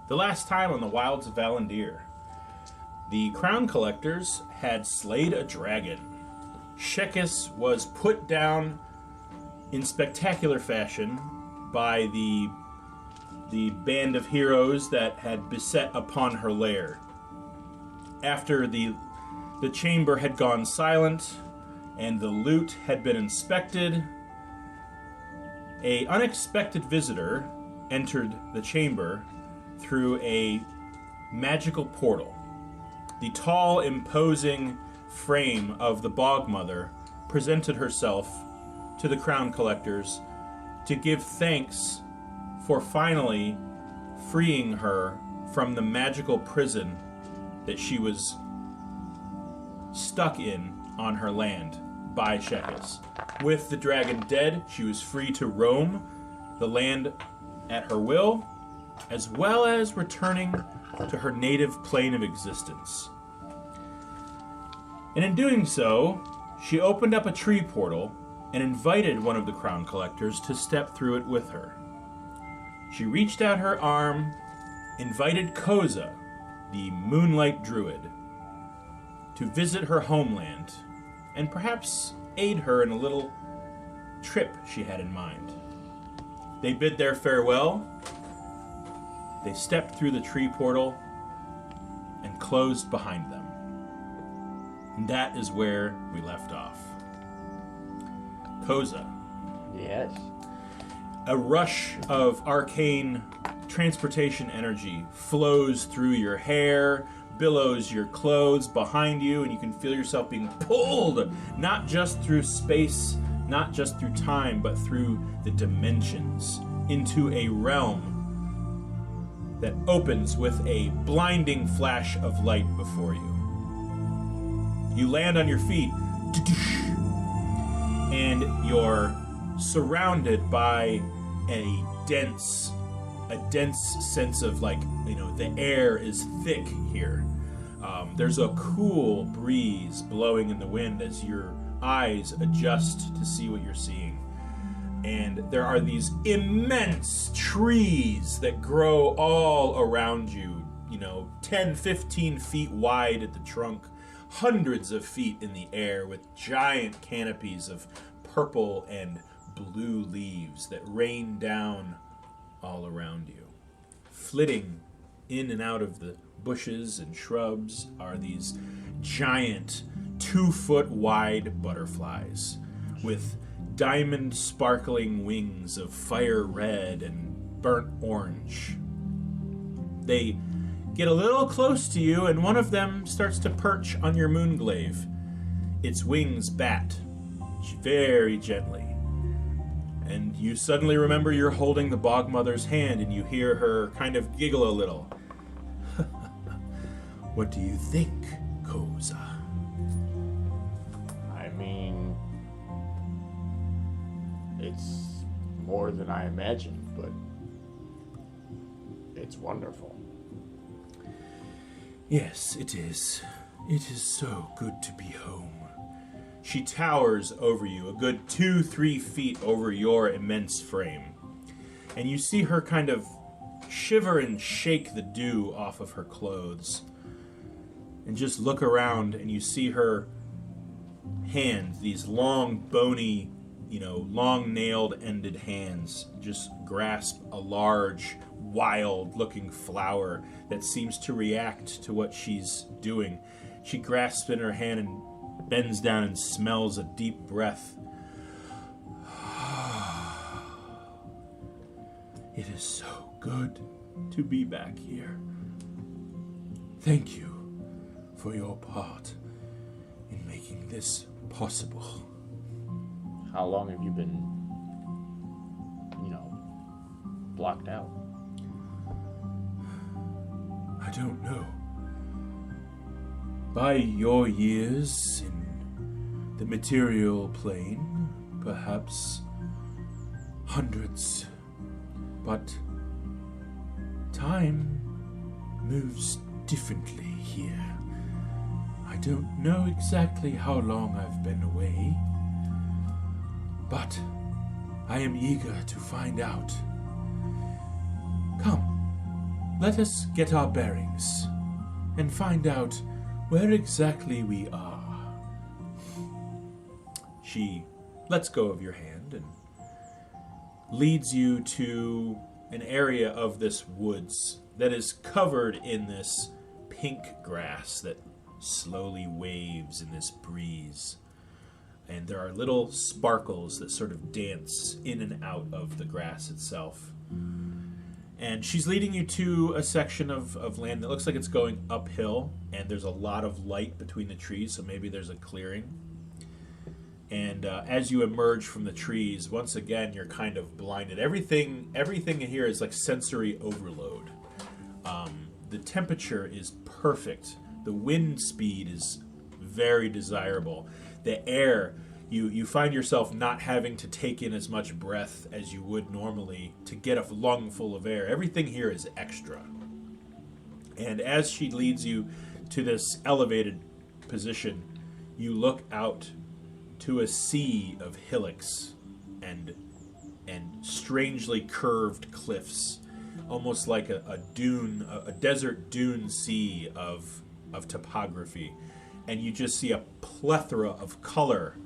The last time on the wilds of Valandiir, the crown collectors had slayed a dragon. Shekkis was put down in spectacular fashion by the band of heroes that had beset upon her lair. After the chamber had gone silent and the loot had been inspected, an unexpected visitor entered the chamber through a magical portal. The tall, imposing frame of the Bog Mother presented herself to the crown collectors to give thanks for finally freeing her from the magical prison that she was stuck in on her land by Shekkis. With the dragon dead, she was free to roam the land at her will, as well as returning to her native plane of existence. And in doing so, she opened up a tree portal and invited one of the crown collectors to step through it with her. She reached out her arm, invited Koza, the moonlight druid, to visit her homeland and perhaps aid her in a little trip she had in mind. They bid their farewell. They stepped through the tree portal and closed behind them. And that is where we left off. Koza. Yes. A rush of arcane transportation energy flows through your hair, billows your clothes behind you, and you can feel yourself being pulled, not just through space, not just through time, but through the dimensions, into a realm that opens with a blinding flash of light before you. You land on your feet, and you're surrounded by a dense sense of, like, the air is thick here. There's a cool breeze blowing in the wind as your eyes adjust to see what you're seeing. And there are these immense trees that grow all around you, 10, 15 feet wide at the trunk, hundreds of feet in the air, with giant canopies of purple and blue leaves that rain down all around you. Flitting in and out of the bushes and shrubs are these giant 2-foot wide butterflies with diamond sparkling wings of fire red and burnt orange. They get a little close to you, and one of them starts to perch on your moonglaive. Its wings bat very gently. And you suddenly remember you're holding the Bog Mother's hand, and you hear her kind of giggle a little. What do you think, Koza? I mean, it's more than I imagined, but it's wonderful. Yes, it is. It is so good to be home. She towers over you, a good 2-3 feet over your immense frame. And you see her kind of shiver and shake the dew off of her clothes. And just look around, and you see her hands, these long, bony, long nailed ended hands, just grasp a large, wild-looking flower that seems to react to what she's doing. She grasps in her hand and bends down and smells a deep breath. It is so good to be back here. Thank you for your part in making this possible. How long have you been, blocked out? I don't know. By your years in the material plane, perhaps hundreds. But time moves differently here. I don't know exactly how long I've been away, but I am eager to find out. Come, let us get our bearings and find out where exactly we are. She lets go of your hand and leads you to an area of this woods that is covered in this pink grass that slowly waves in this breeze. And there are little sparkles that sort of dance in and out of the grass itself. And she's leading you to a section of land that looks like it's going uphill, and there's a lot of light between the trees, so maybe there's a clearing. And as you emerge from the trees, once again, you're kind of blinded. Everything here is like sensory overload. The temperature is perfect. The wind speed is very desirable. The air, you find yourself not having to take in as much breath as you would normally to get a lung full of air. Everything here is extra. And as she leads you to this elevated position, you look out to a sea of hillocks and strangely curved cliffs, almost like a dune, a desert dune sea of topography. And you just see a plethora of color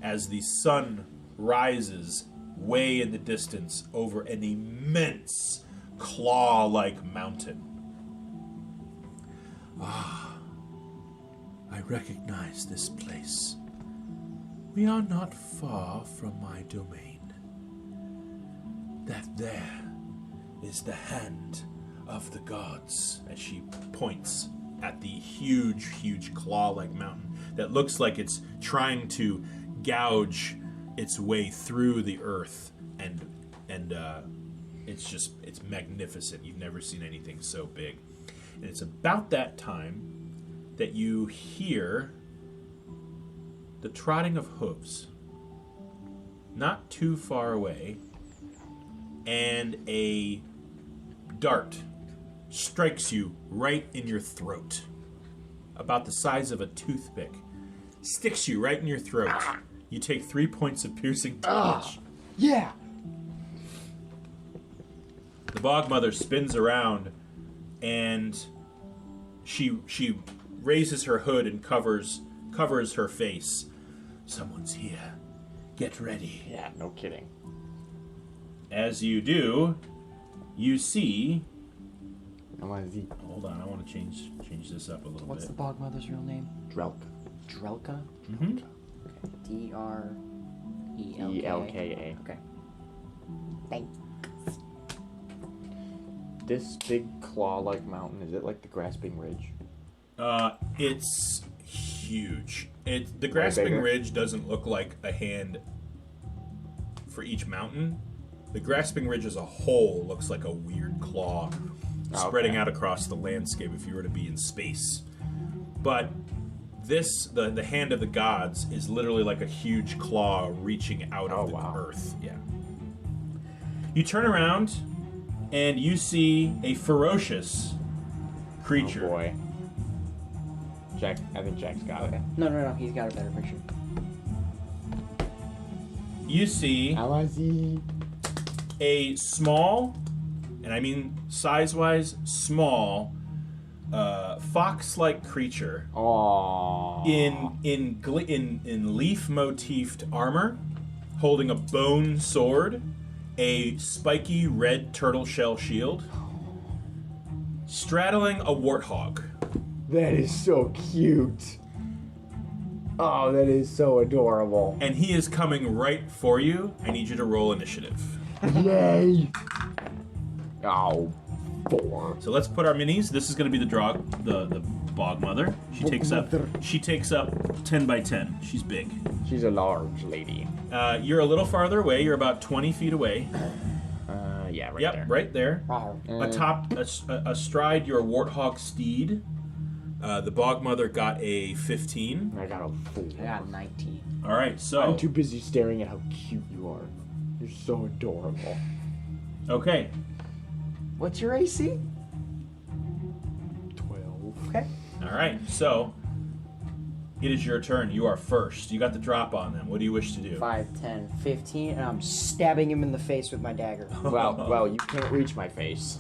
as the sun rises way in the distance over an immense claw-like mountain. Ah, I recognize this place. We are not far from my domain. That there is the hand of the gods, as she points at the huge claw-like mountain that looks like it's trying to gouge its way through the earth, and it's magnificent. You've never seen anything so big. And it's about that time that you hear the trotting of hooves not too far away, and a dart strikes you right in your throat, about the size of a toothpick. Sticks you right in your throat. You take 3 points of piercing damage. Yeah. The bog mother spins around, and she raises her hood and covers her face. Someone's here. Get ready. Yeah, no kidding. As you do, you see. Hold on, I want to change this up a little What's bit. the bog mother's real name? Drelka. Drelka? Mm-hmm. Okay. D-R-E-L-K-A. E-L-K-A. Okay. Thanks. This big claw-like mountain, is it like the Grasping Ridge? It's huge. The Grasping Ridge doesn't look like a hand for each mountain. The Grasping Ridge as a whole looks like a weird claw spreading out across the landscape if you were to be in space. But the hand of the gods is literally like a huge claw reaching out of the earth. Yeah. You turn around and you see a ferocious creature. Oh boy. Jack, I think Jack's got it. No, he's got a better picture. You see a small, and I mean size-wise small, fox-like creature in leaf-motifed armor, holding a bone sword, a spiky red turtle shell shield, straddling a warthog. That is so cute. Oh, that is so adorable. And he is coming right for you. I need you to roll initiative. Yay! Oh, 4. So let's put our minis. This is going to be the bog mother. She takes up 10 by 10. She's big. She's a large lady. You're a little farther away. You're about 20 feet away. Yeah, right Yep, there. right there. Wow. Astride your warthog steed. The bog mother got a 15. I got a 4. I got 19. All right, so I'm too busy staring at how cute you are. You're so adorable. okay. What's your AC? 12. Okay. All right, so it is your turn. You are first. You got the drop on them. What do you wish to do? 5, 10, 15, and I'm stabbing him in the face with my dagger. Well, you can't reach my face.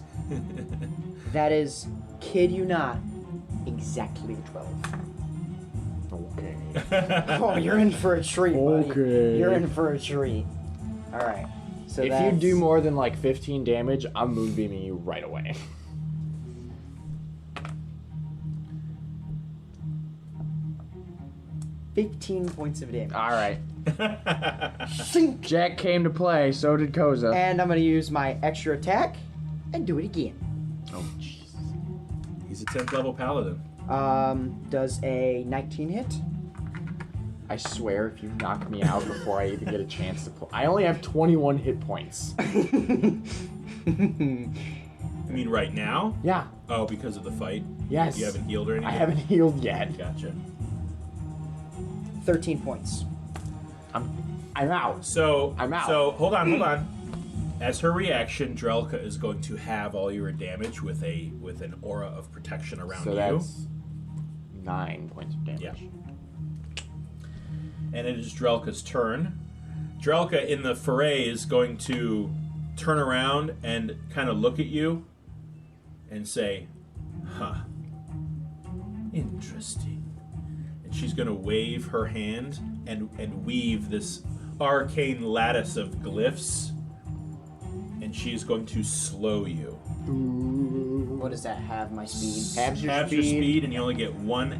That is, kid you not, exactly 12. Okay. Oh, you're in for a treat, buddy. Okay. You're in for a treat. All right. So If you do more than like 15 damage, I'm moonbeaming you right away. 15 points of damage. All right. Sink. Jack came to play, so did Koza. And I'm gonna use my extra attack and do it again. Oh, jeez. He's a 10th level paladin. Does a 19 hit? I swear, if you knock me out before I even get a chance to play, I only have 21 hit points. You mean right now? Yeah. Oh, because of the fight? Yes. You haven't healed or anything? I haven't healed yet. Gotcha. 13 points. I'm out. So I'm out. So hold on. As her reaction, Drelka is going to have all your damage with an aura of protection around So you. that's 9 points of damage. Yeah. And it is Drelka's turn. Drelka in the foray is going to turn around and kind of look at you and say, "Huh. Interesting." And she's going to wave her hand and weave this arcane lattice of glyphs, and she is going to slow you. What does that have? My speed? Halves your Halves speed. your speed, and you only get one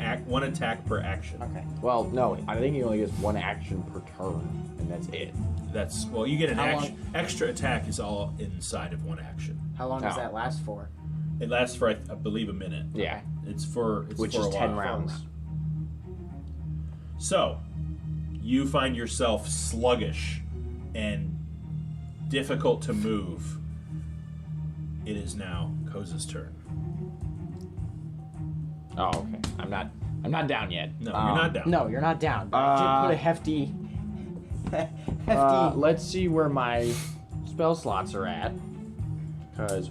attack per action. Okay. Well, no, I think he only gets one action per turn, and that's it. You get an How long- extra attack is all inside of one action. How long does Oh. that last for? It lasts for, I believe, a minute. Yeah. It's Which for is a 10 while. rounds. So, you find yourself sluggish and difficult to move. It is now Koza's turn. Oh, okay. I'm not down yet. No, you're not down. No, you're not down. But I did put a hefty. Let's see where my spell slots are at. Because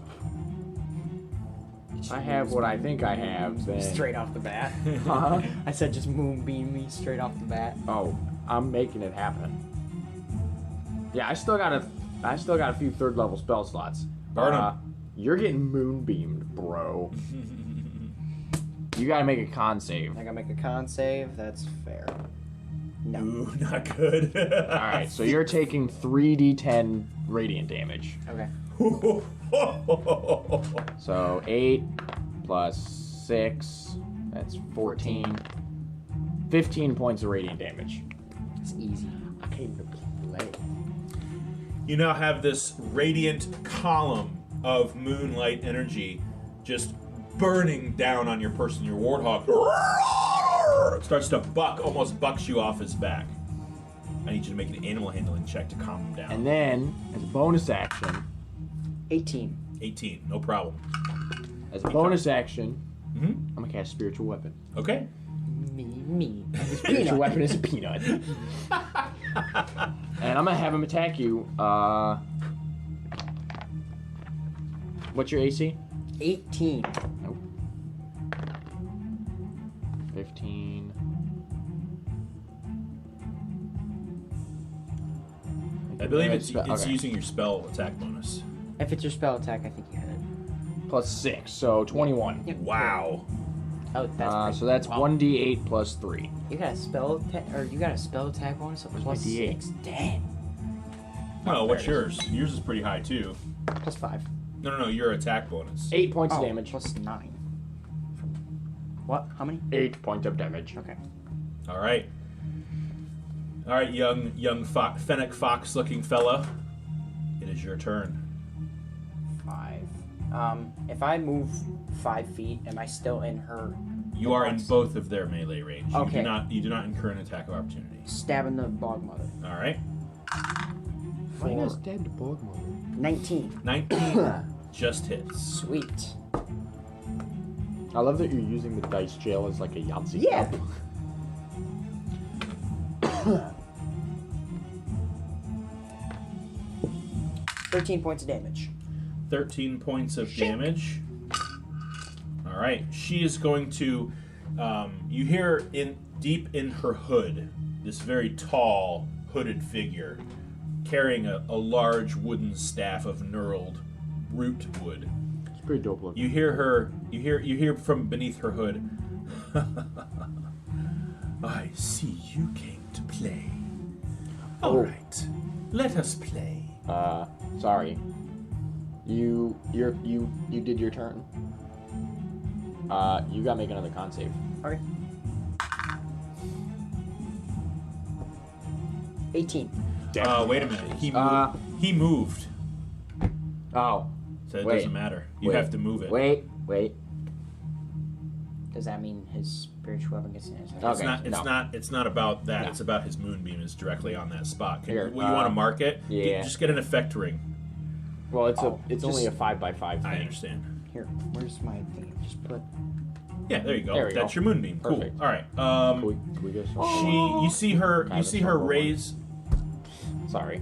I have what I think I have. Then... Straight off the bat. Huh? I said just moonbeam me straight off the bat. Oh, I'm making it happen. Yeah, I still got a few third level spell slots. Burn 'em. You're getting moonbeamed, bro. You gotta make a con save. I gotta make a con save. That's fair. No. Ooh, not good. Alright, so you're taking 3d10 radiant damage. Okay. So 8 plus 6, that's 14. 15 points of radiant damage. It's easy. I can't even play. You now have this radiant column of moonlight energy just burning down on your person. Your warthog starts to almost bucks you off his back. I need you to make an animal handling check to calm him down. And then, as a bonus action, 18. 18, no problem. as a bonus action, Mm-hmm. I'm gonna cast spiritual weapon. Okay. Me. Spiritual weapon is a peanut. And I'm gonna have him attack you. What's your AC? 18. Nope. 15. I believe it's Okay. using your spell attack bonus. If it's your spell attack, I think you hit it. Plus 6, so 21. Yep. Wow. Oh, that's pretty- So that's Wow. 1d8 plus 3. You got a spell attack bonus of plus my D8? 6. Dang. Oh, what's There it yours? Yours is pretty high too. Plus 5. No, your attack bonus. 8 points of Oh, damage. plus 9. What? How many? 8 points of damage. Okay. All right, young fennec fox looking fella. It is your turn. 5. If I move 5 feet, am I still in her? You are in box? both of their melee range. Okay. You do not incur an attack of opportunity. Stabbing the bog mother. All right. Mine's dead to bog mother. 19. 19 just hits. Sweet. I love that you're using the dice jail as like a Yahtzee Yeah. cup. 13 points of damage. 13 points of damage. All right. She is going to. You hear deep in her hood this very tall hooded figure carrying a large wooden staff of knurled root wood. Pretty dope looking. You hear her. You hear from beneath her hood. I see you came to play. All right, let us play. Sorry. You did your turn. You gotta make another con save. Okay. 18. Wait a minute. He moved, Oh. so it Wait. doesn't matter. You Wait. have to move it. Wait. Does that mean his spiritual weapon gets in his head? Okay. It's not about that. No. It's about his moonbeam is directly on that spot. Here, You want to mark it? yeah. Just get an effect ring. Well, it's just- only a 5x5 thing. I understand. Here, where's my thing? Just put. Yeah, there you go. There we That's go. your moonbeam. Perfect. Cool. All right. Can we go somewhere? You see her. Kind You of see her trouble. raise. Sorry.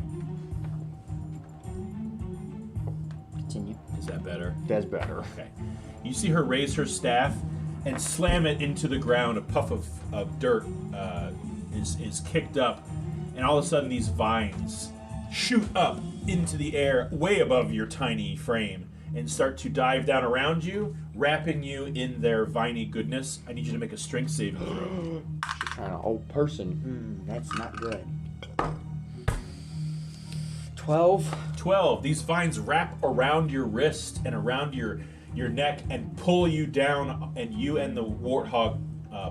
Continue. Is that better? That's better. Okay. You see her raise her staff and slam it into the ground. A puff of dirt is kicked up, and all of a sudden these vines shoot up into the air way above your tiny frame and start to dive down around you, wrapping you in their viney goodness. I need you to make a strength saving throw. She's an old person. That's not good. 12. 12. These vines wrap around your wrist and around your neck and pull you down, and you and the warthog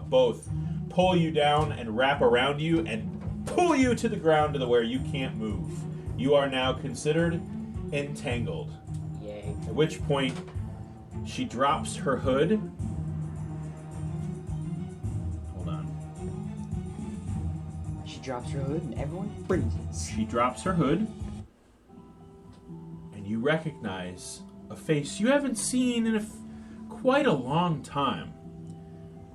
both pull you down and wrap around you and pull you to the ground to where you can't move. You are now considered entangled. Yay. At which point, she drops her hood. Hold on. She drops her hood and everyone freezes. She drops her hood, and you recognize a face you haven't seen in quite a long time.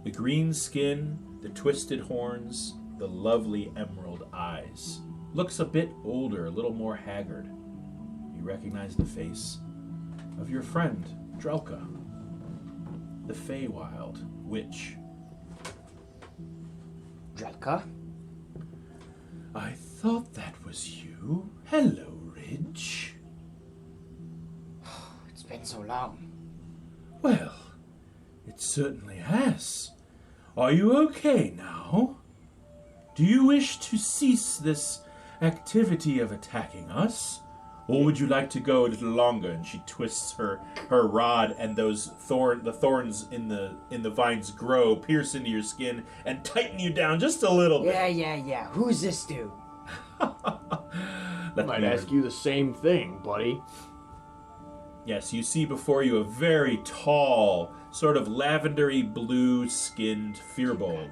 The green skin, the twisted horns, the lovely emerald eyes. Looks a bit older, a little more haggard. You recognize the face of your friend, Drelka, the Feywild witch. Drelka? I thought that was you. Hello, Ridge. It's been so long. Well, it certainly has. Are you okay now? Do you wish to cease this activity of attacking us? Or would you like to go a little longer? And she twists her rod, and those the thorns in the vines grow, pierce into your skin, and tighten you down just a little bit. Yeah. Who's this dude? I might ask you the same thing, buddy. Yes, you see before you a very tall, sort of lavendery blue-skinned Firbolg.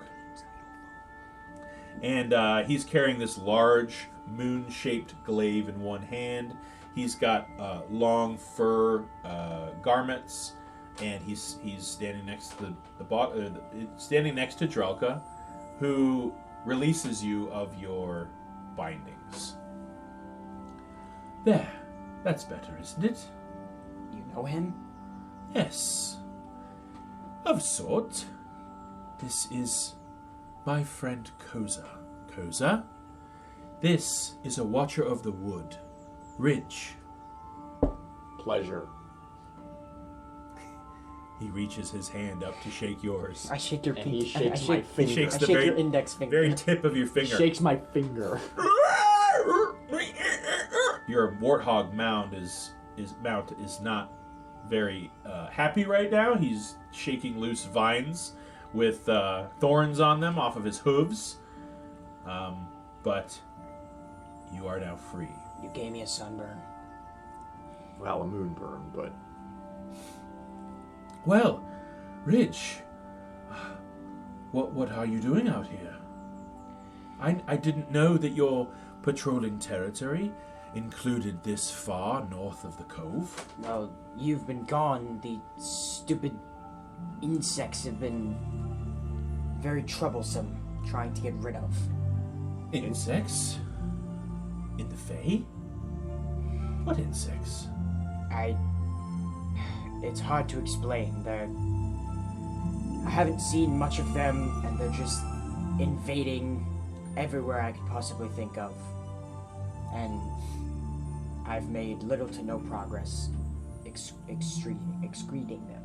And he's carrying this large moon-shaped glaive in one hand. He's got long fur garments, and he's standing next to standing next to Drelka, who releases you of your bindings. There, that's better, isn't it? You know him? Yes, of sort. This is my friend Koza. Koza? This is a Watcher of the Wood. Ridge. Pleasure. He reaches his hand up to shake yours. I shake your And pinky. he shakes I my shake, finger. He shakes I the shake very, your index finger. very tip of your finger. Shakes my finger. Your warthog mount is not very happy right now. He's shaking loose vines with thorns on them off of his hooves. But you are now free. You gave me a sunburn. Well, a moonburn, but Well, Ridge, what are you doing out here? I didn't know that your patrolling territory included this far north of the cove. Well, you've been gone. The stupid insects have been very troublesome trying to get rid of. Insects? In the Fae? What insects? It's hard to explain. I haven't seen much of them, and they're just invading everywhere I could possibly think of. And I've made little to no progress excreting them.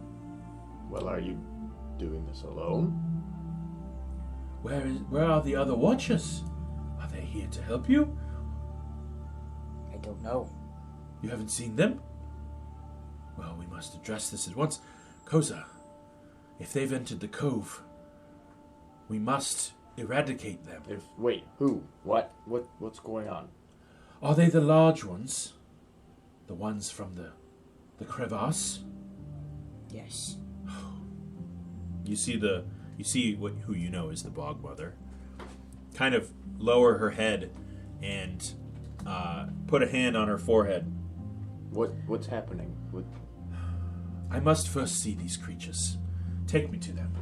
Well, are you doing this alone? Where are the other watchers? Are they here to help you? I don't know. You haven't seen them? Well, we must address this at once. Koza, if they've entered the cove, we must eradicate them. Wait, who? What's going on? Are they the large ones? The ones from the crevasse? Yes. You see who you know is the Bog Mother. Kind of lower her head and put a hand on her forehead. What's happening? I must first see these creatures. Take me to them.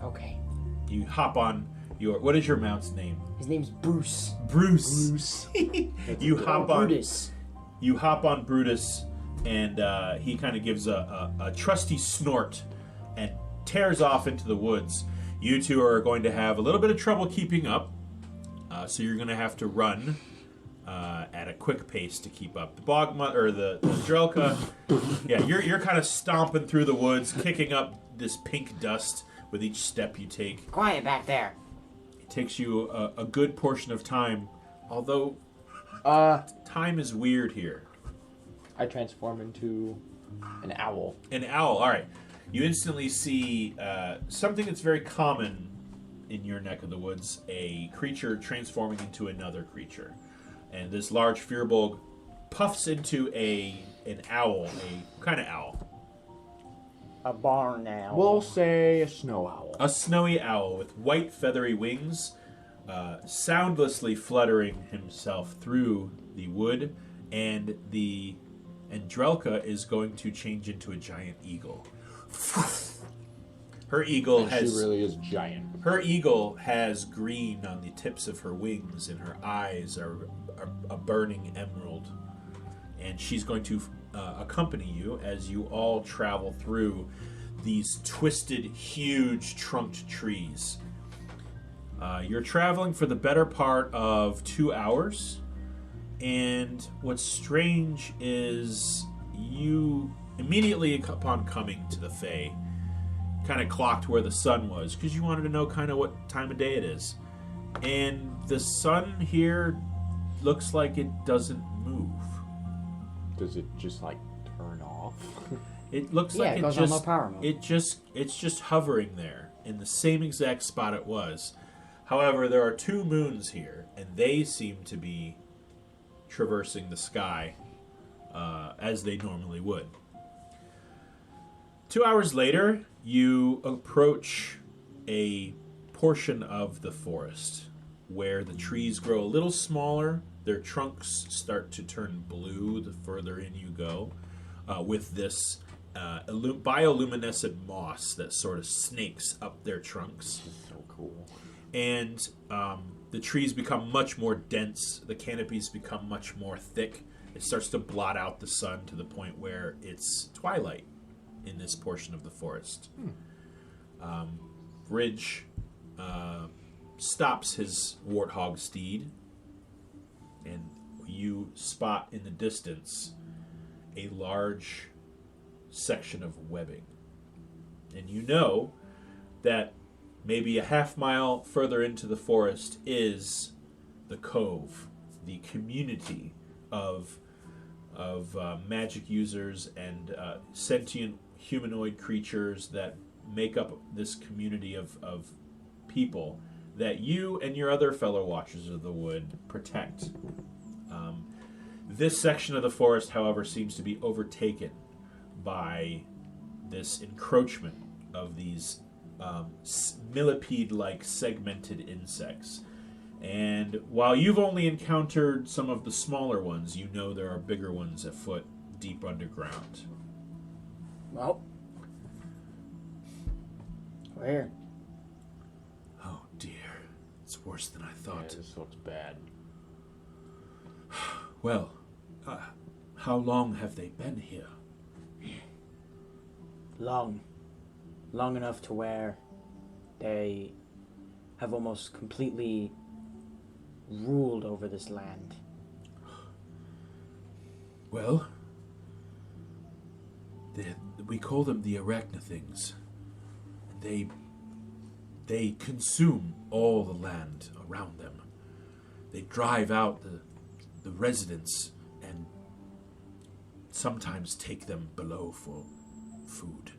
Okay. You hop on what is your mount's name? His name's Bruce. Bruce. You hop on Brutus. You hop on Brutus, and he kind of gives a trusty snort and tears off into the woods. You two are going to have a little bit of trouble keeping up, so you're going to have to run at a quick pace to keep up. The the Drelka, yeah, you're kind of stomping through the woods, kicking up this pink dust with each step you take. Quiet back there. It takes you a good portion of time, although time is weird here. I transform into an owl. An owl, all right. You instantly see something that's very common in your neck of the woods, a creature transforming into another creature. And this large Firbolg puffs into an owl, a kind of owl. A barn owl. We'll say a snow owl. A snowy owl with white feathery wings, soundlessly fluttering himself through the wood, and Drelka is going to change into a giant eagle. Her eagle She really is giant. Her eagle has green on the tips of her wings, and her eyes are a burning emerald. And she's going to accompany you as you all travel through these twisted, huge, trunked trees. You're traveling for the better part of 2 hours. And what's strange is you immediately upon coming to the Fae kind of clocked where the sun was because you wanted to know kind of what time of day it is. And the sun here looks like it doesn't move. Does it just like turn off? It looks Yeah, like it goes on low power mode. it's just hovering there in the same exact spot it was. However, there are 2 moons here, and they seem to be traversing the sky as they normally would. 2 hours later, you approach a portion of the forest where the trees grow a little smaller. Their trunks start to turn blue the further in you go, with this bioluminescent moss that sort of snakes up their trunks. So cool. And the trees become much more dense. The canopies become much more thick. It starts to blot out the sun to the point where it's twilight in this portion of the forest. Ridge stops his warthog steed, and you spot in the distance a large section of webbing. And you know that maybe a half mile further into the forest is the cove, the community of magic users and sentient humanoid creatures that make up this community of people that you and your other fellow Watchers of the Wood protect. This section of the forest, however, seems to be overtaken by this encroachment of these millipede-like segmented insects. And while you've only encountered some of the smaller ones, you know there are bigger ones afoot deep underground. Well, we're here. Oh dear, it's worse than I thought. Yeah, this looks bad. Well, how long have they been here? Long enough to where they have almost completely ruled over this land. Well, We call them the arachnothings. And they consume all the land around them. They drive out the residents and sometimes take them below for food.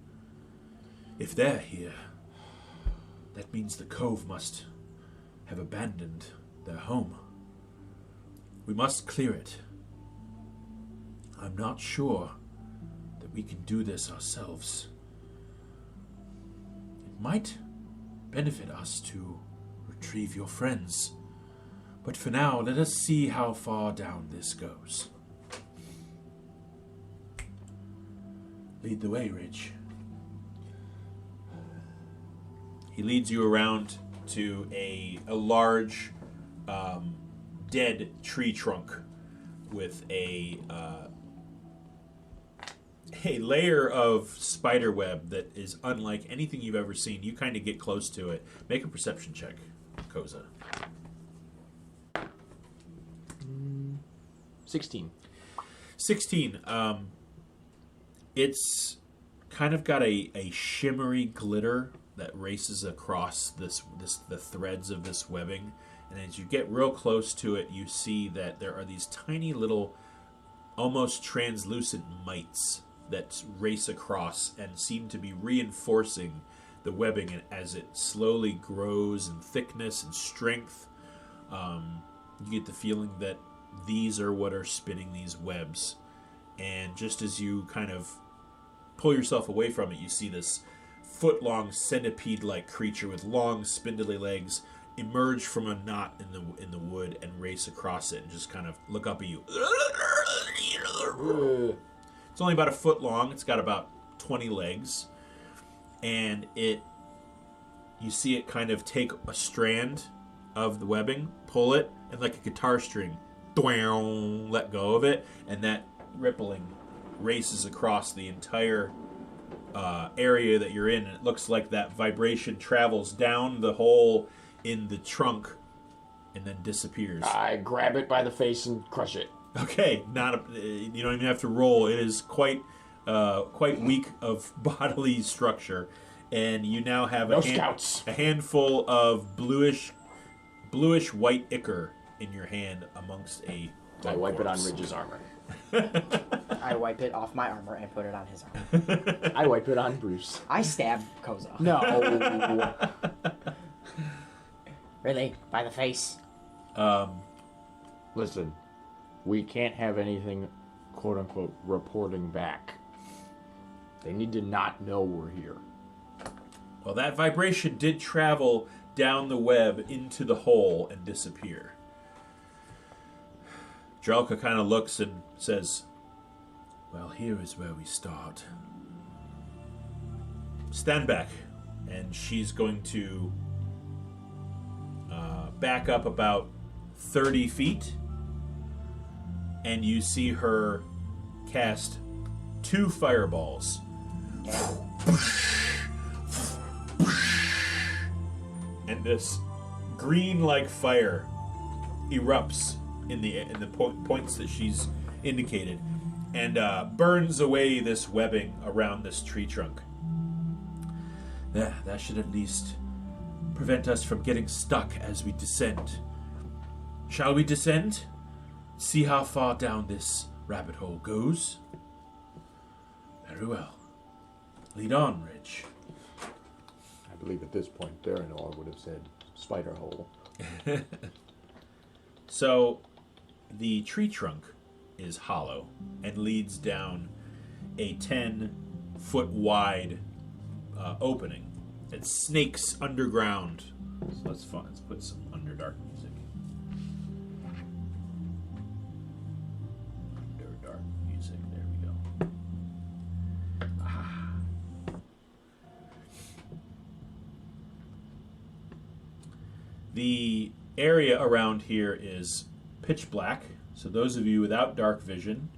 If they're here, that means the cove must have abandoned their home. We must clear it. I'm not sure that we can do this ourselves. It might benefit us to retrieve your friends. But for now, let us see how far down this goes. Lead the way, Ridge. He leads you around to a large, dead tree trunk with a layer of spider web that is unlike anything you've ever seen. You kind of get close to it. Make a perception check, Koza. 16. 16. It's kind of got a shimmery glitter that races across the threads of this webbing. And as you get real close to it, you see that there are these tiny little, almost translucent mites that race across and seem to be reinforcing the webbing as it slowly grows in thickness and strength. You get the feeling that these are what are spinning these webs. And just as you kind of pull yourself away from it, you see this foot-long centipede-like creature with long spindly legs emerge from a knot in the wood and race across it and just kind of look up at you. It's only about a foot long. It's got about 20 legs. And you see it kind of take a strand of the webbing, pull it, and like a guitar string, let go of it, and that rippling races across the entire area that you're in, and it looks like that vibration travels down the hole in the trunk and then disappears. I grab it by the face and crush it. Okay, you don't even have to roll. It is quite weak of bodily structure, and you now have a handful of bluish white ichor in your hand amongst a. I wipe it on Ridge's armor. I wipe it off my armor and put it on his armor. I wipe it on Bruce. I stab Koza. No. Really? By the face? Listen, we can't have anything, quote-unquote, reporting back. They need to not know we're here. Well, that vibration did travel down the web into the hole and disappear. Drelka kind of looks and says, well, here is where we start. Stand back. And she's going to back up about 30 feet. And you see her cast 2 fireballs. And this green-like fire erupts in the points that she's indicated, and burns away this webbing around this tree trunk. That should at least prevent us from getting stuck as we descend. Shall we descend? See how far down this rabbit hole goes? Very well. Lead on, Ridge. I believe at this point, Darinor would have said spider hole. So, the tree trunk is hollow and leads down a 10-foot wide opening that snakes underground. So that's fun. Let's put some Underdark music. Underdark music. There we go. The area around here is pitch black. So those of you without dark vision,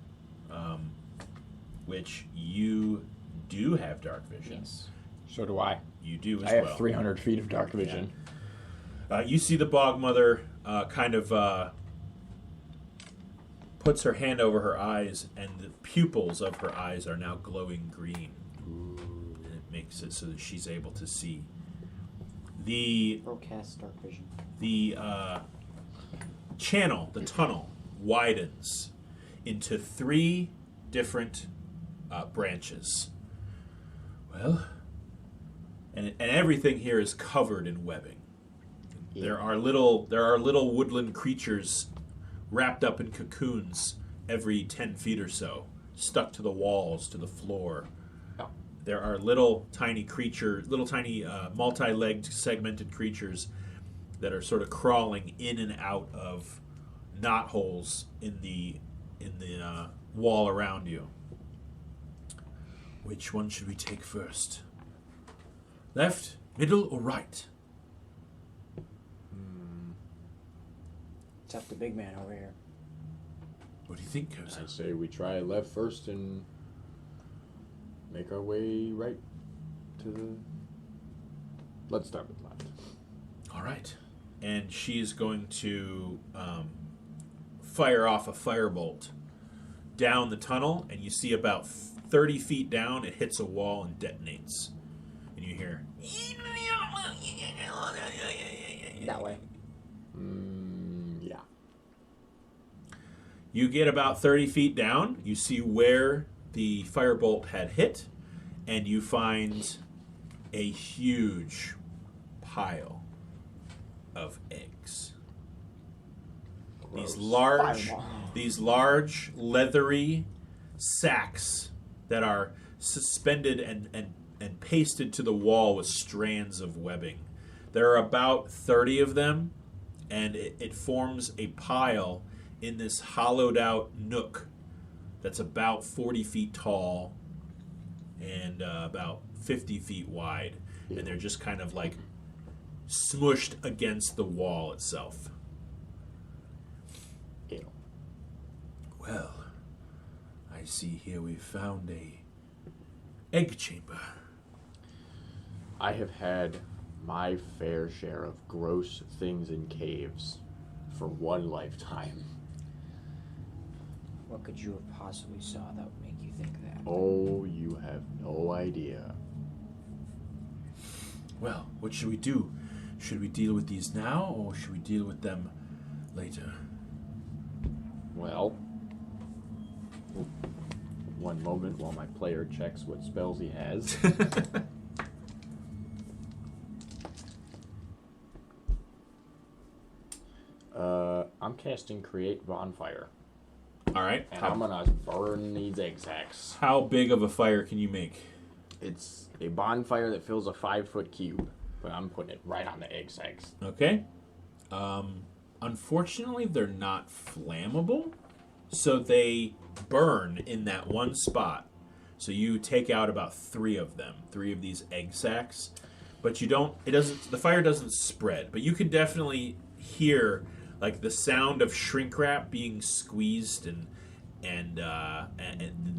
which you do have dark vision. Yes. So do I. You do as I well. have 300 feet of dark vision. Yeah. You see the bog mother kind of puts her hand over her eyes, and the pupils of her eyes are now glowing green. makes it so that she's able to see. The Broadcast dark vision. the channel, the tunnel, widens into 3 different branches. Well, and everything here is covered in webbing. Yeah. There are little woodland creatures wrapped up in cocoons every 10 feet or so, stuck to the walls, to the floor. Oh. There are little tiny multi-legged segmented creatures that are sort of crawling in and out of knot holes in the wall around you. Which one should we take first? Left, middle, or right? It's up to big man over here. What do you think, Koza? I say we try left first and make our way right to the... Let's start with left. All right. And she's going to fire off a firebolt down the tunnel, and you see about 30 feet down, it hits a wall and detonates. And you hear... That way. Yeah. You get about 30 feet down, you see where the firebolt had hit, and you find a huge pile of eggs. Gross. These large, leathery sacks that are suspended and pasted to the wall with strands of webbing. There are about 30 of them, and it forms a pile in this hollowed out nook that's about 40 feet tall and about 50 feet wide. And they're just kind of like smushed against the wall itself. Ew. Well, I see here we've found a egg chamber. I have had my fair share of gross things in caves for one lifetime. What could you have possibly saw that would make you think that? Oh, you have no idea. Well, what should we do? Should we deal with these now, or should we deal with them later? Well, one moment while my player checks what spells he has. I'm casting Create Bonfire, All right. and I'm gonna burn these egg sacks. How big of a fire can you make? It's a bonfire that fills a 5-foot cube, but I'm putting it right on the egg sacks. Okay. Unfortunately, they're not flammable, so they burn in that one spot. So you take out about 3 of them, 3 of these egg sacks, but you don't. It doesn't. The fire doesn't spread, but you can definitely hear like the sound of shrink wrap being squeezed and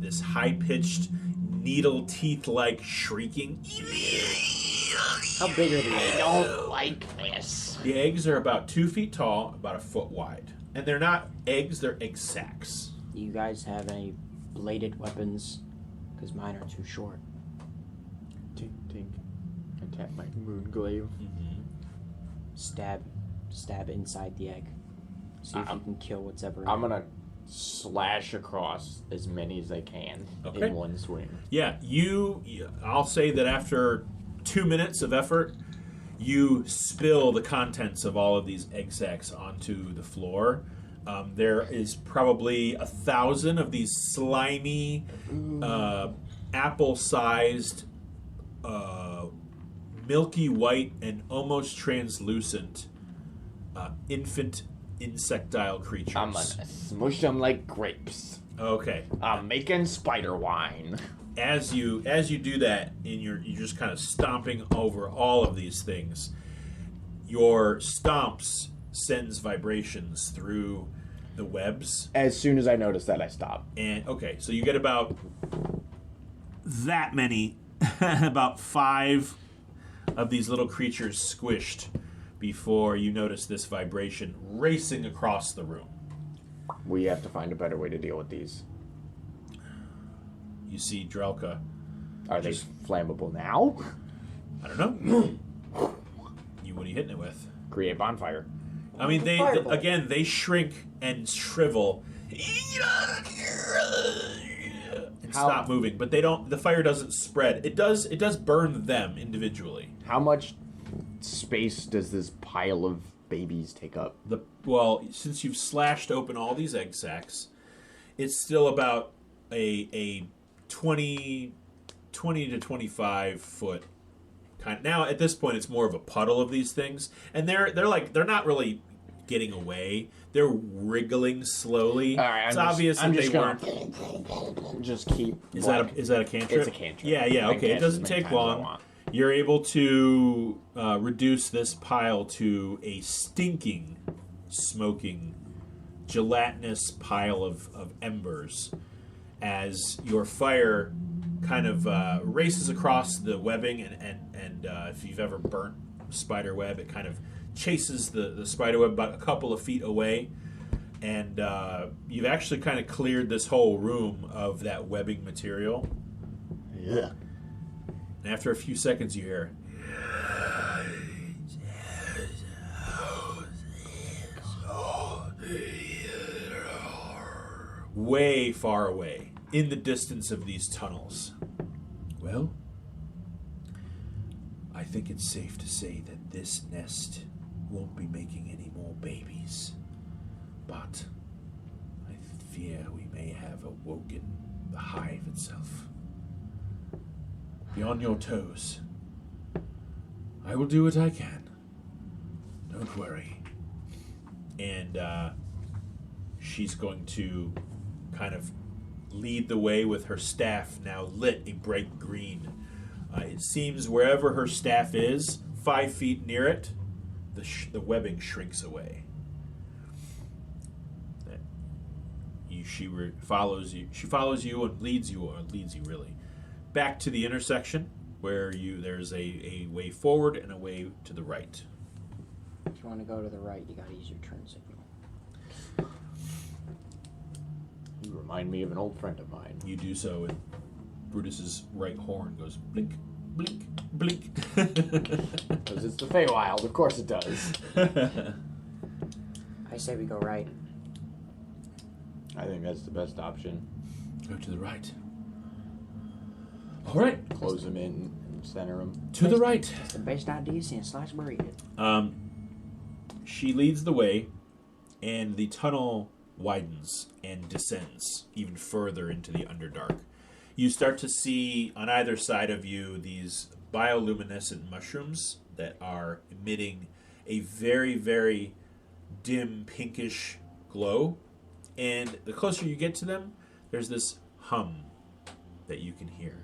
this high-pitched needle teeth-like shrieking. How big are the I eggs? don't like this. The eggs are about 2 feet tall, about a foot wide. And they're not eggs, they're egg sacs. Do you guys have any bladed weapons? Because mine are too short. Tink, tink. I tap my moon glaive. Stab inside the egg. See if you can kill what's ever in I'm it. gonna slash across as many as I can Okay. in one swing. Yeah, I'll say that after 2 minutes of effort, you spill the contents of all of these egg sacs onto the floor. There is probably 1,000 of these slimy, apple-sized, milky white and almost translucent infant insectile creatures. I'm gonna smush them like grapes. Okay. I'm making spider wine. As you do that, you're just kind of stomping over all of these things. Your stomps sends vibrations through the webs. As soon as I notice that, I stop. And okay, so you get about that many, about 5 of these little creatures squished before you notice this vibration racing across the room. We have to find a better way to deal with these. You see Drelka Are they flammable now? I don't know. What are you hitting it with? Create bonfire. I mean, they shrink and shrivel and stop moving, but they don't. The fire doesn't spread. It does burn them individually. How much space does this pile of babies take up? Well, since you've slashed open all these egg sacs, it's still about a 20 to 25 foot. Now at this point it's more of a puddle of these things, and they're not really getting away. They're wriggling slowly. All right, it's obvious that they weren't. Just keep. Is that a cantrip? It's a cantrip. Yeah. Okay, it doesn't take long. You're able to reduce this pile to a stinking, smoking, gelatinous pile of embers as your fire kind of races across the webbing, and if you've ever burnt spider web, it kind of chases the spider web about a couple of feet away, and you've actually kind of cleared this whole room of that webbing material. Yeah. And after a few seconds, you hear way far away in the distance of these tunnels. Well, I think it's safe to say that this nest won't be making any more babies. But I fear we may have awoken the hive itself. Be on your toes. I will do what I can. Don't worry. And she's going to kind of lead the way with her staff now lit a bright green. It seems wherever her staff is, 5 feet near it, the webbing shrinks away. She follows you. She follows you and leads you really, back to the intersection where there's a way forward and a way to the right. If you want to go to the right, you gotta use your turn signal. You remind me of an old friend of mine. You do so, and Brutus's right horn goes blink, blink, blink. Because it's the Feywild, of course it does. I say we go right. I think that's the best option. Go to the right. All right. Close them in and center them. To the right. It's the best idea since sliced burrito. She leads the way, and the tunnel widens and descends even further into the Underdark. You start to see on either side of you these bioluminescent mushrooms that are emitting a very, very dim pinkish glow. And the closer you get to them, there's this hum that you can hear.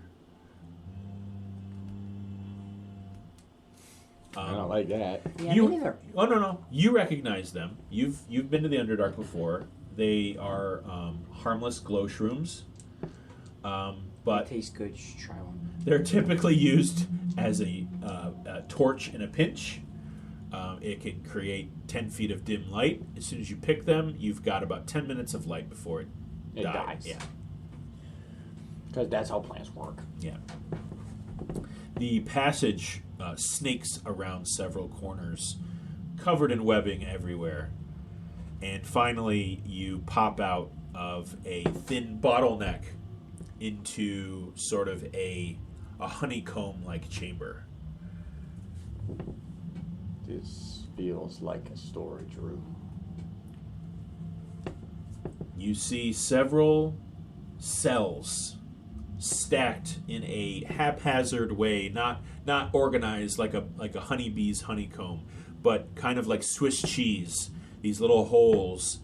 I don't like that. Yeah, me neither. Oh, no. You recognize them. You've been to the Underdark before. They are harmless glow shrooms. But they taste good. You should try one. They're typically used as a torch in a pinch. It can create 10 feet of dim light. As soon as you pick them, you've got about 10 minutes of light before it dies. Yeah. Because that's how plants work. Yeah. The passage snakes around several corners, covered in webbing everywhere. And finally, you pop out of a thin bottleneck into sort of a honeycomb-like chamber. This feels like a storage room. You see several cells stacked in a haphazard way, not organized like a honeybee's honeycomb, but kind of like Swiss cheese. These little holes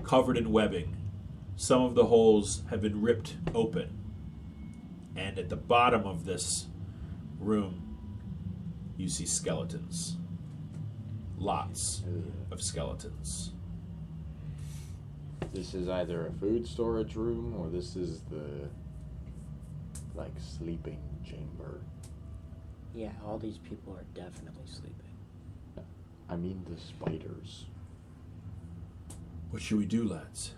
covered in webbing. Some of the holes have been ripped open. And at the bottom of this room, you see skeletons. Lots of skeletons. This is either a food storage room or this is the sleeping chamber. Yeah, all these people are definitely sleeping. I mean the spiders. What should we do, lads?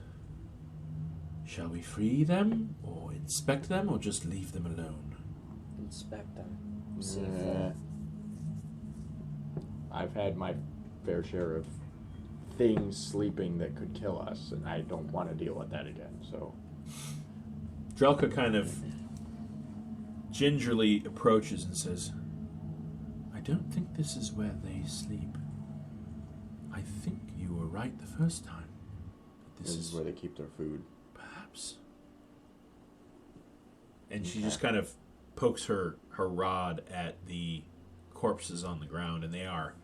Shall we free them, or inspect them, or just leave them alone? inspect them. See if Yeah. I've had my fair share of things sleeping that could kill us, and I don't want to deal with that again, so... Drelka kind of gingerly approaches and says, I don't think this is where they sleep. I think you were right the first time. This is where they keep their food. Perhaps. And she just kind of pokes her rod at the corpses on the ground, and they are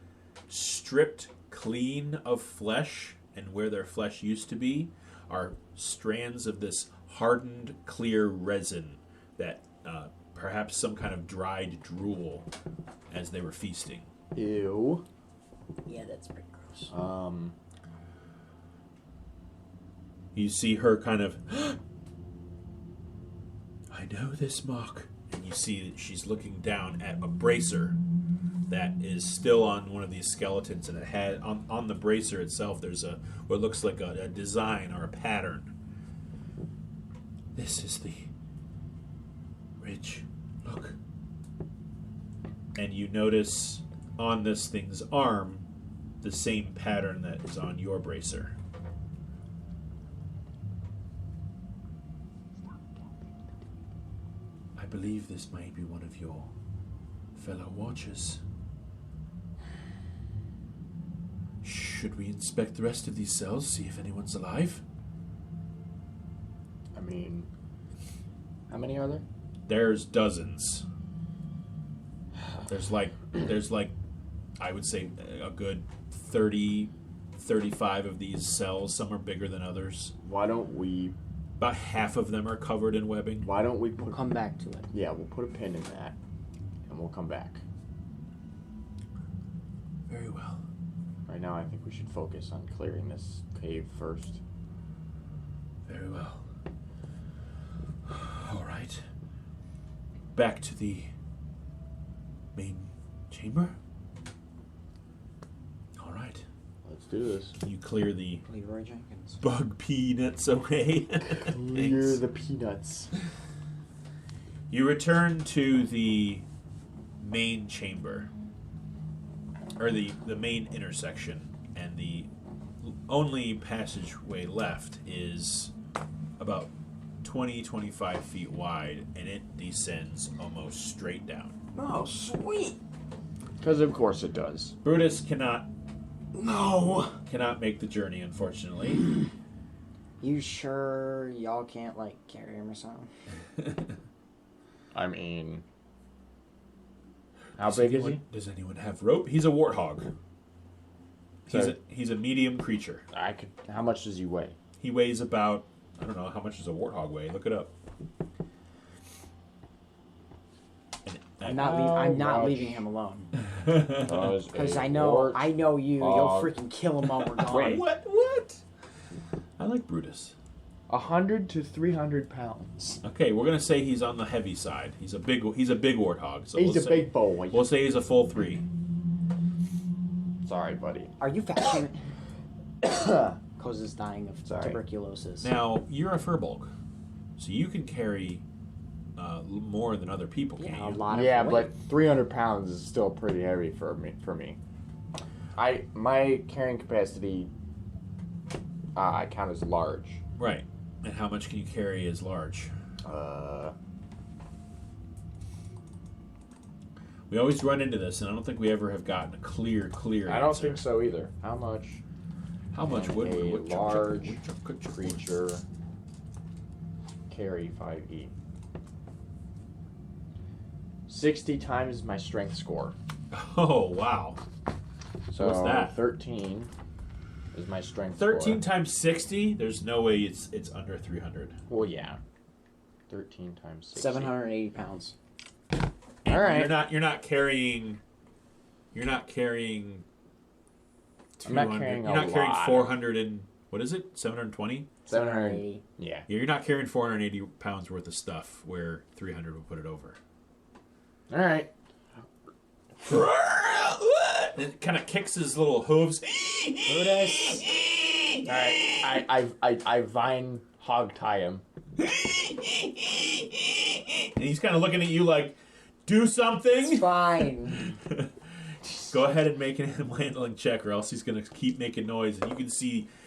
stripped clean of flesh, and where their flesh used to be are strands of this hardened, clear resin that perhaps some kind of dried drool as they were feasting. Ew. Yeah, that's pretty gross. You see her kind of, I know this mark. And you see that she's looking down at a bracer that is still on one of these skeletons, and it had on the bracer itself there's what looks like a design or a pattern. This is the ridge. Look. And you notice on this thing's arm the same pattern that is on your bracer. I believe this may be one of your fellow watchers. Should we inspect the rest of these cells, see if anyone's alive? I mean, how many are there? There's dozens. There's like I would say a good 30, 35 of these cells. Some are bigger than others. Why don't we... About half of them are covered in webbing. Why don't we We'll put... come back to it. Yeah, we'll put a pin in that, and we'll come back. Very well. Right now, I think we should focus on clearing this cave first. Very well. All right. Back to the main chamber. All right. Let's do this. You clear the Leroy Jenkins. bug peanuts away. Clear Thanks. the peanuts. You return to the main chamber, or the main intersection, and the only passageway left is about 20-25 feet wide, and it descends almost straight down. Oh, sweet! Because of course it does. Brutus cannot No! make the journey, unfortunately. You sure y'all can't, like, carry him or something? I mean... How big is he? Does anyone have rope? He's a warthog. He's a medium creature. I could... How much does he weigh? He weighs about, I don't know, how much does a warthog weigh? Look it up. I'm not much leaving him alone. Because Because I know you. You'll freaking kill him while we're gone. Wait. What? I like Brutus. 100 to 300 pounds. Okay, we're gonna say he's on the heavy side. He's a big warthog. So He's we'll a big boy. We'll say he's a full 3. Sorry, buddy. Are you fat shaming? Koza's dying of tuberculosis. Now you're a furbolg, so you can carry more than other people. Yeah, Can a you? lot of Yeah, weight. but 300 pounds is still pretty heavy for me. My carrying capacity, I count as large. Right. And how much can you carry as large? We always run into this, and I don't think we ever have gotten a clear I don't answer. think so either. How much Would a would- large creature carry 5e? 60 times my strength score. Oh wow! So What's that? 13 is my strength 13 score. times 60. There's no way it's under 300. Well, yeah. 13 times 60. 780 pounds. All right. You're not carrying. You're not carrying. I'm not 200 carrying You're a not carrying lot. 400 and what is it? 720. 780. Yeah. Yeah, you're not carrying 480 pounds worth of stuff where 300 would put it over. All right. It kind of kicks his little hooves. Brutus. All right. I vine hog tie him. And he's kind of looking at you like, Do something! It's fine. Go ahead and make an animal handling check, or else he's going to keep making noise. And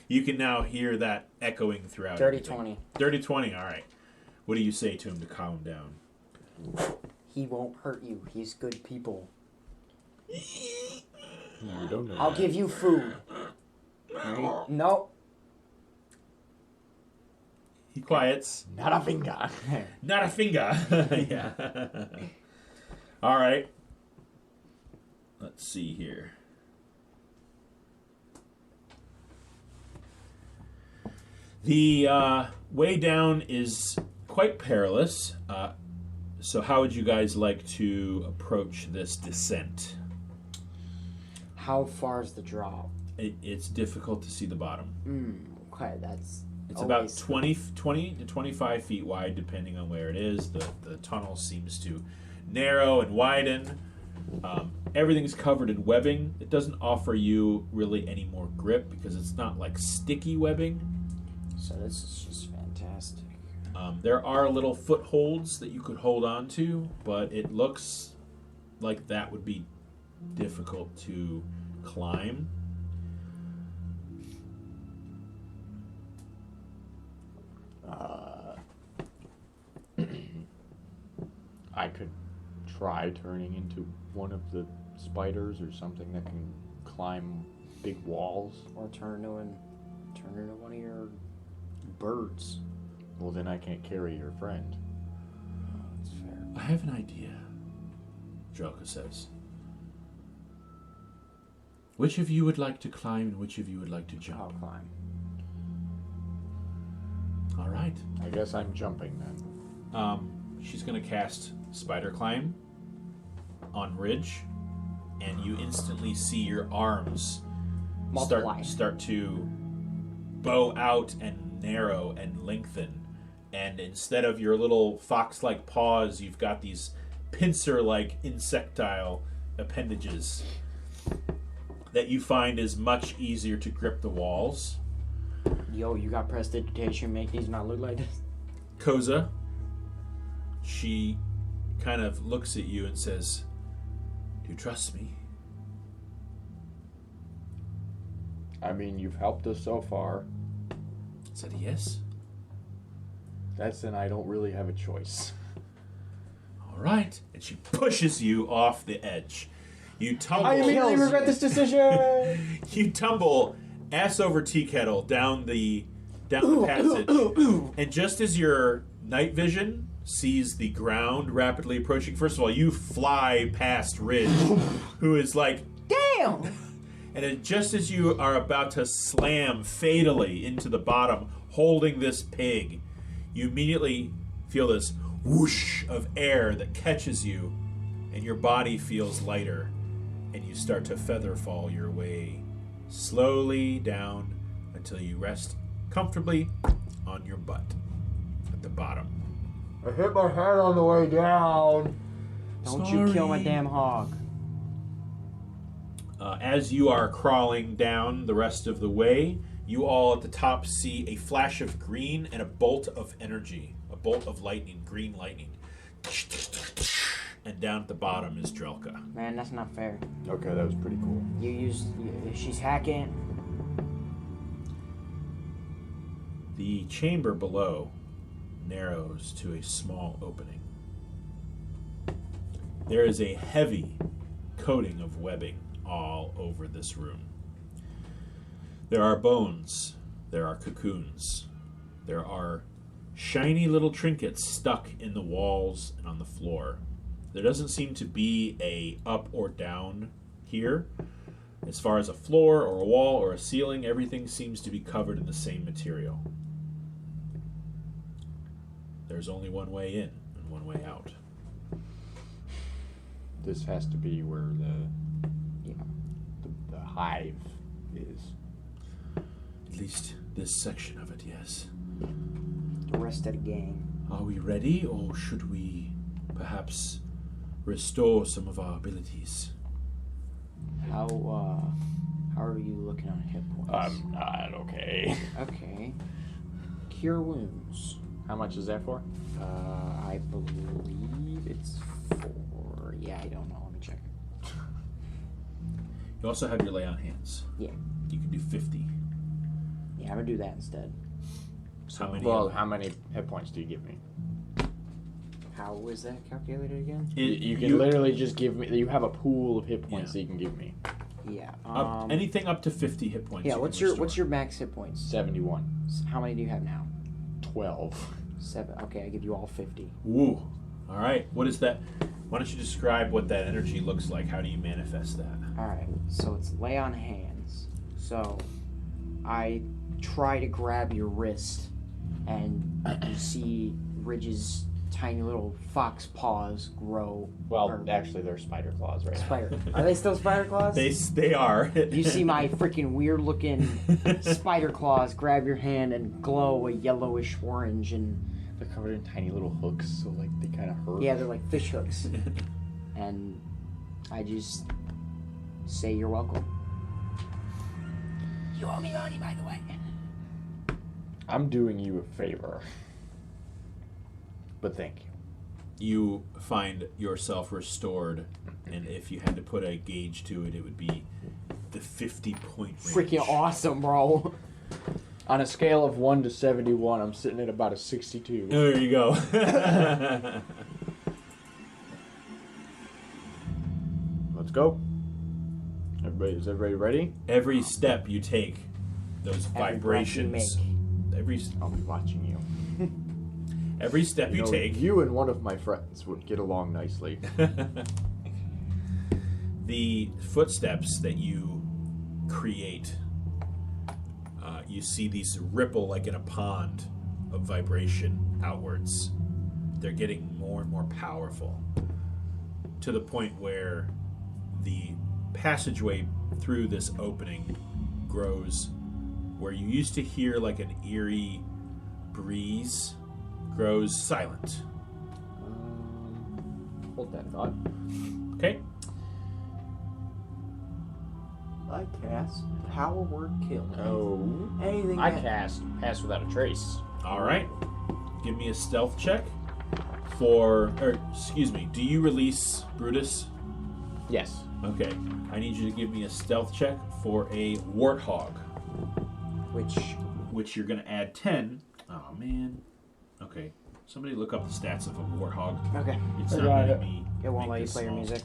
you can now hear that echoing throughout. Dirty everything. 20. Dirty 20, all right. What do you say to him to calm down? He won't hurt you. He's good people. You don't know. I'll give you food. No. He quiets. Not a finger. Not a finger. Yeah. All right. Let's see here. The way down is quite perilous. So how would you guys like to approach this descent? How far is the drop? It's difficult to see the bottom. Okay, that's... It's about 20 to 25 feet wide, depending on where it is. The tunnel seems to narrow and widen. Everything's covered in webbing. It doesn't offer you really any more grip because it's not like sticky webbing. So this is just fantastic. There are little footholds that you could hold on to, but it looks like that would be difficult to climb. I could try turning into one of the spiders or something that can climb big walls. Or turn into one of your birds. Well, then I can't carry your friend. That's fair. I have an idea, Drelka says. Which of you would like to climb and which of you would like to jump? I'll climb. All right. I guess I'm jumping then. She's going to cast Spider Climb on Ridge, and you instantly see your arms Multiply. start to bow out and narrow and lengthen. And instead of your little fox-like paws, you've got these pincer-like insectile appendages that you find is much easier to grip the walls. Yo, you got prestidigitation, make these not look like this. Koza, she kind of looks at you and says, "Do you trust me?" I mean, you've helped us so far. I said, "Yes." Then I don't really have a choice. All right. And she pushes you off the edge. You tumble. I immediately regret this decision! You tumble ass over tea kettle down the passage. And just as your night vision sees the ground rapidly approaching, first of all, you fly past Ridge, who is like, Damn! and just as you are about to slam fatally into the bottom, holding this pig, you immediately feel this whoosh of air that catches you, and your body feels lighter, and you start to feather fall your way slowly down until you rest comfortably on your butt at the bottom. I hit my head on the way down. Don't you kill my damn hog. As you are crawling down the rest of the way, you all at the top see a flash of green and a bolt of energy, a bolt of lightning, green lightning. And down at the bottom is Drelka. Man, that's not fair. Okay, that was pretty cool. She's hacking. The chamber below narrows to a small opening. There is a heavy coating of webbing all over this room. There are bones. There are cocoons. There are shiny little trinkets stuck in the walls and on the floor. There doesn't seem to be a up or down here. As far as a floor or a wall or a ceiling, everything seems to be covered in the same material. There's only one way in and one way out. This has to be where the hive is. At least this section of it, yes. The rest of the gang. Are we ready, or should we perhaps restore some of our abilities? How are you looking on hit points? I'm not okay. Okay. Cure wounds. How much is that for? I believe it's 4. Yeah, I don't know. Let me check. You also have your lay on hands. Yeah. You can do 50. Yeah, I'm gonna do that instead. How many? Well, how many hit points do you give me? How is that calculated again? You can literally just give me. You have a pool of hit points Yeah. that you can give me. Yeah. Anything up to 50 hit points. Yeah. you What's can your restore. max hit points? 71. How many do you have now? 12. 7. Okay, I give you all 50. Woo. All right. What is that? Why don't you describe what that energy looks like? How do you manifest that? All right. So it's lay on hands. So I try to grab your wrist, and you see Ridge's tiny little fox paws grow. Well, or actually, they're spider claws right now. spider. Are they still spider claws? They are. You see my freaking weird looking spider claws grab your hand and glow a yellowish orange, and They're covered in tiny little hooks, so like they kind of hurt. yeah, they're like fish hooks. And I just say you're welcome. You owe me money, by the way. I'm doing you a favor. But thank you. You find yourself restored, and if you had to put a gauge to it, it would be the 50-point range. Freaking awesome, bro. On a scale of 1 to 71, I'm sitting at about a 62. There you go. Let's go. Is everybody ready? Every step you take, those Every breath you vibrations. I'll be watching you. Every step you know, take. You and one of my friends would get along nicely. The footsteps that you create, you see these ripple like in a pond of vibration outwards. They're getting more and more powerful to the point where the passageway through this opening grows, where you used to hear like an eerie breeze, grows silent. Hold that thought. Okay? I cast Power Word Kill. Oh. Anything I that- cast Pass Without a Trace. All right. Give me a stealth check for, or excuse me, do you release Brutus? Yes. Okay. I need you to give me a stealth check for a warthog, which you're going to add 10. Oh, man. Okay. Somebody look up the stats of a warthog. Okay. It's I not got letting it. me. It won't make let you this play your small. music.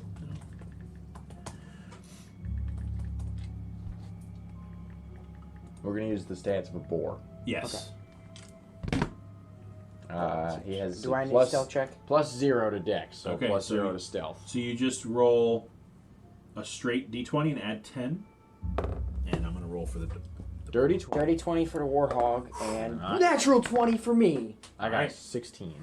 We're going to use the stats of a boar. Yes. He has Do I need a plus- stealth check? plus 0 to dex, so Okay, plus so 0 you- to stealth. So you just roll a straight d20 and add 10. And I'm going to roll for the. Dirty 20. Dirty 20 for the Warhog, and Nice. natural 20 for me. I got Alright. 16.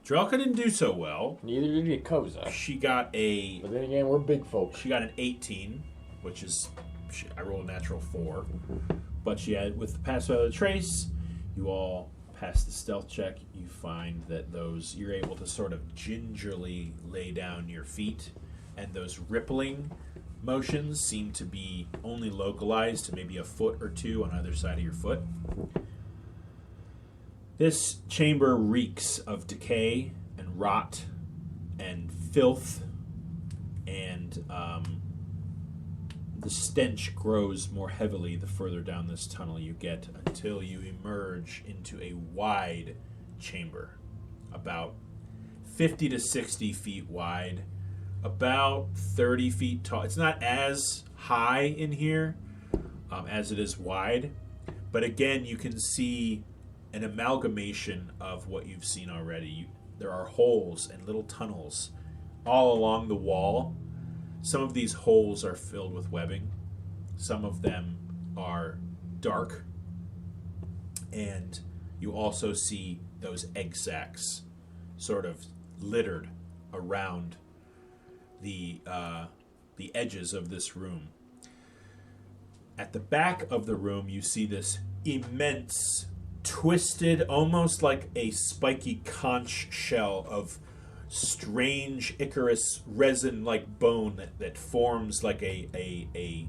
Drelka didn't do so well. Neither did you, Koza. She got a But then again, we're big folks. She got an 18, which is I rolled a natural 4. But she had with the pass without a trace, you all pass the stealth check. You find that those you're able to sort of gingerly lay down your feet, and those rippling motions seem to be only localized to maybe a foot or two on either side of your foot. This chamber reeks of decay and rot and filth, and the stench grows more heavily the further down this tunnel you get, until you emerge into a wide chamber, about 50 to 60 feet wide, about 30 feet tall. It's not as high in here as it is wide, but again, you can see an amalgamation of what you've seen already. There are holes and little tunnels all along the wall. Some of these holes are filled with webbing. Some of them are dark. And you also see those egg sacs sort of littered around the edges of this room. At the back of the room, you see this immense, twisted, almost like a spiky conch shell of strange Icarus resin-like bone that forms like a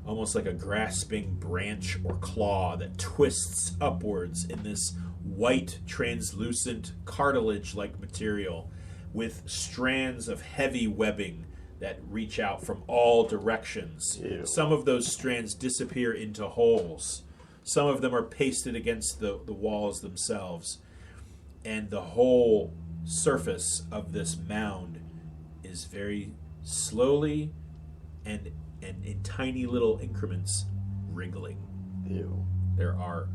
almost like a grasping branch or claw that twists upwards in this white, translucent, cartilage-like material with strands of heavy webbing that reach out from all directions. Ew. Some of those strands disappear into holes. Some of them are pasted against the walls themselves. And the whole surface of this mound is very slowly and in tiny little increments wriggling. Ew. There are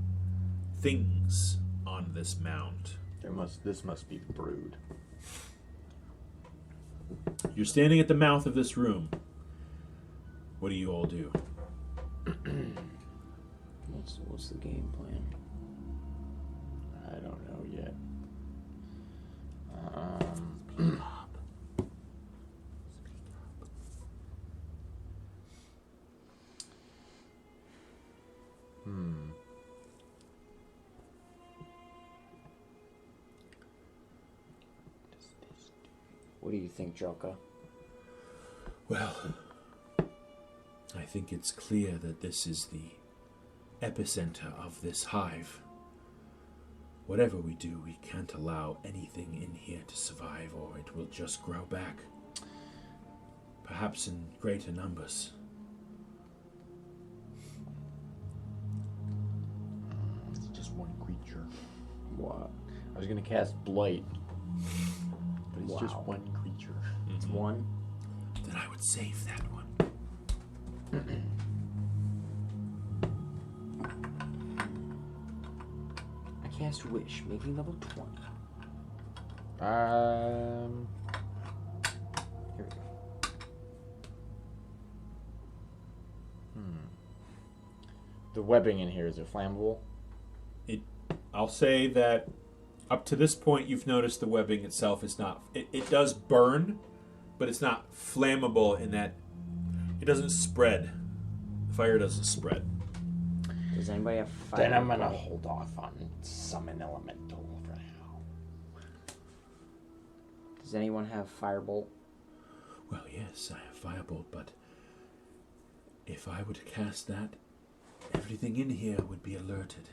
things on this mound. This must be brewed. You're standing at the mouth of this room. What do you all do? What's the game plan? I don't know yet. What do you think, Drelka? Well, I think it's clear that this is the epicenter of this hive. Whatever we do, we can't allow anything in here to survive, or it will just grow back. Perhaps in greater numbers. It's just one creature. What? I was gonna cast Blight, but it's just Wow. one creature. It's one. Then I would save that one. I cast Wish, making level 20. Here we go. The webbing in here, is it flammable? I'll say that up to this point, you've noticed the webbing itself is not... It does burn, but it's not flammable in that it doesn't spread. The fire doesn't spread. Does anybody have fire? Then I'm gonna hold off on summon elemental for now. Does anyone have firebolt? Well, yes, I have firebolt, but if I were to cast that, everything in here would be alerted.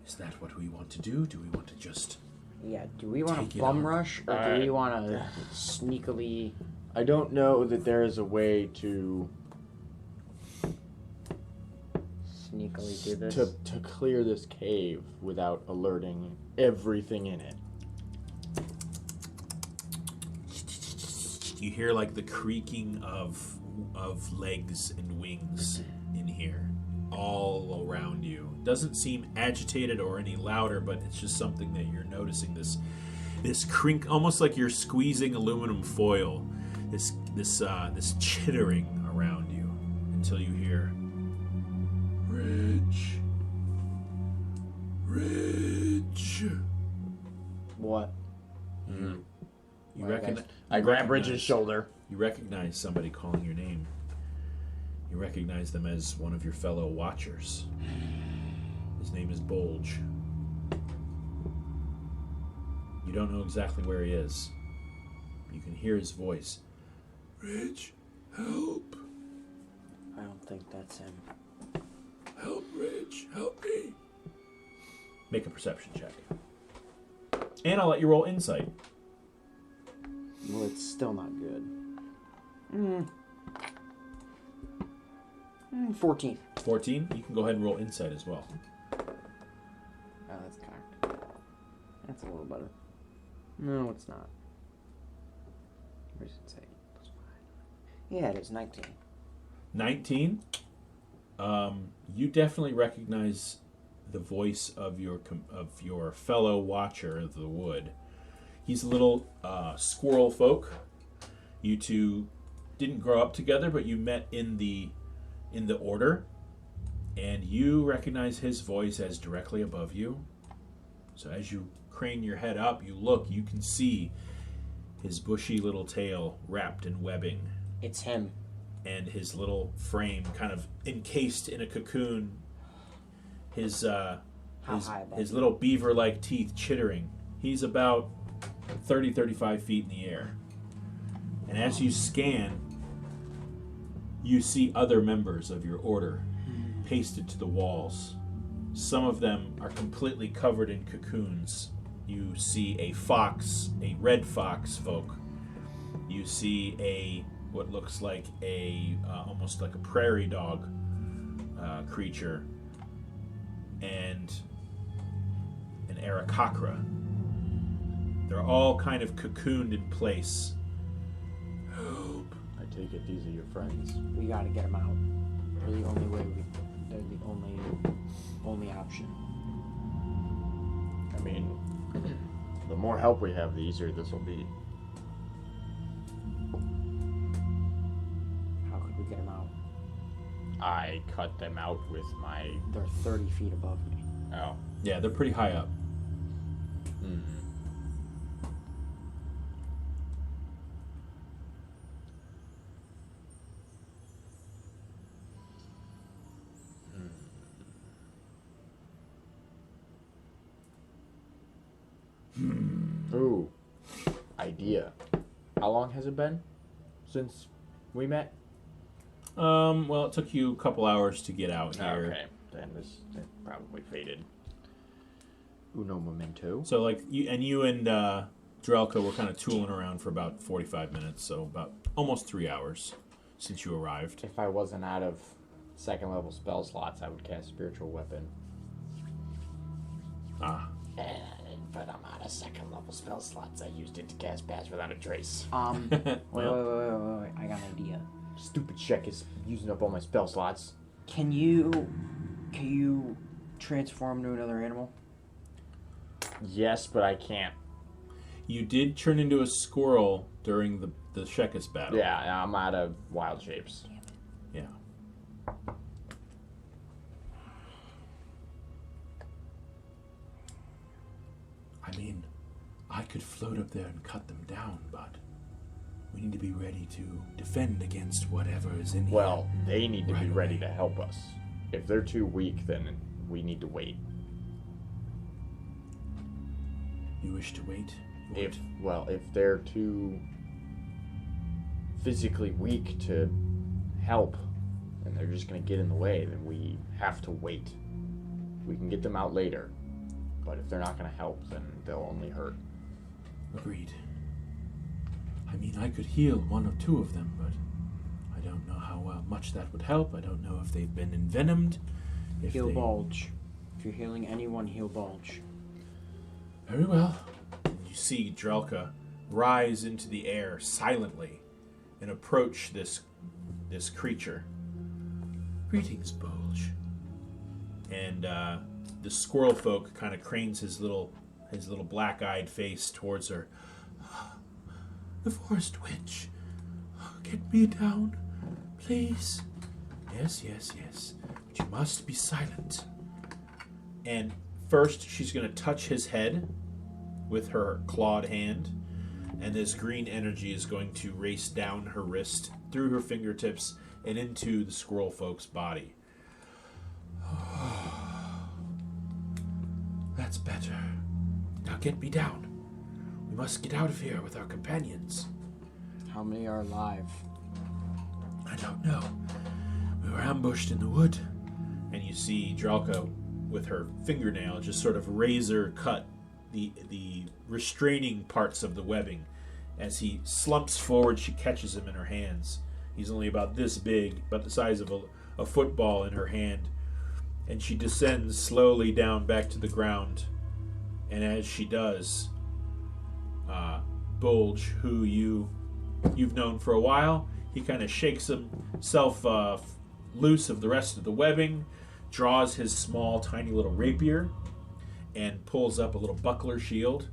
Is that what we want to do? Do we want to just... Yeah, do we want Take to it bum on. rush, or do we want to sneakily... I don't know that there is a way to Sneakily do this? to clear this cave without alerting everything in it. You hear like the creaking of legs and wings in here, all around you. Doesn't seem agitated or any louder, but it's just something that you're noticing. This crink, almost like you're squeezing aluminum foil. This chittering around you until you hear, Ridge. What? You Well, reckon? I grab Bridget's shoulder. You recognize somebody calling your name. You recognize them as one of your fellow watchers. His name is Bulge. You don't know exactly where he is. You can hear his voice. Ridge, help. I don't think that's him. Help, Ridge, help me. Make a perception check. And I'll let you roll insight. Well, it's still not good. 14. 14, you can go ahead and roll insight as well. Oh, that's cocked. That's a little better. No, it's not. Where's it say? Yeah, it is 19. 19. You definitely recognize the voice of your fellow watcher of the wood. He's a little squirrel folk. You two didn't grow up together, but you met in the order, and you recognize his voice as directly above you. So as you crane your head up, you look, you can see his bushy little tail wrapped in webbing, It's him. and his little frame kind of encased in a cocoon. His How high above his you? little beaver-like teeth chittering. He's about 35 feet in the air. And as you scan, you see other members of your order pasted to the walls. Some of them are completely covered in cocoons, You see a fox, a red fox folk. You see what looks like almost like a prairie dog creature, and an Aarakocra. They're all kind of cocooned in place. Help. I take it these are your friends. We gotta get them out. They're the only way they're the only option. I mean, the more help we have, the easier this will be. How could we get them out? I cut them out with my... They're 30 feet above me. Oh. Yeah, they're pretty high up. Mm-hmm. Ooh. Idea. How long has it been since we met? Well, it took you a couple hours to get out here. Okay. Then this probably faded. Uno momento. So, like, you and Drelka were kind of tooling around for about 45 minutes, so about almost 3 hours since you arrived. If I wasn't out of second level spell slots, I would cast Spiritual Weapon. Ah. But I'm out of second level spell slots. I used it to cast Pass Without a Trace. Wait. I got an idea. Stupid Shekkis using up all my spell slots. Can you transform into another animal? Yes, but I can't. You did turn into a squirrel during the Shekkis battle. Yeah, I'm out of wild shapes. Yeah. I mean, I could float up there and cut them down, but we need to be ready to defend against whatever is in here. Well, they need to be Right ready away. to help us. If they're too weak, then we need to wait. You wish to wait? If they're too physically weak to help, and they're just going to get in the way, then we have to wait. We can get them out later, but if they're not going to help, then they'll only hurt. Agreed. I mean, I could heal one or two of them, but I don't know how much that would help. I don't know if they've been envenomed. Heal bulge. If you're healing anyone, heal bulge. Very well. You see Drelka rise into the air silently and approach this creature. Greetings, Bulge. And the squirrel folk kind of cranes his little black-eyed face towards her. The forest witch. Get me down, please. Yes. But you must be silent. And first, she's going to touch his head with her clawed hand, and this green energy is going to race down her wrist, through her fingertips, and into the squirrel folk's body. That's better. Now get me down. We must get out of here with our companions. How many are alive? I don't know. We were ambushed in the wood. And you see Drelka with her fingernail just sort of razor cut the restraining parts of the webbing. As he slumps forward, she catches him in her hands. He's only about this big, about the size of a football in her hand. And she descends slowly down back to the ground. And as she does, Bulge, who you've known for a while, he kind of shakes himself loose of the rest of the webbing, draws his small, tiny little rapier, and pulls up a little buckler shield.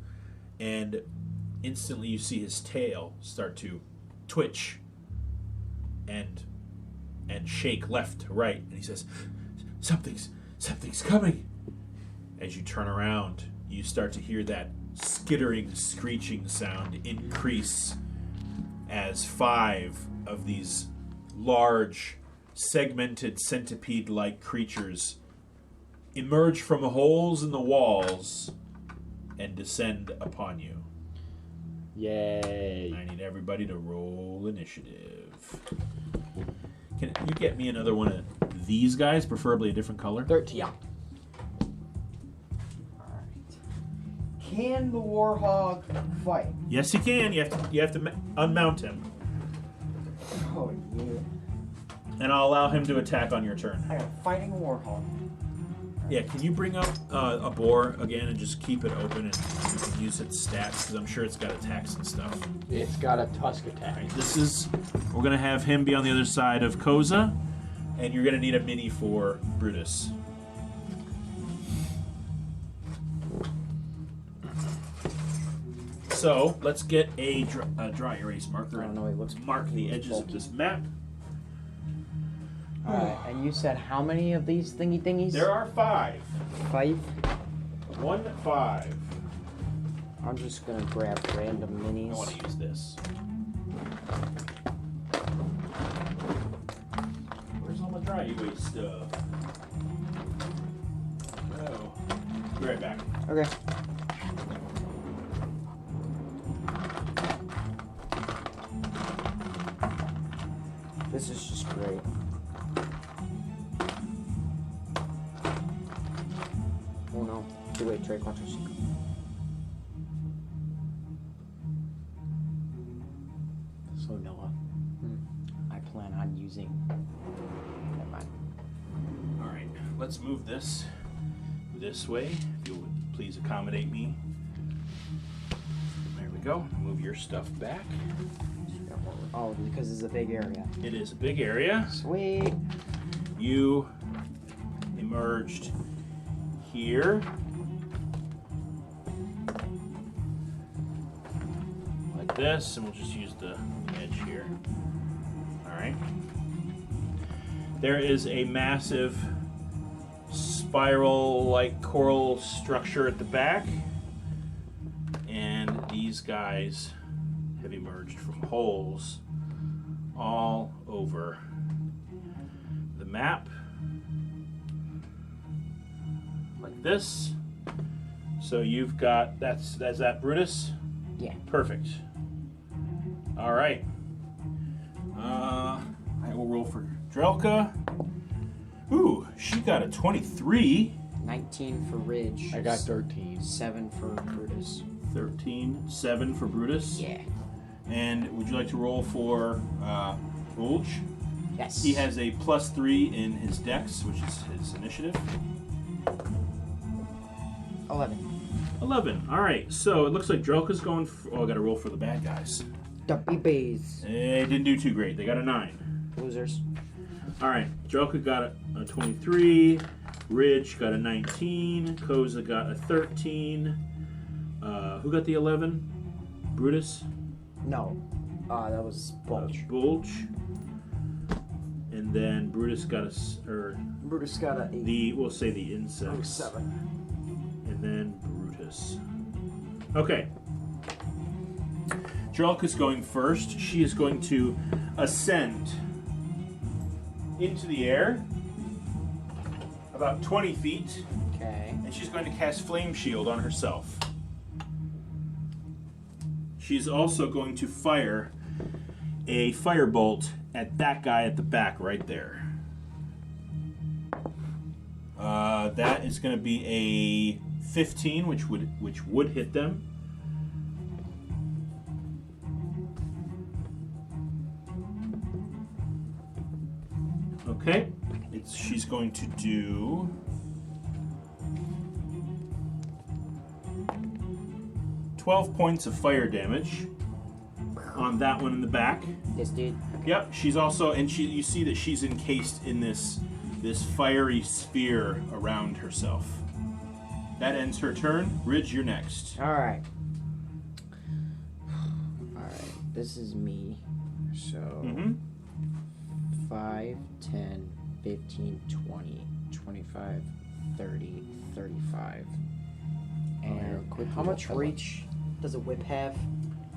And instantly you see his tail start to twitch and shake left to right. And he says, Something's coming. As you turn around, you start to hear that skittering, screeching sound increase as 5 of these large, segmented centipede-like creatures emerge from holes in the walls and descend upon you. Yay. I need everybody to roll initiative. Can you get me another one of these guys, preferably a different color? 13. Yeah. Alright. Can the Warhog fight? Yes, he can. You have to unmount him, Oh yeah. and I'll allow him to attack on your turn. I got a fighting Warhog. Yeah, can you bring up a boar again and just keep it open and you can use its stats because I'm sure it's got attacks and stuff. It's got a tusk attack. Right, we're gonna have him be on the other side of Koza, and you're gonna need a mini for Brutus. So let's get a dry erase marker I don't and know, he looks mark the edges of this map. Alright, and you said how many of these thingies? There are 5. 5. 1, 5. I'm just gonna grab random minis. I want to use this. Where's all my dry erase stuff? Oh, be right back. Okay. This is just great. Oh no. Too late, Trey. Watch this. So Noah, I plan on using. Never mind. All right, let's move this way. If you would please accommodate me. There we go. Move your stuff back. Oh, because it's a big area. It is a big area. Sweet. You emerged here. Like this, and we'll just use the edge here. All right. There is a massive spiral-like coral structure at the back, and these guys have emerged from holes all over the map, like this. So you've got that's that Brutus. Yeah. Perfect. All right. I will roll for Drelka. Ooh, she got a 23. 19 for Ridge. I got 13. 7 for Brutus. 13, 7 for Brutus. Yeah. And would you like to roll for Bulge? Yes. He has a +3 in his dex, which is his initiative. 11. 11. All right. So it looks like Drelka's going. I got to roll for the bad guys. Dumpy Bays. They didn't do too great. They got a 9. Losers. All right. Drelka got a 23. Ridge got a 19. Koza got a 13. Who got the 11? Brutus. No. That was Bulge. Bulge. And then Brutus got Brutus got a 8. we'll say the insects. 7. And then Brutus. Okay. Drelka's going first. She is going to ascend into the air about 20 feet. Okay. And she's going to cast Flame Shield on herself. She's also going to fire a firebolt at that guy at the back right there. That is going to be a 15, which would hit them. Okay, she's going to do 12 points of fire damage on that one in the back. This dude. Yep, she's also, and you see that she's encased in this fiery sphere around herself. That ends her turn. Ridge, you're next. Alright. Alright, this is me. So, 5, 10, 15, 20, 25, 30, 35. And how much reach does a whip have?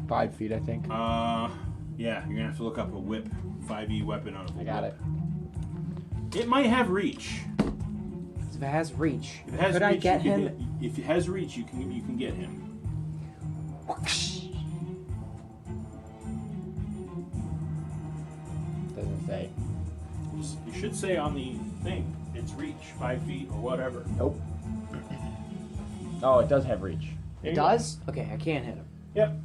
5 feet, I think. Yeah, you're gonna have to look up a whip, 5e weapon on a whip. I got it. It might have reach. If it has reach, If it has could reach, I get you can him? if it has reach, you can get him. Doesn't say. You should say on the thing, it's reach, 5 feet or whatever. Nope. Oh, it does have reach. It does? Okay, I can't hit him. Yep.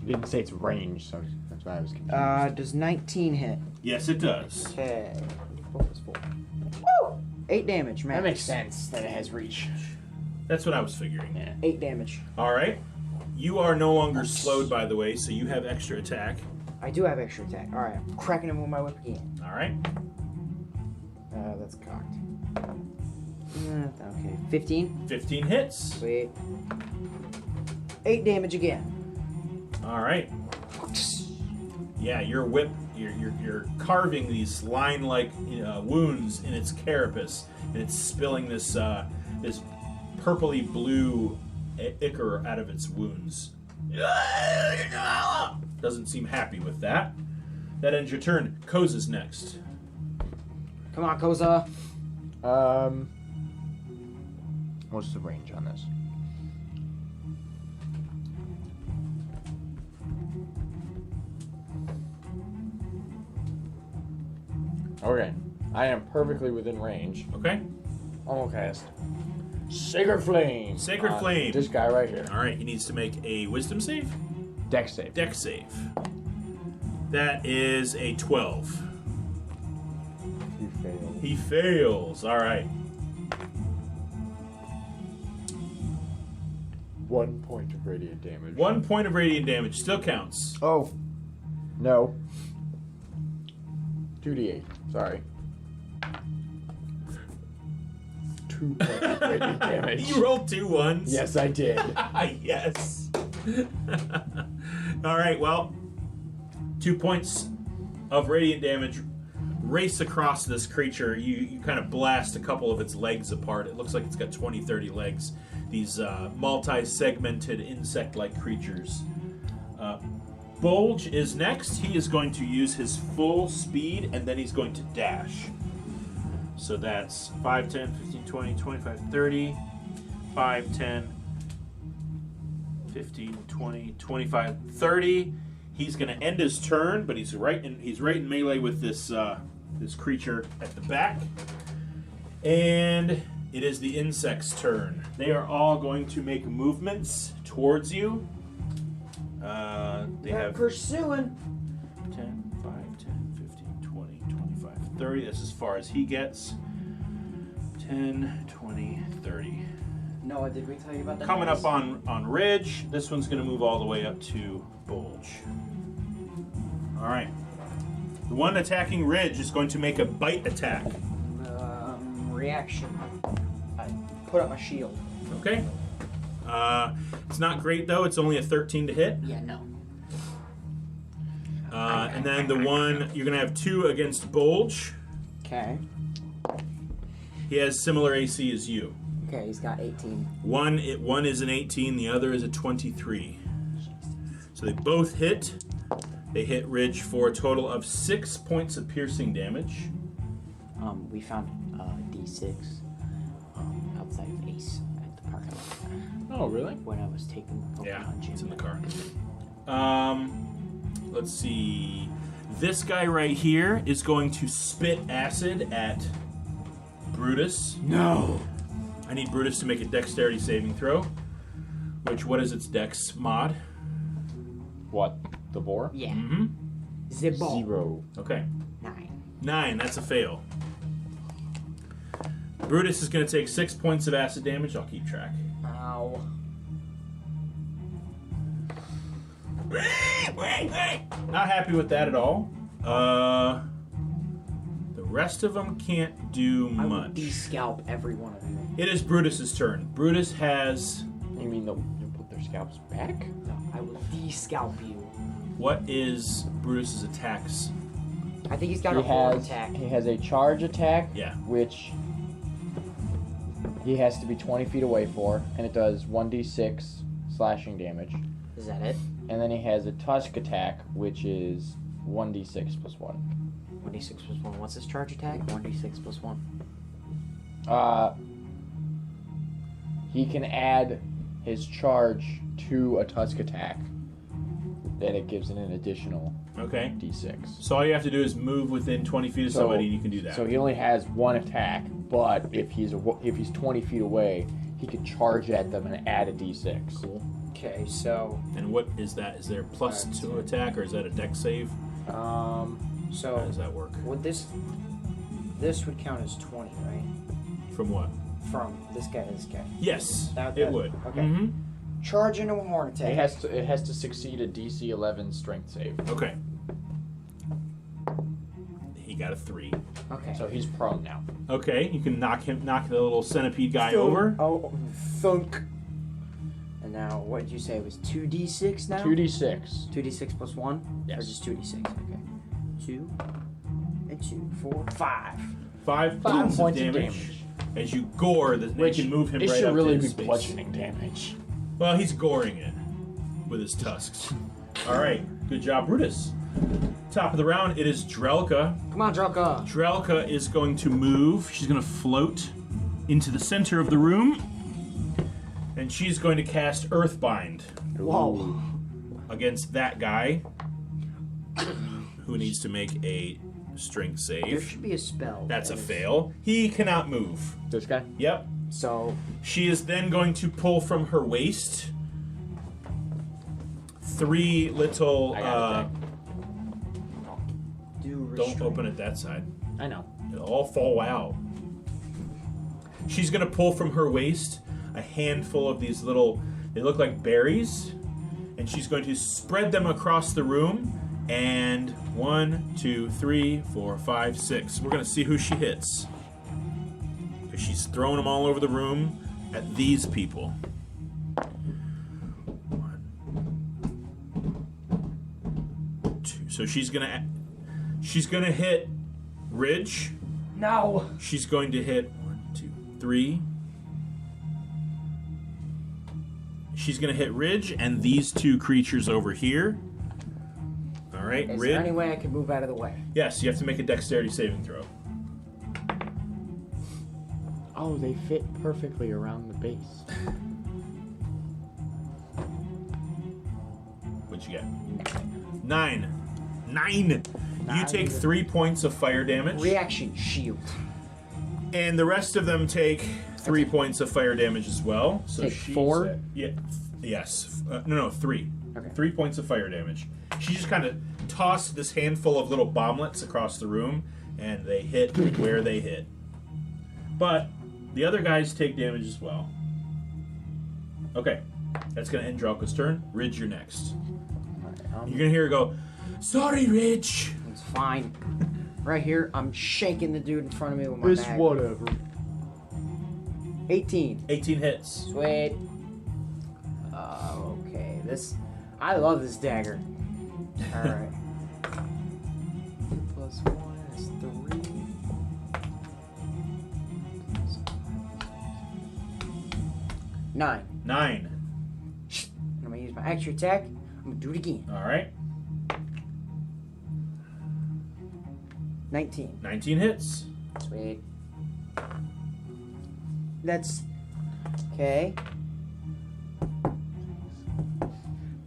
You didn't say it's range, so that's why I was confused. Does 19 hit? Yes, it does. Okay. 4 plus 4. Woo! 8 damage, max. That makes sense that it has reach. That's what I was figuring. Yeah. 8 damage. All right. You are no longer slowed, by the way, so you have extra attack. I do have extra attack. Alright, I'm cracking him with my whip again. All right. That's cocked. Okay, 15. 15 hits. Sweet. 8 damage again. All right. Yeah, your whip, you're carving these line-like wounds in its carapace, and it's spilling this this purpley blue ichor out of its wounds. Doesn't seem happy with that. That ends your turn. Koza's next. Come on, Koza. What's the range on this? Okay, I am perfectly within range. Okay. I'm gonna cast Sacred Flame. Sacred on Flame. This guy right here. All right, he needs to make a Wisdom save. Dex save. Dex save. That is a 12. He failed. He fails. All right. 1 point of radiant damage. 1 point of radiant damage still counts. Oh. No. 2d8. Sorry. 2 points of radiant damage. You rolled 2 ones. Yes, I did. Yes. All right. Well, 2 points of radiant damage race across this creature. You kind of blast a couple of its legs apart. It looks like it's got 20, 30 legs. These multi-segmented insect-like creatures. Bulge is next. He is going to use his full speed, and then he's going to dash. So that's 5, 10, 15, 20, 25, 30, 5, 10, 15, 20, 25, 30. He's going to end his turn, but he's right in melee with this this creature at the back. And it is the insect's turn. They are all going to make movements towards you. They have pursuing. 10, 5, 10, 15, 20, 25, 30. That's as far as he gets. 10, 20, 30. Noah, did we tell you about that? Coming up on Ridge. This one's going to move all the way up to Bulge. All right. The one attacking Ridge is going to make a bite attack. Reaction. I put up my shield. Okay. It's not great, though. It's only a 13 to hit. Yeah, no. And then the one, you're going to have 2 against Bulge. Okay. He has similar AC as you. Okay, he's got 18. One is an 18, the other is a 23. So they both hit. They hit Ridge for a total of 6 points of piercing damage. We found D6 outside of Ace at the parking lot. Oh, really? When I was taking Pokemon Yeah, Gym. it's in the car. Let's see. This guy right here is going to spit acid at Brutus. No. I need Brutus to make a dexterity saving throw. What is its dex mod? What? The boar? Yeah. Mm-hmm. Zibbo. 0. Okay. 9. 9, that's a fail. Brutus is going to take 6 points of acid damage. I'll keep track. Ow. Not happy with that at all. The rest of them can't do I will much. de-scalp every one of you. It is Brutus's turn. Brutus has... You mean they'll put their scalps back? No, I will de-scalp you. What is Brutus's attacks? I think he's got a horn attack. He has a charge attack, Yeah. which he has to be 20 feet away for, and it does 1d6 slashing damage. Is that it? And then he has a tusk attack, which is 1d6 plus 1. 1d6 plus 1. What's his charge attack? 1d6 plus 1. He can add his charge to a tusk attack. Then it gives it an additional Okay. d6. So all you have to do is move within 20 feet of somebody and you can do that. So he only has one attack, but if he's 20 feet away, he could charge at them and add a d6. Cool. Okay, so And what is that? Is there plus 2 attack, or is that a dex save? How so does that work? would this would count as 20, right? From what? From this guy to this guy. Yes, That- it that- would. okay. Mm-hmm. Charge into a horn attack. It has to succeed a DC 11 strength save. Okay. He got a 3. Okay. So he's prone now. Okay, you can knock the little centipede guy over. Oh, thunk. And now, what did you say? It was 2d6 now? 2d6. 2d6 plus 1? Yes. Or just 2d6? Okay. 2 and 2, 4, 5. 5 points of damage. As you gore, you can move him It right should up really to be his face. bludgeoning damage. Well, he's goring it with his tusks. All right, good job, Brutus. Top of the round, it is Drelka. Come on, Drelka. Drelka is going to move. She's going to float into the center of the room, and she's going to cast Earthbind Whoa. against that guy, who needs to make a strength There save. should be a spell. That's a that is- fail. He cannot move. This guy? Yep. So, She is then going to pull from her waist 3 little. I got it. Don't open it that side. I know. It'll all fall out. She's going to pull from her waist a handful of these little. They look like berries, and she's going to spread them across the room. And 1, 2, 3, 4, 5, 6. We're going to see who she hits. Because she's throwing them all over the room at these people. 1, 2. So she's gonna hit Ridge. no. She's going to hit 1, 2, 3. She's going to hit Ridge and these 2 creatures over here. All right, Is Ridge. there any way I could move out of the way? Yes, you have to make a dexterity saving throw. Oh, they fit perfectly around the base. What'd you get? 9. 9. You take 3 points of fire damage, Reaction shield. and the rest of them take 3 points of fire damage as well. So Take she's 4? at- yeah. Yes. No, 3. Okay. 3 points of fire damage. She just kind of tossed this handful of little bomblets across the room, and they hit where they hit. But the other guys take damage as well. Okay, that's going to end Drelka's turn. Ridge, you're next. You're going to hear her go, "Sorry, Ridge." It's fine. Right here, I'm shaking the dude in front of me with my bag. whatever. 18. 18 hits. Sweet. Okay, I love this dagger. Alright. Plus 1 is 3. Nine. 9. I'm gonna use my extra attack. I'm gonna do it again. All right. 19. 19 hits. Sweet. That's okay.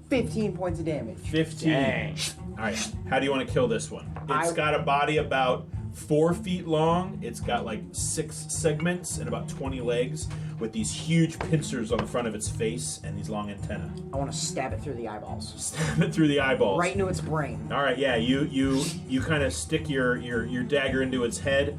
15 points of damage. 15. Dang. All right. How do you want to kill this one? It's I- got a body about 4 feet long. It's got like 6 segments and about 20 legs with these huge pincers on the front of its face and these long antennae. I want to stab it through the eyeballs. Stab it through the eyeballs. Right into its brain. All right. Yeah. You kind of stick your dagger into its head,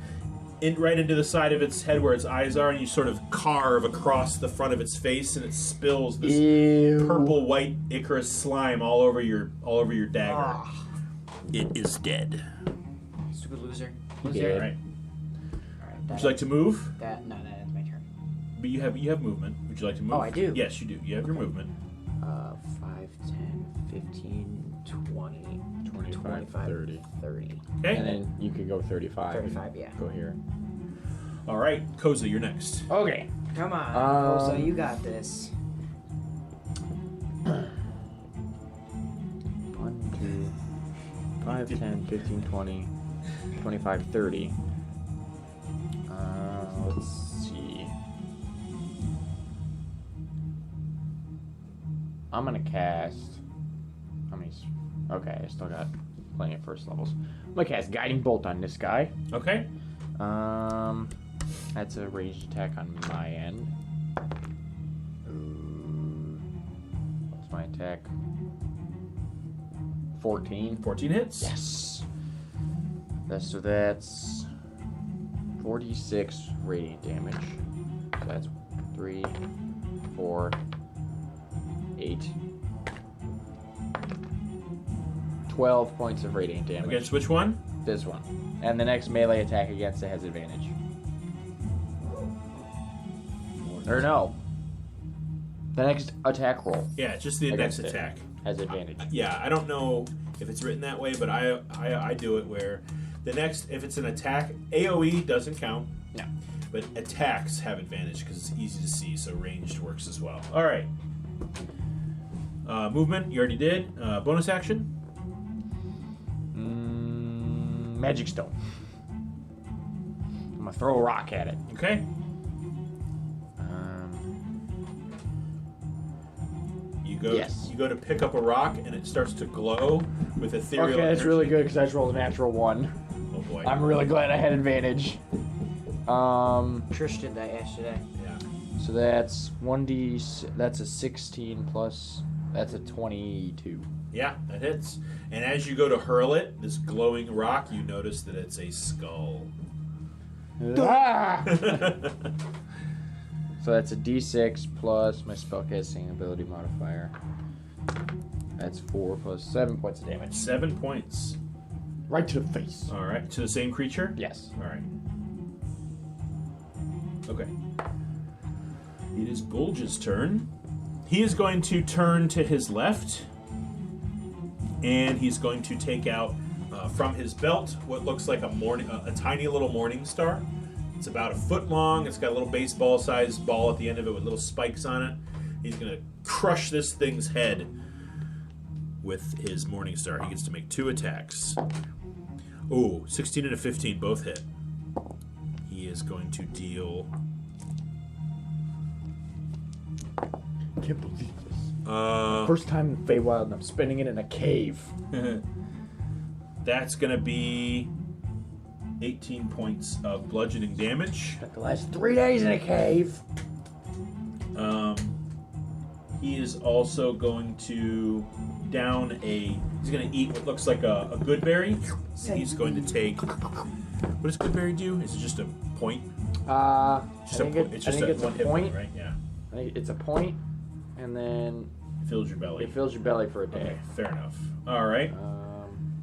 right into the side of its head where its eyes are, and you sort of carve across the front of its face, and it spills this Ew. purple white Icarus slime all over your dagger. Ah, It is dead. stupid loser. He Loser. did. All right. Alright, Would you like to move? that ends my turn. But you have movement. Would you like to move? Oh, I do. Yes, you do. You have your movement. 5, 10, 15, 20, 25, 30. 30. Okay. And then you could go 35. 35, yeah. Go here. All right, Koza, you're next. Okay. Come on, Um, Koza, you got this. 1, 2, 5, 10, 15, 20, 25, 30. Let's see. I'm gonna cast. How many? Okay, I still got plenty of first levels. I'm gonna cast Guiding Bolt on this guy. Okay. That's a ranged attack on my end. my attack. 14. 14 hits. Yes. So that's 46 radiant damage. So that's 3, 4, 8, 12 points of radiant damage. Against which one? This one. And the next melee attack against it has advantage. Or no. The next attack roll Yeah, just the next Against it. attack. has advantage. Yeah, I don't know if it's written that way, but I do it where the next, if it's an attack, AoE doesn't count. No. But attacks have advantage because it's easy to see, so ranged works as well. All right. Movement, you already did. Bonus action? Magic stone. I'm gonna throw a rock at it. Okay. Yes. You go to pick up a rock, and it starts to glow with ethereal Okay, that's energy. really good because I just rolled a natural 1. Oh boy. I'm really glad I had advantage. Trish did that yesterday. Yeah. So that's 1d. That's a 16 plus. That's a 22. Yeah, that hits. And as you go to hurl it, this glowing rock, you notice that it's a skull. Ah! So that's a d6 plus my spellcasting ability modifier. That's 4 plus 7 points of damage. 7 points. Right to the face. All right. To the same creature? Yes. All right. Okay. It is Bulge's turn. He is going to turn to his left, and he's going to take out from his belt what looks like a tiny little morning star. It's about a foot long. It's got a little baseball-sized ball at the end of it with little spikes on it. He's going to crush this thing's head with his morning star. He gets to make 2 attacks. Oh, 16 and a 15 both hit. He is going to deal... Can't believe this. First time in Feywild, and I'm spending it in a cave. That's going to be 18 points of bludgeoning damage. Spent the last 3 days in a cave. He is also going to he's going to eat what looks like a good berry. He's going to take... What does good berry do? Is it just a point? It's just a one hit point. Right? Yeah. I think it's a point, and then Fills your belly. it fills your belly for a day. Okay, fair enough. All right.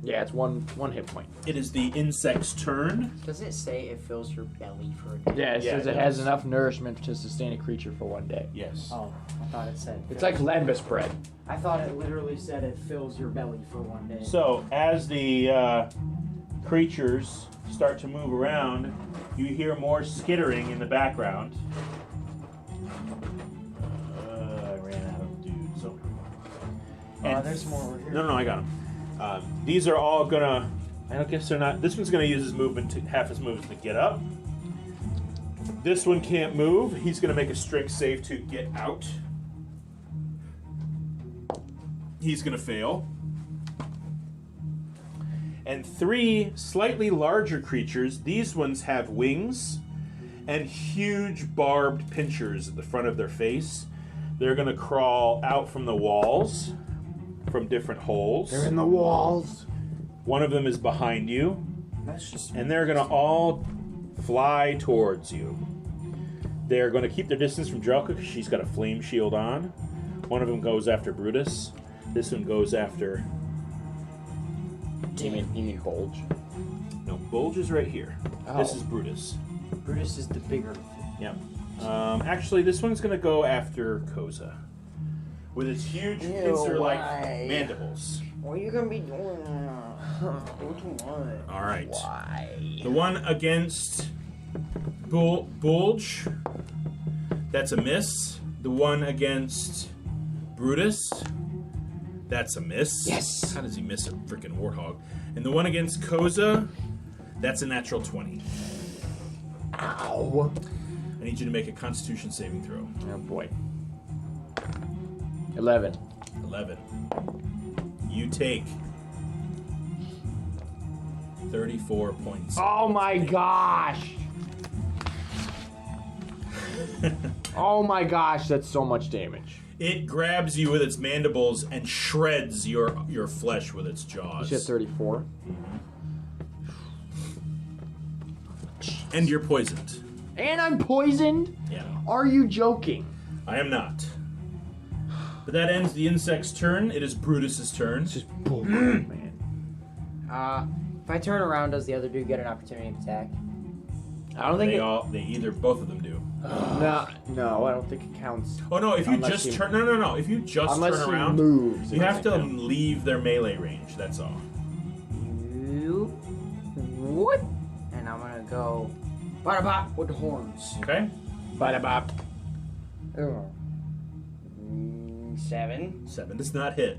Yeah, it's one hit point. It is the insect's turn. Does it say it fills your belly for a day? Yeah, it Yeah, says it it has does. enough nourishment to sustain a creature for 1 day. Yes. Oh, I thought it said. It's like lembas bread. I thought it literally said it fills your belly for 1 day. So as the creatures start to move around, you hear more skittering in the background. I ran out of dudes. So. There's more over here. No, I got them. These are all gonna. I don't guess they're not. This one's gonna use his movement to half his movement to get up. This one can't move. He's gonna make a strength save to get out. He's gonna fail. And 3 slightly larger creatures. These ones have wings and huge barbed pinchers at the front of their face. They're gonna crawl out from the walls, from different holes. They're in the walls. One of them is behind you, That's just. and they're gonna all fly towards you. They're gonna keep their distance from Drelka because she's got a flame shield on. One of them goes after Brutus. This one goes after... You mean Bulge? No, Bulge is right here. Oh. This is Brutus. Brutus is the bigger. Yep. Actually, this one's gonna go after Koza. With its huge pincer-like why? mandibles. What are you gonna be doing? Which one? All right. Why? The one against Bulge, that's a miss. The one against Brutus, that's a miss. Yes. How does he miss a freaking warthog? And the one against Koza, that's a natural 20. Ow. I need you to make a Constitution saving throw. Oh boy. 11. 11. You take 34 points. Oh my gosh! Oh my gosh, that's so much damage. It grabs you with its mandibles and shreds your flesh with its jaws. You said 34. And you're poisoned. And I'm poisoned? Yeah. Are you joking? I am not. But that ends the insect's turn. It is Brutus's turn. It's just bullcrap, man. If I turn around, does the other dude get an opportunity to attack? I don't think Both of them do. No, I don't think it counts. Oh no! If you Unless just he- turn, no. If you just Unless turn he around, moves, you it have to doesn't count. leave their melee range. That's all. What? And I'm gonna go bada bop with the horns. Okay. Bada bop. 7. 7 does not hit.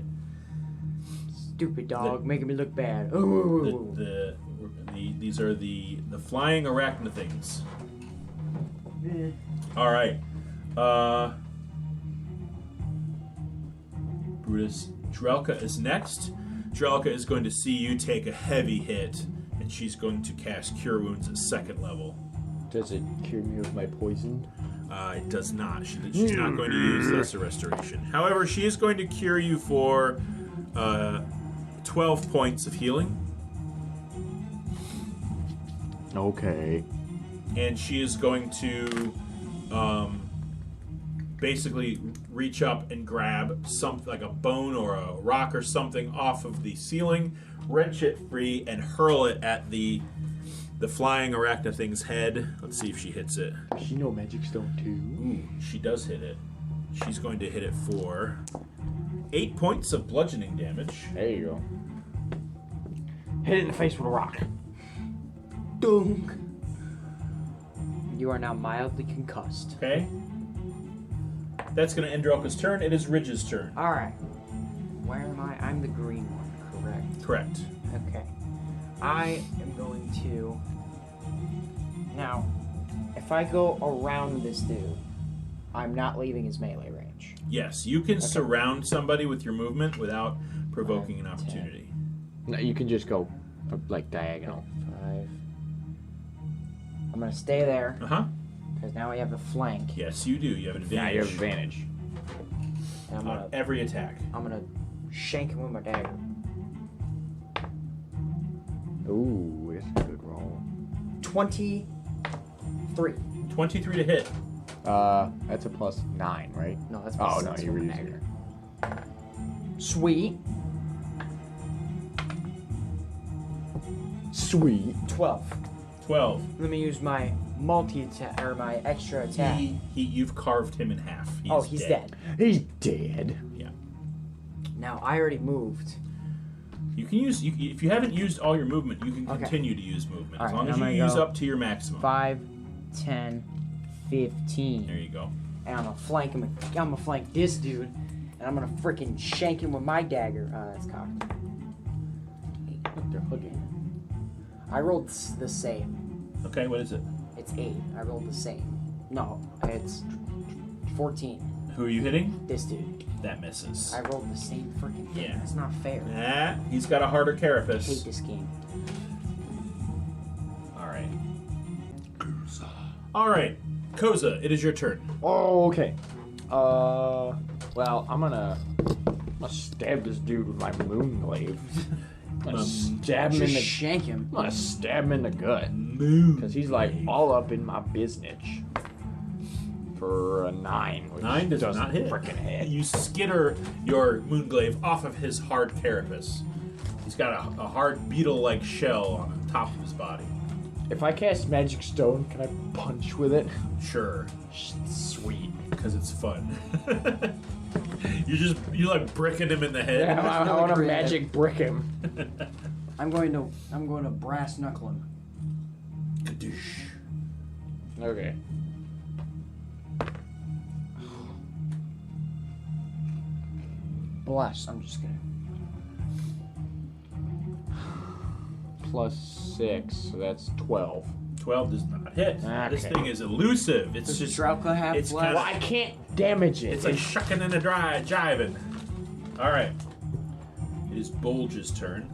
Stupid dog, The- making me look bad. These are the flying arachna things. All right. Brutus. Drelka is next. Drelka is going to see you take a heavy hit, and she's going to cast Cure Wounds at 2nd level. Does it cure me of my poison? It does not. She's not going to use Lesser Restoration. However, she is going to cure you for 12 points of healing. Okay. And she is going to basically reach up and grab something like a bone or a rock or something off of the ceiling, wrench it free, and hurl it at the flying arachna thing's head. Let's see if she hits it. Does she know Magic Stone too? Ooh, she does hit it. She's going to hit it for 8 points of bludgeoning damage. There you go. Hit it in the face with a rock. Dunk. You are now mildly concussed. Okay. That's going to end Drelka's turn. It is Ridge's turn. Alright. Where am I? I'm the green one, correct? Correct. Okay. I am going to... Now, if I go around this dude, I'm not leaving his melee range. Yes, you can surround somebody with your movement without provoking an 5, opportunity. No, you can just go like diagonal. 5. I'm going to stay there, Uh-huh. because now we have the flank. Yes, you do. You have an advantage. Yeah, you have advantage. And I'm on gonna, every attack. I'm gonna shank him with my dagger. Ooh, that's a good roll. 23. 23 to hit. That's a +9, right? No, that's Oh, my no, 6 you were with my using dagger. Sweet. Sweet. 12. 12. Let me use my multi-attack, or my extra attack. You've carved him in half. He's dead. He's dead. Yeah. Now, I already moved. You can use, if you haven't used all your movement, you can Okay. continue to use movement. As Alright, long as I'm you gonna use go up to your maximum. 5, 10, 15. There you go. And I'm gonna flank him. I'm gonna flank this dude, and I'm gonna freaking shank him with my dagger. That's cocked. They're hugging. I rolled the same. Okay, what is it? It's 8. I rolled the same. No, it's 14. Who are you hitting? This dude. That misses. I rolled the same freaking thing. Yeah. That's not fair. He's got a harder I hate carapace. this game. Alright. Alright. Koza, it is your turn. Oh, okay. Well, I'm gonna stab this dude with my moon glaive. I'm gonna stab him in Just the. shank him. I'm gonna stab him in the gut Moon. because he's like all up in my business. For a 9, which 9 does doesn't not hit. Freaking hit. You skitter your moonglaive off of his hard carapace. He's got a hard beetle-like shell on the top of his body. If I cast Magic Stone, can I punch with it? Sure, Sweet. because it's fun. you like bricking him in the head. Yeah, I really want to creative. magic brick him. I'm going to brass knuckle him. Kadoosh. Okay. Bless. I'm just gonna. +6, so that's 12. 12 does not hit. This Okay. thing is elusive. It's Does just Drelka have it's bless? kinda- Well, I can't damage it. it's like shucking and a jiving. All right. It is Bulge's turn.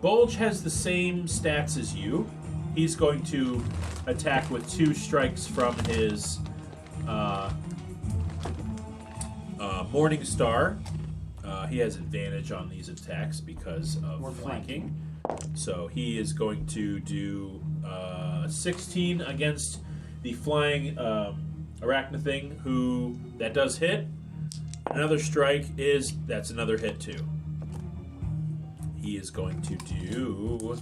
Bulge has the same stats as you. He's going to attack with 2 strikes from his Morningstar. He has advantage on these attacks because of We're flanking. So he is going to do 16 against the flying arachne thing, who that does hit. Another strike that's another hit too. He is going to do.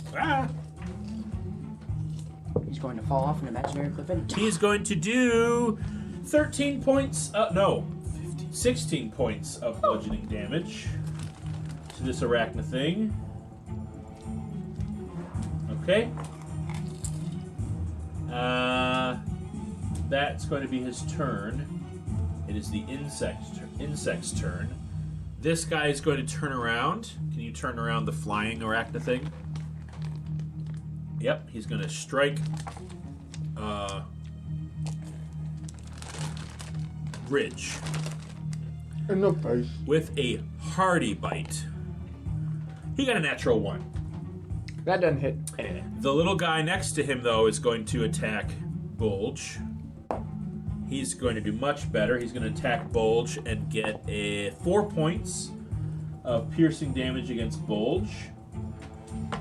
He's going to fall off an imaginary cliff and die. He is going to do 13 points. 16 points of bludgeoning damage to this arachne thing. Okay. That's going to be his turn. It is the insect's turn. This guy is going to turn around. Can you turn around the flying arachne thing? Yep, he's going to strike Ridge In the face. with a hardy bite. He got a natural 1. That doesn't hit anything. The little guy next to him, though, is going to attack Bulge. He's going to do much better. He's going to attack Bulge and get 4 points of piercing damage against Bulge.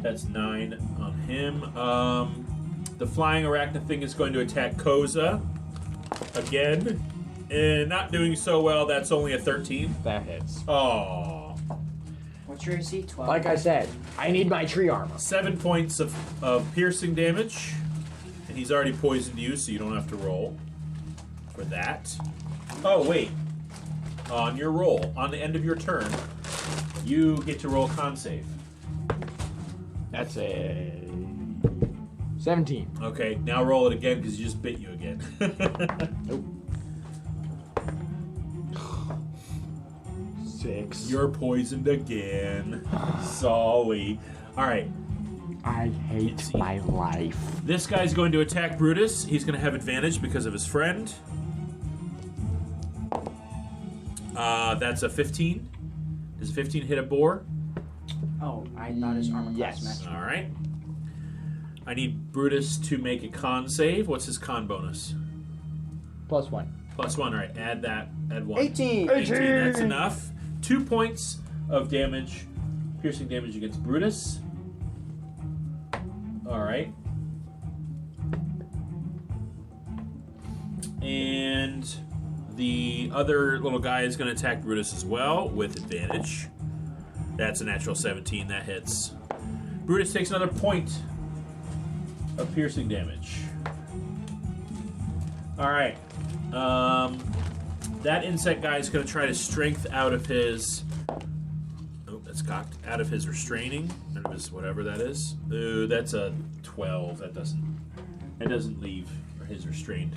That's 9 on him. The flying arachne thing is going to attack Koza again. And not doing so well. That's only a 13. That hits. Oh. What's your AC? 12. Like I said, I need my tree armor. 7 points of piercing damage. And he's already poisoned you, so you don't have to roll for that. Oh, wait. On your roll, on the end of your turn, you get to roll con save. That's a 17. Okay, now roll it again because he just bit you again. Nope. 6. You're poisoned again. Sorry. Alright, I hate my life. this guy's going to attack Brutus. He's going to have advantage because of his friend. That's a 15. Does a 15 hit a boar? Oh, I thought his armor Yes. class matched. Alright. I need Brutus to make a con save. What's his con bonus? +1. +1, alright. Add that. Add 1. 18. 18, that's enough. 2 points of damage, piercing damage against Brutus. Alright. And the other little guy is going to attack Brutus as well with advantage. That's a natural 17, that hits. Brutus takes another point of piercing damage. Alright. That insect guy is going to try to strength out of his... Oh, that's cocked. Out of his restraining. Out of his whatever that is. Ooh, that's a 12. That doesn't leave his restrained.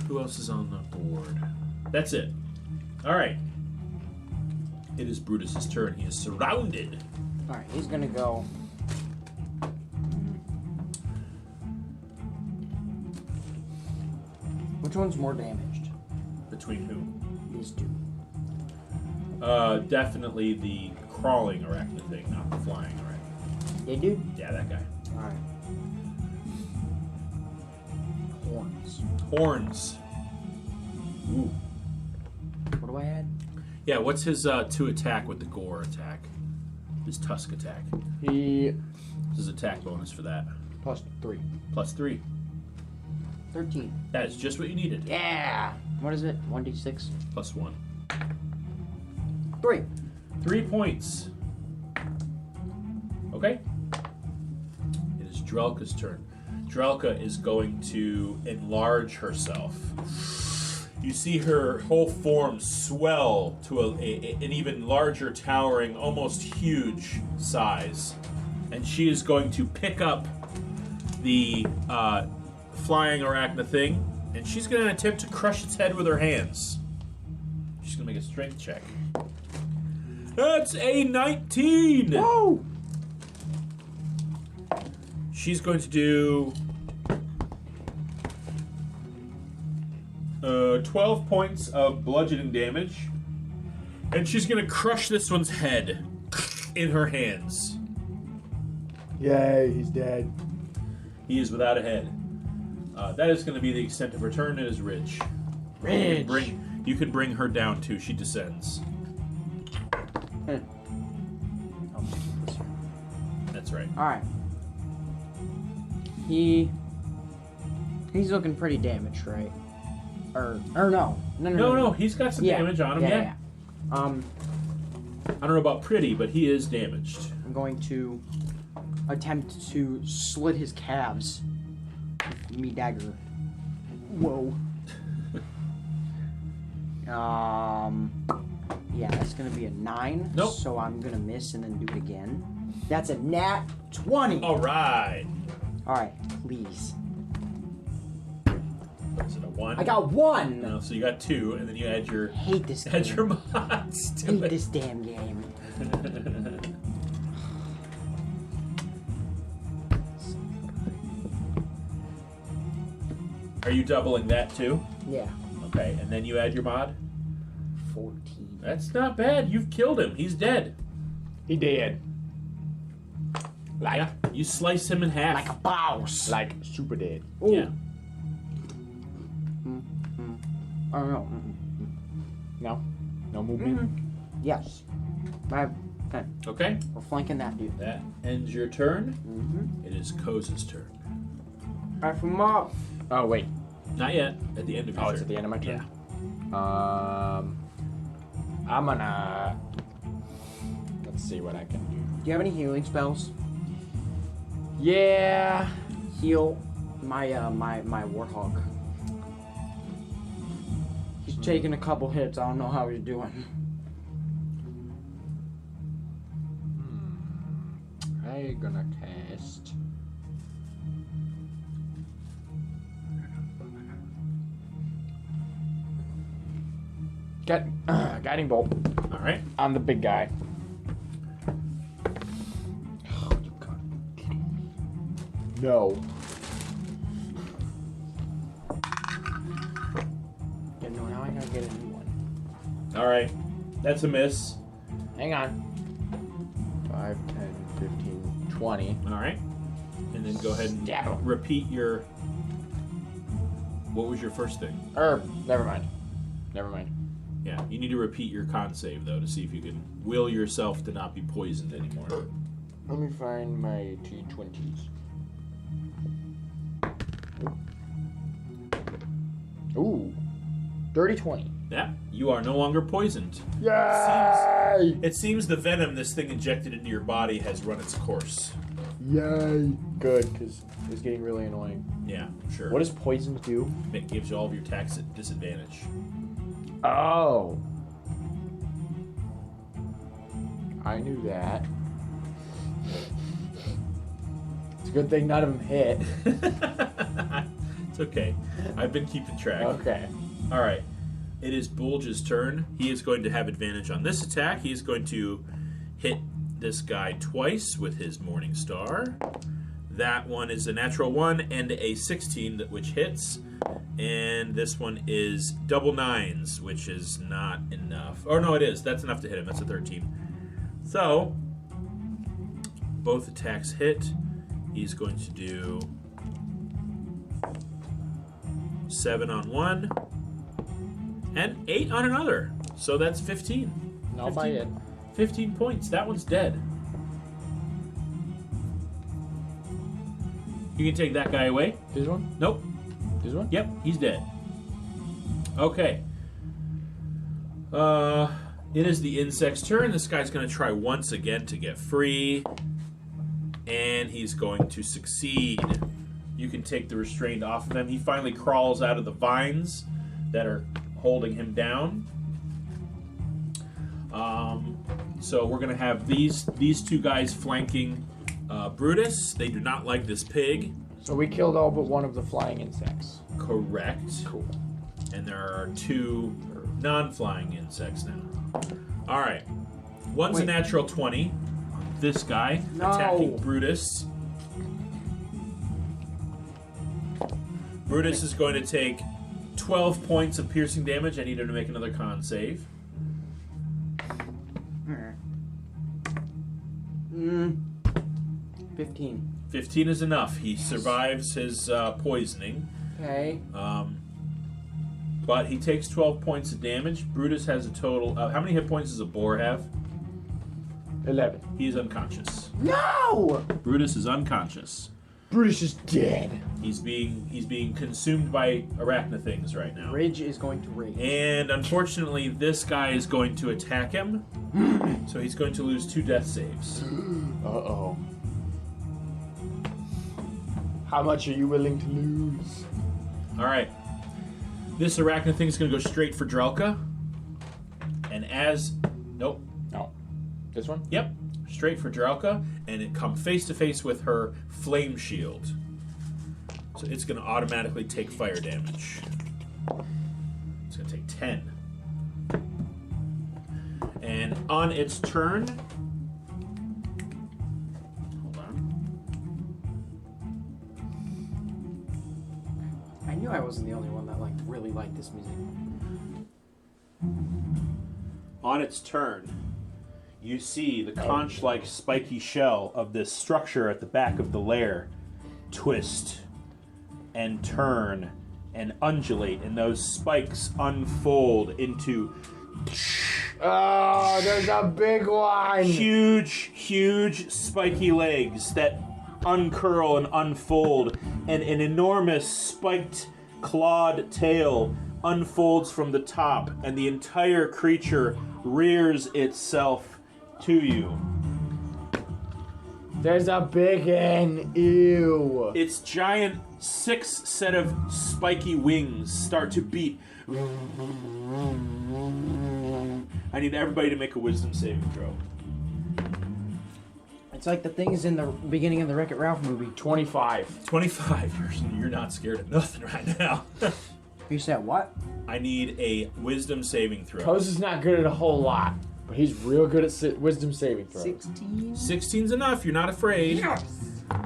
Who else is on the board? That's it. Alright. It is Brutus's turn. He is surrounded. Alright, he's gonna go. Which one's more damaged? Between who? These two. Definitely the crawling arachne thing, not the flying arachne. They do? Yeah, that guy. Alright. Horns. Horns. Ooh. What do I add? Yeah, what's his 2 attack with the gore attack? His tusk attack. He This is attack bonus for that. +3. +3. 13. That is just what you needed. Yeah! What is it? 1d6? +1. 3. 3 points. Okay. It is Drelka's turn. Drelka is going to enlarge herself. You see her whole form swell to an even larger, towering, almost huge size. And she is going to pick up the flying arachne thing, and she's going to attempt to crush its head with her hands. She's going to make a strength check. That's a 19! Whoa! She's going to do 12 points of bludgeoning damage, and she's going to crush this one's head in her hands. Yay, he's dead. He is without a head. That is going to be the extent of her turn. It is Ridge. Ridge. You can bring her down too. She descends. That's right. All right. He's looking pretty damaged, right? Or no. He's got some damage on him. Yeah. I don't know about pretty, but he is damaged. I'm going to attempt to slit his calves with me dagger. Whoa. Yeah, that's gonna be a 9. Nope. So I'm gonna miss and then do it again. That's a nat 20. All right. All right, please. Is it a 1? I got 1. No, so you got 2, and then you add your Hate this game. your mods to Hate it. this damn game. Are you doubling that too? Yeah. Okay, and then you add your mod? 14. That's not bad. You've killed him. He's dead. He did. Like, You slice him in half. Like a boss. like super dead. Ooh. Yeah. Oh no. No, no movement. Yes. Okay. Okay. We're flanking that dude. That ends your turn. Mm-hmm. It is Koza's turn. Alright, from up. Oh wait. Not yet. At the end of your turn. It's at the end of my turn. Yeah. I'm gonna. Let's see what I can do. Do you have any healing spells? Yeah. Heal my my warthog. He's taking a couple hits. I don't know how he's doing. I'm gonna cast. Guiding bolt All right. on the big guy. No. Yeah, no, now I gotta get a new one. All right. That's a miss. Hang on. 5, 10, 15, 20. All right. And then go ahead and Stab him. repeat your. What was your first thing? Never mind. Never mind. Yeah, you need to repeat your con save though to see if you can will yourself to not be poisoned anymore. Let me find my T20s. Ooh. Dirty 20. Yeah, you are no longer poisoned. Yay! It seems the venom this thing injected into your body has run its course. Yay! Good, because it's getting really annoying. Yeah, sure. What does poison do? It gives you all of your attacks at disadvantage. Oh. I knew that. It's a good thing none of them hit. It's okay. I've been keeping track. Okay. All right. It is Bulge's turn. He is going to have advantage on this attack. He is going to hit this guy twice with his Morning Star. That one is a natural 1 and a 16, which hits. And this one is double 9s, which is not enough. Oh, no, it is. That's enough to hit him. That's a 13. So, both attacks hit. He's going to do 7 on one and 8 on another. So that's 15. Not by it. 15 points. That one's dead. You can take that guy away. This one? Nope. This one? Yep, he's dead. Okay. It is the insect's turn. This guy's going to try once again to get free. And he's going to succeed. You can take the restraint off of him. He finally crawls out of the vines that are holding him down. So we're going to have these two guys flanking Brutus. They do not like this pig. So we killed all but one of the flying insects. Correct. Cool. And there are 2 non-flying insects now. All right. One's a Wait. natural 20. This guy No. attacking Brutus. Brutus is going to take 12 points of piercing damage. I need him to make another con save. 15. 15 is enough. He survives his poisoning. Okay. but he takes 12 points of damage. Brutus has a total of... How many hit points does a boar have? 11. He is unconscious. No! Brutus is unconscious. Brutus is dead. He's being consumed by arachna things right now. Ridge is going to rage. And unfortunately, this guy is going to attack him. So he's going to lose 2 death saves. Uh-oh. How much are you willing to lose? All right. This arachna thing is going to go straight for Drelka. And as... Nope. No. This one? Yep. Straight for Drelka. And it comes face to face with her flame shield. So it's going to automatically take fire damage. It's going to take 10. And on its turn... Hold on. I knew I wasn't the only one that really liked this music. On its turn, you see the conch-like spiky shell of this structure at the back of the lair twist and turn and undulate, and those spikes unfold into Oh, there's a big one! huge spiky legs that uncurl and unfold, and an enormous spiked clawed tail unfolds from the top, and the entire creature rears itself to you. There's a big one! Ew! Its giant 6 set of spiky wings start to beat. I need everybody to make a wisdom saving throw. It's like the things in the beginning of the Wreck-It Ralph movie. 25. 25. You're not scared of nothing right now. You said what? I need a wisdom saving throw. Koza's not good at a whole lot, but he's real good at wisdom saving throws. 16? 16's enough. You're not afraid. Yes!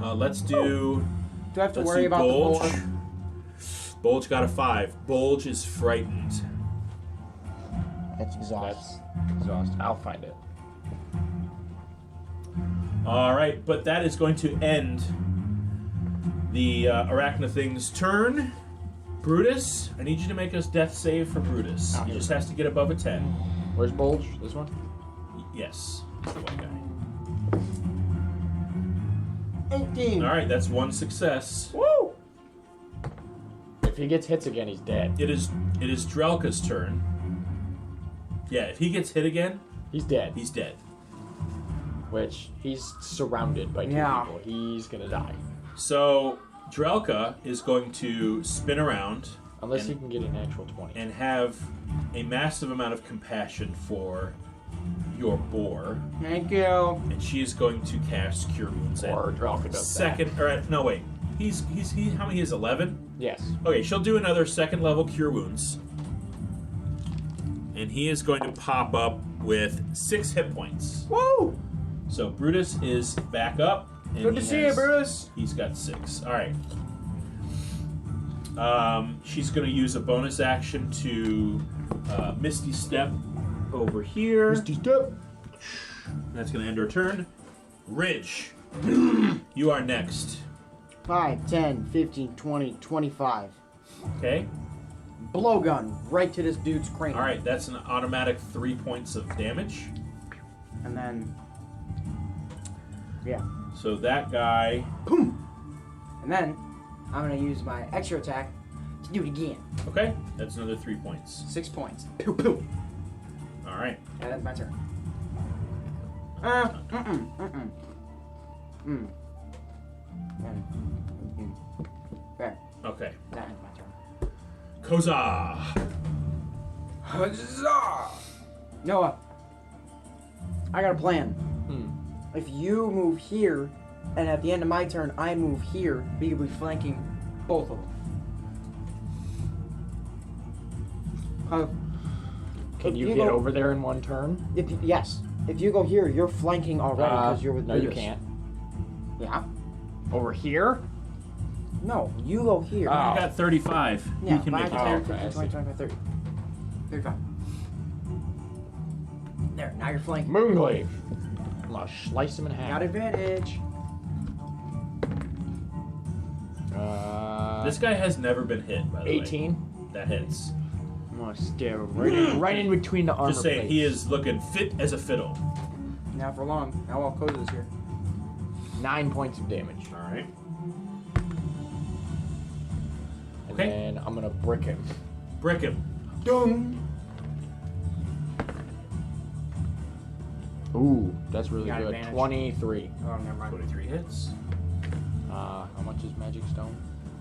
Let's do... Do I have to Let's worry do about Bulge. the boar? Bulge got a 5. Bulge is frightened. That's exhaust. That's exhausting. I'll find it. All right, but that is going to end the arachna thing's turn. Brutus, I need you to make us death save for Brutus. He just has to get above a 10. Where's Bulge? This one? Yes, it's the white guy. 18. All right, that's 1 success. Woo! If he gets hits again, he's dead. It is Drelka's turn. Yeah, if he gets hit again, He's dead. he's dead. Which, he's surrounded by 2 Yeah. people. He's gonna die. So Drelka is going to spin around Unless and, he can get a natural 20. and have a massive amount of compassion for your boar, Thank you. and she is going to cast Cure Wounds. Or Drelka does Second, or no, wait. He's how many? He has 11. that. Yes. Okay, she'll do another second level Cure Wounds, and he is going to pop up with 6 hit points. Woo! So Brutus is back up. And Good to see you, Brutus. He's got 6. All right. She's going to use a bonus action to Misty Step over here. Misty Step. That's going to end her turn. Ridge, you are next. 5, 10, 15, 20, 25. Okay. Blowgun right to this dude's cranium. All right. That's an automatic 3 points of damage. And then, yeah. So that guy. Boom! And then, I'm going to use my extra attack to do it again. Okay. That's another 3 points. 6 points. Pew pew. All right. And that's my turn. There. Okay. That ends my turn. Koza. Noah, I got a plan. If you move here, and at the end of my turn, I move here, we could be flanking both of them. Can you get over there in 1 turn? Yes. If you go here, you're flanking already because you're with No, you Brutus. can't. Yeah. Over here? No, you go here. Oh. I got 35. Yeah, You can 5, make it. 10, Oh, 15, okay, I 20, see. 25, 30. 35. There, now you're flanking. Moonglaive. I'm gonna slice him in half. Got advantage. This guy has never been hit, by the way. 18. That hits. I'm gonna stare right in between the armor Just saying, plates. he is looking fit as a fiddle. Not for long. Now while Koza's here. 9 points of damage. All right. And Okay. then I'm gonna brick him. Brick him. Dung. Ooh, that's really Got good. advantage. 23. Oh, never mind. 23 hits. How much is Magic Stone?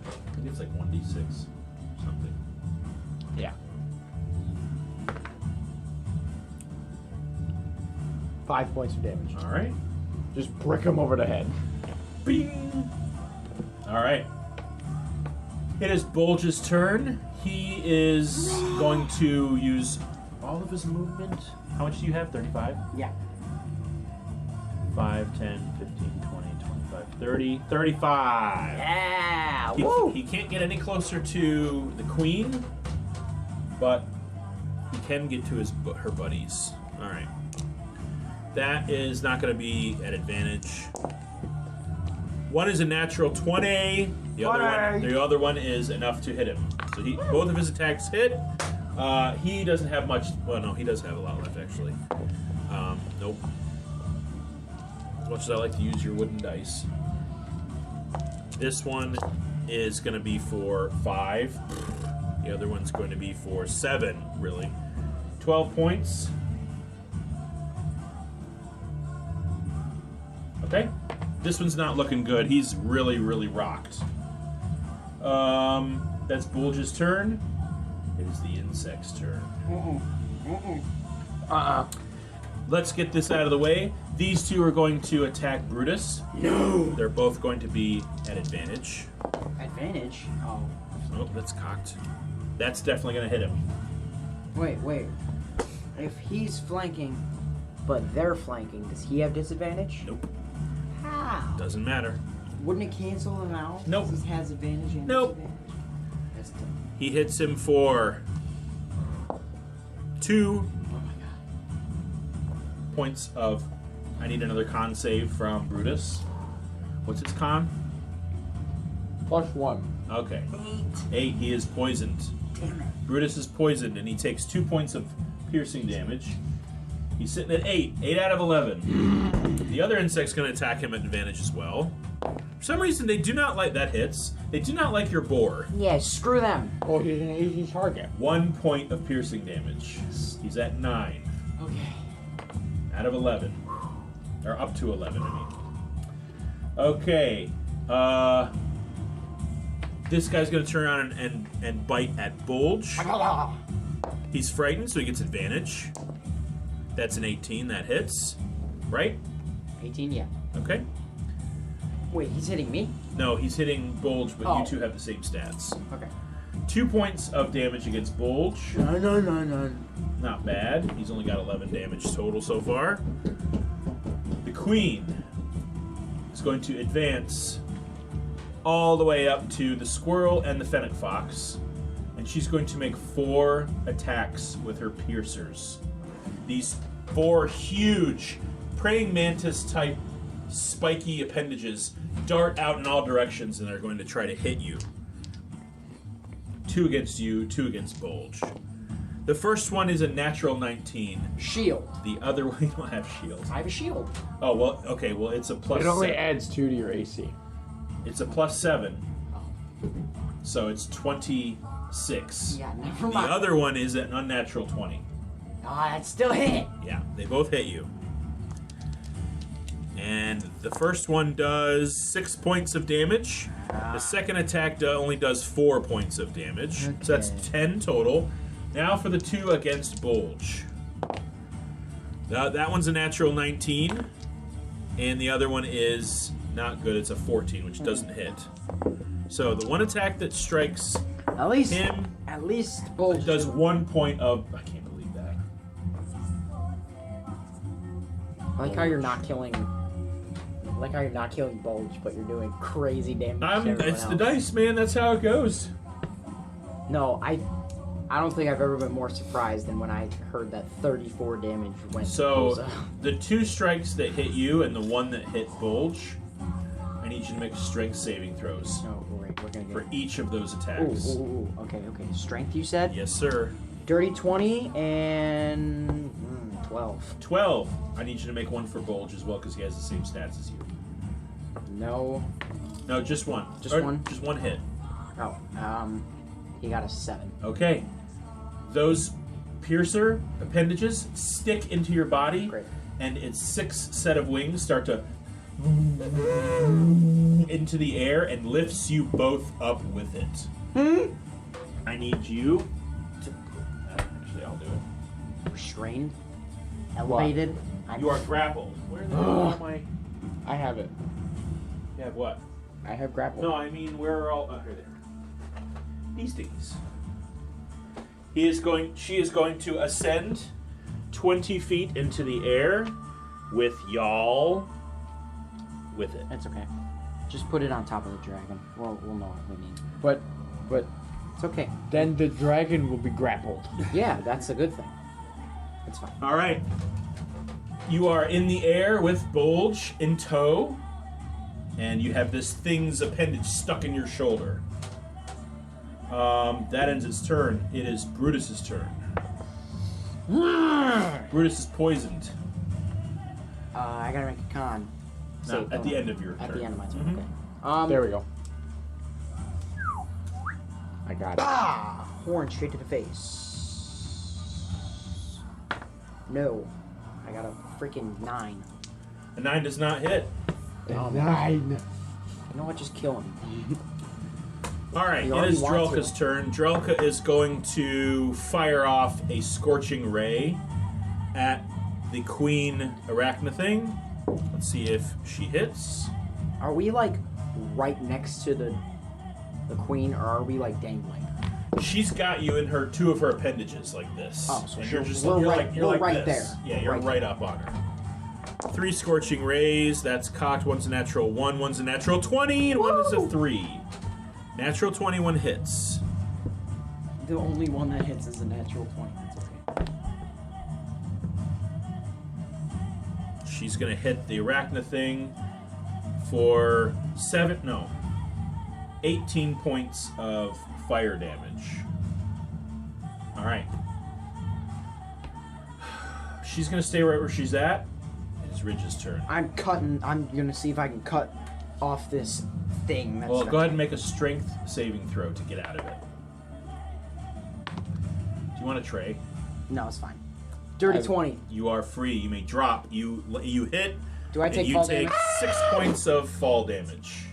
I think it's like 1d6 something. Yeah. 5 points of damage. All right. Just brick him over the head. Bing. All right. It is Bulge's turn. He is going to use all of his movement. How much do you have? 35? Yeah. 5, 10, 15, 20, 25, 30. 35. Yeah. Woo. He can't get any closer to the queen, but he can get to her buddies. All right. That is not going to be at advantage. One is a natural 20. The other one is enough to hit him. So both of his attacks hit. He doesn't have much. Well, no, he does have a lot left actually. Nope. As much as I like to use your wooden dice, this one is going to be for 5. The other one's going to be for 7. Really, 12 points. Okay. This one's not looking good. He's really, really rocked. That's Bulge's turn. It is the insect's turn. Let's get this out of the way. These two are going to attack Brutus. No. They're both going to be at advantage. Advantage? Oh. Oh, that's cocked. That's definitely going to hit him. Wait. If he's flanking, but they're flanking, does he have disadvantage? Nope. How? Doesn't matter. Wouldn't it cancel him out? Nope. Since he has advantage and Nope. disadvantage? That's dumb. He hits him for 2 Oh my god. points of... I need another con save from Brutus. What's its con? +1. Okay. 8. 8. He is poisoned. Damn it. Brutus is poisoned, and he takes 2 points of piercing damage. He's sitting at 8. 8 out of 11. The other insect's going to attack him at advantage as well. For some reason, they do not like that hits. They do not like your boar. Yeah, screw them. Oh, he's an easy target. 1 point of piercing damage. He's at 9 Okay. out of 11. Or up to 11, I mean. Okay. This guy's going to turn around and bite at Bulge. He's frightened, so he gets advantage. That's an 18. That hits. Right? 18, yeah. Okay. Wait, he's hitting me? No, he's hitting Bulge, but you Oh. two have the same stats. Okay. 2 points of damage against Bulge. No. Not bad. He's only got 11 damage total so far. The Queen is going to advance all the way up to the Squirrel and the Fennec Fox. And she's going to make 4 attacks with her piercers. These 4 huge praying mantis type spiky appendages dart out in all directions and are going to try to hit you. 2 against you, 2 against Bulge. The first one is a natural 19. Shield. The other one, you don't have shield. I have a shield. Oh, well, okay, well, it's a plus It only 7. adds 2 to your AC. It's a plus 7. So it's 26. Yeah, never The mind. other one is an unnatural 20. Ah, it still hit. Yeah, they both hit you. And the first one does 6 points of damage. The second attack only does 4 points of damage. So that's 10 total. Now for the 2 against Bulge. That one's a natural 19. And the other one is not good. It's a 14, which doesn't hit. So the one attack that strikes At least him Bulge does 1 point of... I can't believe that. I like how you're not killing. I like how you're not killing Bulge, but you're doing crazy damage. to everyone It's the else. dice, man. That's how it goes. No, I don't think I've ever been more surprised than when I heard that 34 damage went So, to Koza. the 2 strikes that hit you and the 1 that hit Bulge, I need you to make strength saving throws Oh, great. We're gonna for get. each of those Ooh, attacks. ooh, ooh. Okay. Strength, you said? Yes, sir. Dirty 20 and 12. 12. I need you to make one for Bulge as well because he has the same stats as you. No. No, just one. Just one? Just one hit. Oh, he got a 7. Okay. Those piercer appendages stick into your body, Great. and its 6 set of wings start to into the air and lifts you both up with it. I need you to... Actually, I'll do it. Restrained. Elevated. You are grappled. Where the hell am I? I have it. You have what? I have grapple. No, I mean, where are all... Oh, here they are. These things. She is going to ascend 20 feet into the air with y'all with it. That's okay. Just put it on top of the dragon. We'll know what we need. But It's okay. then the dragon will be grappled. Yeah, that's a good thing. It's fine. All right. You are in the air with Bulge in tow, and you have this thing's appendage stuck in your shoulder. That ends its turn. It is Brutus's turn. Brutus is poisoned. I gotta make a con. No, Save, at the don't I? end of your At turn. the end of my turn. Mhm. Okay. There we go. I got it. Ah! Horn straight to the face. No. I got a freaking 9. A 9 does not hit. 9. You know what? Just kill him. All right, You it already is want Drelka's turn. Drelka is going to fire off a scorching ray at the queen arachna thing. Let's see if she hits. Are we like right next to the queen, or are we like dangling? She's got you in her 2 of her appendages like this. Oh, so and sure, you're just we're you're right- like, you're we're like right this. there. Yeah, you're Right right up on her. 3 scorching rays. That's cocked. One's a natural 1. One's a natural 20, and one is a 3. Natural 21 hits. The only one that hits is a natural 20. That's okay. She's gonna hit the arachna thing for 18 points of fire damage. All right. She's gonna stay right where she's at. It's Ridge's turn. I'm gonna see if I can cut off this thing. That's Well, go ahead and make a strength saving throw to get out of it. Do you want a tray? No, it's fine. Dirty 20. You are free. You may drop. You hit. Do I and take you fall take damage? 6 points of fall damage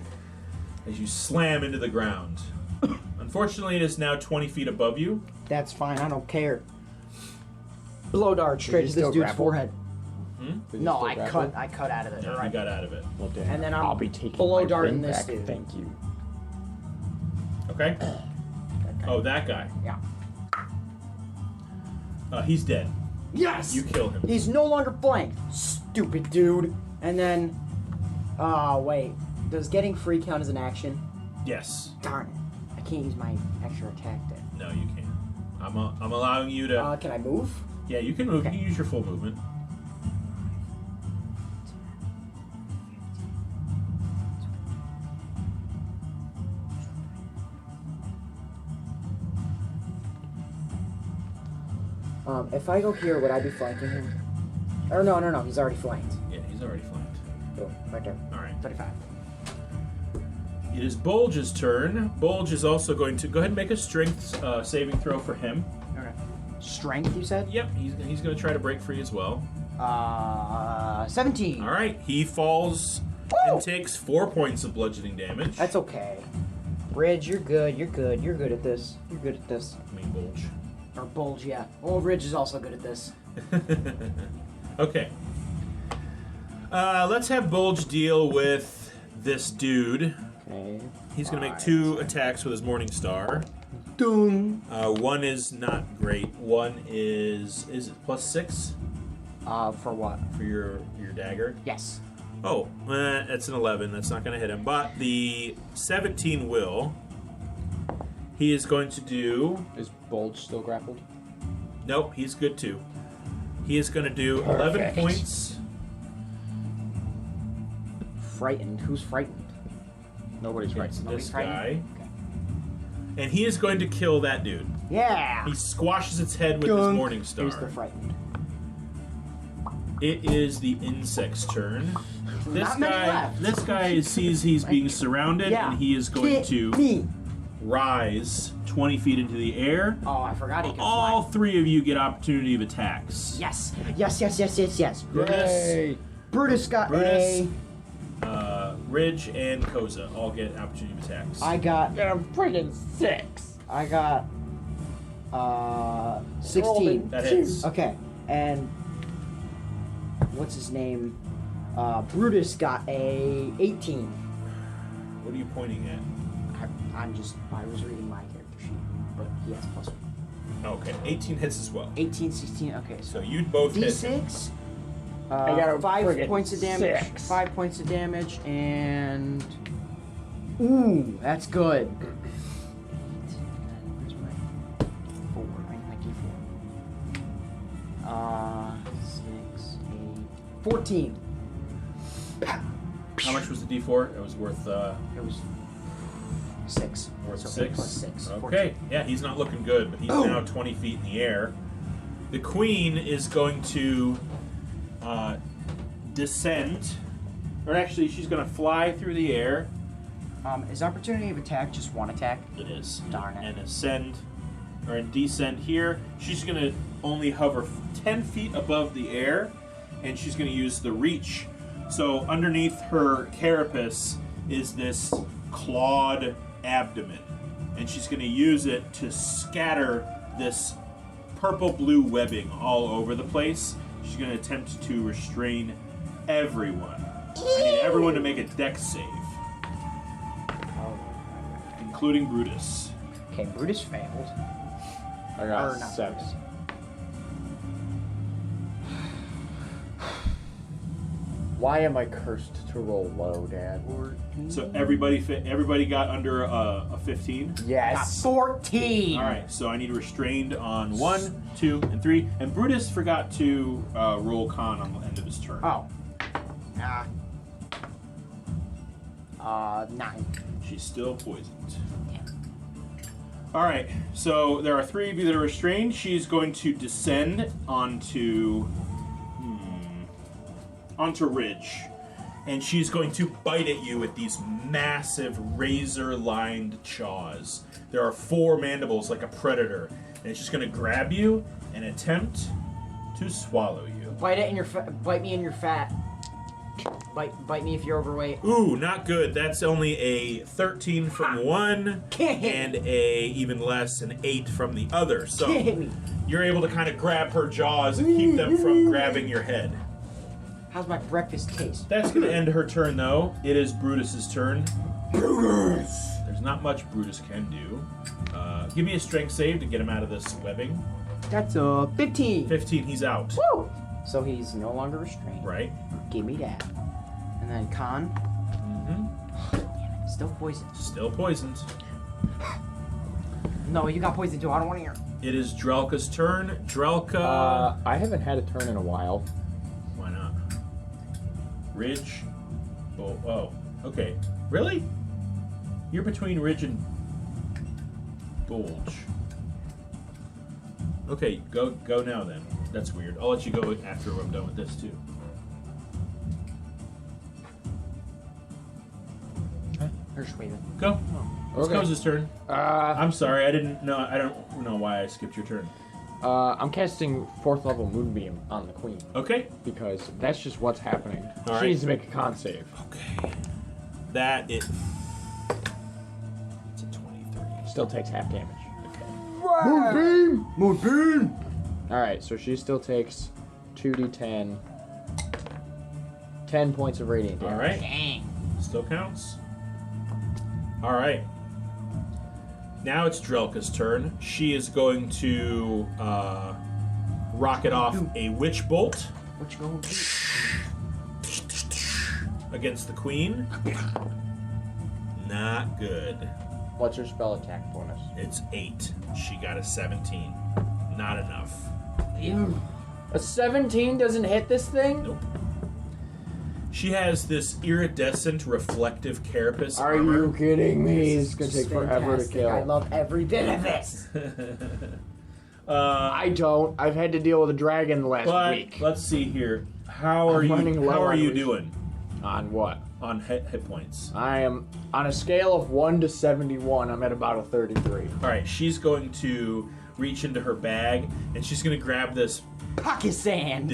as you slam into the ground. Unfortunately, it is now 20 feet above you. That's fine. I don't care. Blow dart straight you to this still dude's grapple? forehead. Did you No, still I grapple? cut out of it. No, you Right. got out of it. Well, damn. And then I'll be taking below my darting ring this back. dude. Thank you. Okay? Oh, that guy. Yeah. He's dead. Yes. You kill him. He's no longer flanked. Stupid dude. And then, wait. Does getting free count as an action? Yes. Darn it. I can't use my extra attack then. No, you can't. I'm allowing you to... Can I move? yeah, you can move. okay. You can use your full movement. If I go here, would I be flanking him? Or no, he's already flanked. Yeah, he's already flanked. Boom, right there. All right. 35. It is Bulge's turn. Bulge is also going to... Go ahead and make a strength saving throw for him. Okay. Strength, you said? Yep, he's going to try to break free as well. 17. All right, he falls Woo! and takes 4 points of bludgeoning damage. That's okay. Ridge, you're good. You're good. You're good at this. You're good at this. I mean, Bulge. Or Bulge, yeah. Oh, Ridge is also good at this. Okay. Let's have Bulge deal with this dude. Okay. He's going to make 2 attacks with his Morning Star. Doom. One is not great. One is it +6 For what? for your dagger? Yes. Oh, that's an 11. That's not going to hit him. But the 17 will. He is going to do... Is Bulge still grappled? Nope, he's good too. He is going to do 11 Perfect. points. Frightened. Who's frightened? Nobody's right. It's Nobody's this frightened? guy. Okay. And he is going to kill that dude. Yeah. He squashes its head with Gunk. his morning Here's the star. frightened. It is the insect's turn. Not many left. This guy sees he's being surrounded, Yeah. and he is going Hit to me. rise 20 feet into the air. Oh, I forgot he could All fly. three of you get opportunity of attacks. Yes. Yes. Brutus, Brutus got Brutus. a. Ridge, and Koza all get opportunity of attacks. I got. Got a friggin' 6. I got. 16. That hits. Okay, and what's his name? Brutus got a 18. What are you pointing at? I was reading my character sheet, but he has plus 1. Okay, 18 hits as well. 18, 16. Okay, So so you'd both hit. D6. I got a 5 friggin' points of damage. 6. 5 points of damage, and ooh, that's good. Where's my 4? I need my D4. 6, 8, 14. How much was the D4? It was worth It was 6. worth So 8 6. plus 6. Okay, 14. yeah, he's not looking good, but he's now 20 feet in the air. The queen is going to descend, or actually, she's going to fly through the air. Is opportunity of attack just one attack? It is. Darn it. And ascend, or descend here. She's going to only hover 10 feet above the air, and she's going to use the reach. So underneath her carapace is this clawed abdomen, and she's going to use it to scatter this purple-blue webbing all over the place. She's going to attempt to restrain everyone. I need everyone to make a dex save, including Brutus. Okay, Brutus failed. I got Or not 7. Brutus. Why am I cursed to roll low, Dad? So everybody got under a 15. Got Yes. 14. All right, so I need restrained on 1, 2, and 3. And Brutus forgot to roll con on the end of his turn. Oh. 9. She's still poisoned. All right, so there are 3 of you that are restrained. She's going to descend onto Ridge, and she's going to bite at you with these massive razor-lined jaws. There are 4 mandibles like a predator, and it's just going to grab you and attempt to swallow you. Bite me in your fat. Bite me if you're overweight. Ooh, not good. That's only a 13 from one, and a even less, an 8 from the other. So Hit me. you're able to kind of grab her jaws and keep them from grabbing your head. How's my breakfast taste? That's going to end her turn, though. It is Brutus's turn. Brutus! There's not much Brutus can do. Give me a strength save to get him out of this webbing. That's a 15. 15, he's out. Woo! So he's no longer restrained. Right? Give me that. And then con. Mm-hmm. Damn it, still poisoned. Still poisoned. No, you got poisoned too. I don't want to hear. It is Drelka's turn. Drelka... I haven't had a turn in a while. Why not? Ridge. Oh, okay. Really? You're between Ridge and Bulge. Okay, go now then. That's weird. I'll let you go after I'm done with this too. Persuaded. Go. It's Okay. Koza's turn. Uh, I'm sorry. I don't know why I skipped your turn. I'm casting 4th level Moonbeam on the Queen Okay. because that's just what's happening. All She right. needs to make a con save. Okay. It's a 23. Still takes half damage. Okay. Moonbeam! All right, so she still takes 2d10, 10 points of radiant damage. All right. Dang. Still counts. All right. Now it's Drelka's turn. She is going to rocket off a witch bolt What you gonna do? against the queen. Not good. What's her spell attack bonus? It's 8. She got a 17. Not enough. A 17 doesn't hit this thing? Nope. She has this iridescent, reflective carapace Are armor. you kidding me? This It's gonna is take forever to fantastic. kill. I love every bit of this. I don't. I've had to deal with a dragon the last But week. let's see here. How are running you? low How are on you res- doing On what? on hit points? I am on a scale of 1 to 71. I'm at about a 33. All right, she's going to reach into her bag and she's going to grab this Pocket sand.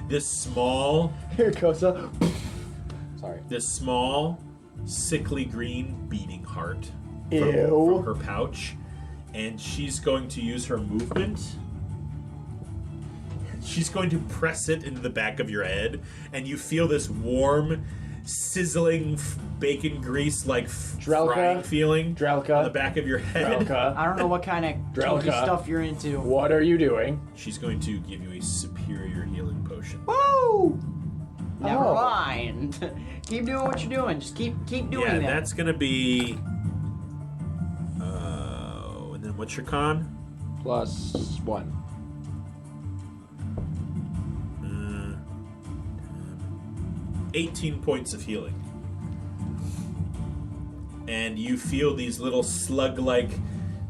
this small Here, Koza. Sorry. this small sickly green beating heart from Ew. her pouch, and she's going to use her movement. She's going to press it into the back of your head, and you feel this warm, sizzling bacon grease like Drelka. frying feeling Drelka. on the back of your head. Drelka. I don't know what kind of Drelka. kinky stuff you're into. What are you doing? She's going to give you a superior healing potion. Woo! Never Oh. mind. Keep doing what you're doing. Just keep doing Yeah, that. that's gonna be. And then what's your con? Plus 1. 18 points of healing. And you feel these little slug-like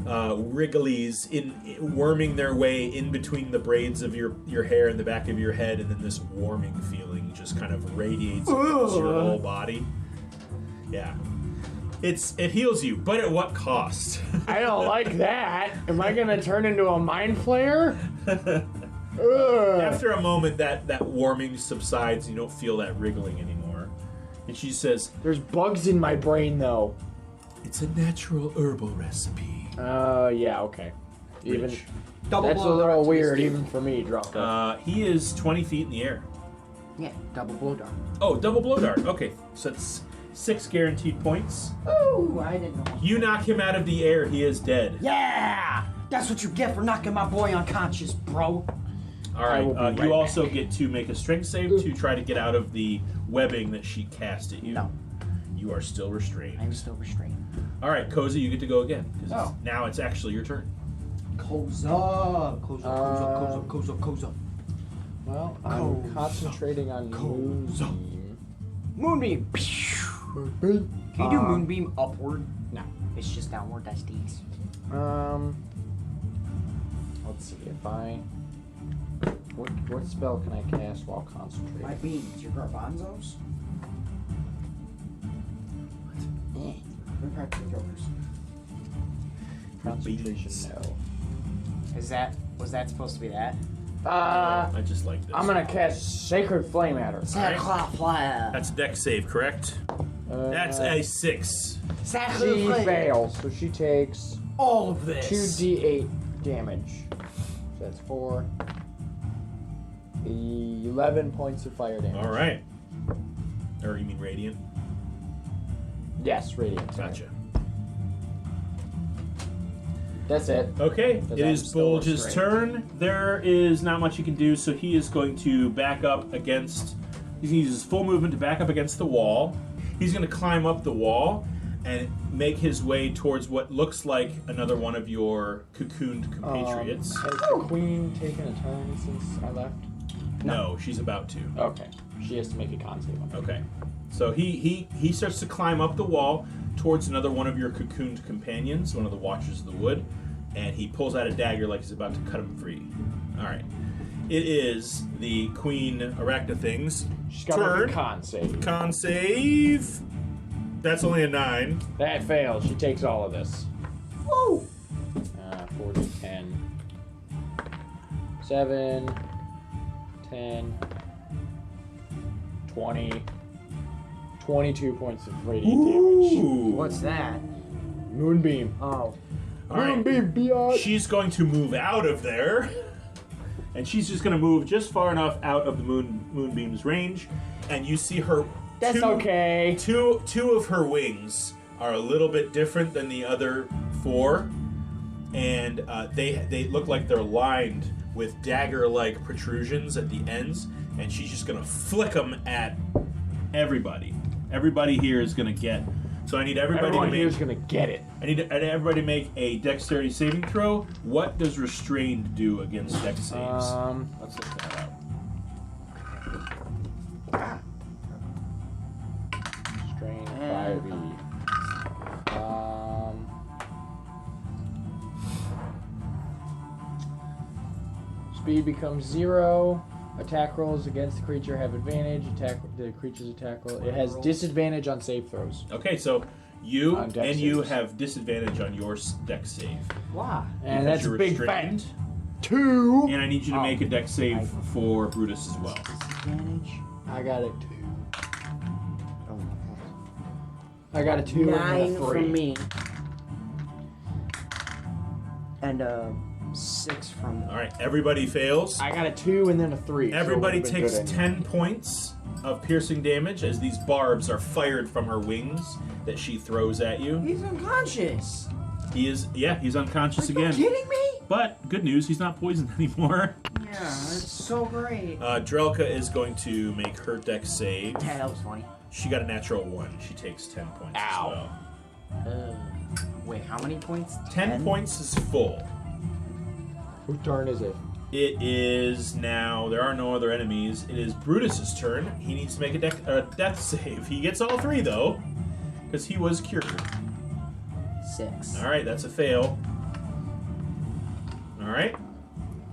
wrigglies worming their way in between the braids of your hair and the back of your head, and then this warming feeling just kind of radiates across your whole body. Yeah. It heals you, but at what cost? I don't like that. Am I gonna turn into a mind flayer? Ugh. After a moment, that warming subsides, you don't feel that wriggling anymore. And she says, There's bugs in my brain, though. "It's a natural herbal recipe." Yeah, okay. Even Rich. Double that's a blow little dart to weird, his- even for me, Drelka. He is 20 feet in the air. Yeah, double blow dart. Oh, double blow dart. Okay, so that's 6 guaranteed points. Ooh, I didn't know. You knock him out of the air, he is dead. Yeah! That's what you get for knocking my boy unconscious, bro. All right, will be right you also get to make a strength save to try to get out of the webbing that she cast at you. No, You are still restrained. I'm still restrained. All right, Koza, you get to go again. 'Cause Oh. now it's actually your turn. Koza. Koza. Well, I'm Koza. concentrating on Koza. Moonbeam. Moonbeam. Can you do moonbeam upward? No, it's just downward. That's these. Let's see if I. What spell can I cast while concentrating? My beans, your garbanzos. Yeah, we're practicing jokers. Concentration, Beans. no. Was that supposed to be that? I just like this. I'm gonna cast Sacred Flame at her. Sacred flame. That's deck save, correct? That's a 6. Sacred She flame. fails, so she takes All of this. 2d8 damage. So that's 4. 11 points of fire damage. All right. Or you mean radiant? Yes, radiant. sorry. Gotcha. That's it. Okay, Because it I'm is still Bulge's restrained. turn. There is not much he can do, so he is going to back up against. He's going to use his full movement to back up against the wall. He's going to climb up the wall and make his way towards what looks like another one of your cocooned compatriots. Has the queen taken a turn since I left? No, she's about to. Okay. She has to make a con save on that. Okay. So he starts to climb up the wall towards another one of your cocooned companions, one of the Watchers of the Wood, and he pulls out a dagger like he's about to cut him free. All right. It is the Queen Arachnothing's She's got to turn. make a con save. Con save. That's only a 9. That fails. She takes all of this. Woo! 40, 10. 7, 10, 20, 22 points of radiant damage. What's that? Moonbeam. Oh. All right. Moonbeam, biatch. She's going to move out of there, and she's just going to move just far enough out of the moonbeam's range, and you see her. That's okay. Two of her wings are a little bit different than the other 4, and they look like they're lined with dagger-like protrusions at the ends, and she's just going to flick them at everybody. Everybody here is going to get. So I need everybody Everyone to make. here's gonna get it. I need everybody to make a dexterity saving throw. What does restrained do against dex saves? Let's look that up. speed becomes 0. Attack rolls against the creature have advantage. The creature's attack roll. It has disadvantage on save throws. Okay, so you On dex and you saves. have disadvantage on your dex save. Why? And Because that's a you're big restrained. fat 2. And I need you to make a dex save for Brutus as well. Disadvantage. I got a 2. Oh, I got a 2 9 and a 3. from me. And 6 from All right, everybody fails. I got a 2 and then a 3. so it Everybody would've been takes good anyway. 10 points of piercing damage as these barbs are fired from her wings that she throws at you. He's unconscious. He's unconscious Are you again. kidding me? But good news, he's not poisoned anymore. Yeah, that's so great. Drelka is going to make her dex save. Yeah, that was funny. She got a natural 1. She takes 10 points Ow. as well. Wait, how many points? 10 points is full. Whose turn is it? It is now, there are no other enemies. It is Brutus's turn. He needs to make a death save. He gets all 3 though, because he was cured. 6. Alright, that's a fail. Alright.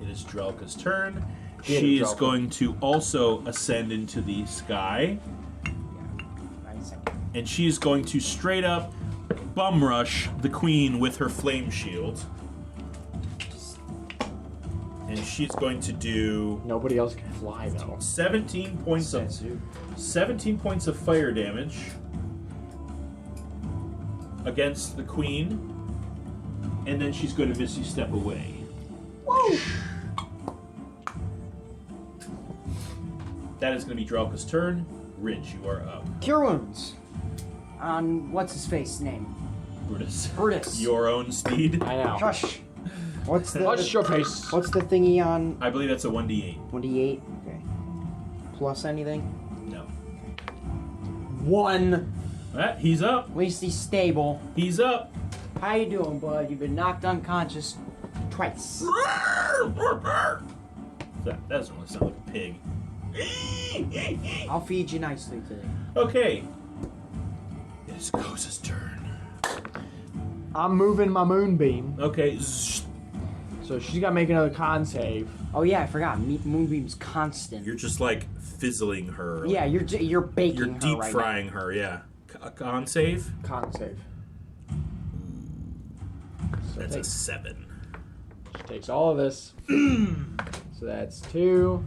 It is Drelka's turn. She is Drelka. going to also ascend into the sky. Yeah, 9 seconds. And she's going to straight up bum rush the queen with her flame shield. And she's going to do Nobody else can fly though. 17 points of 17 points of fire damage against the queen. And then she's going to Misty Step away. Woo! That is going to be Drelka's turn. Ridge, you are up. Cure wounds. On what's his face name? Brutus. Brutus. Your own steed. I know. Hush. What's the Hush your face. What's the thingy on I believe that's a 1d8. 1d8? Okay. Plus anything? No. 1. He's up. At least he's stable. He's up. How you doing, bud? You've been knocked unconscious twice. That doesn't really sound like a pig. I'll feed you nicely today. Okay. It is Koza's turn. I'm moving my moonbeam. Okay. So she's got to make another con save. Oh yeah, I forgot. Moonbeam's constant. You're just like fizzling her. Yeah, you're baking You're her deep right frying her, yeah. Con save? Con save. So That's a takes, 7. she takes all of this. So that's 2,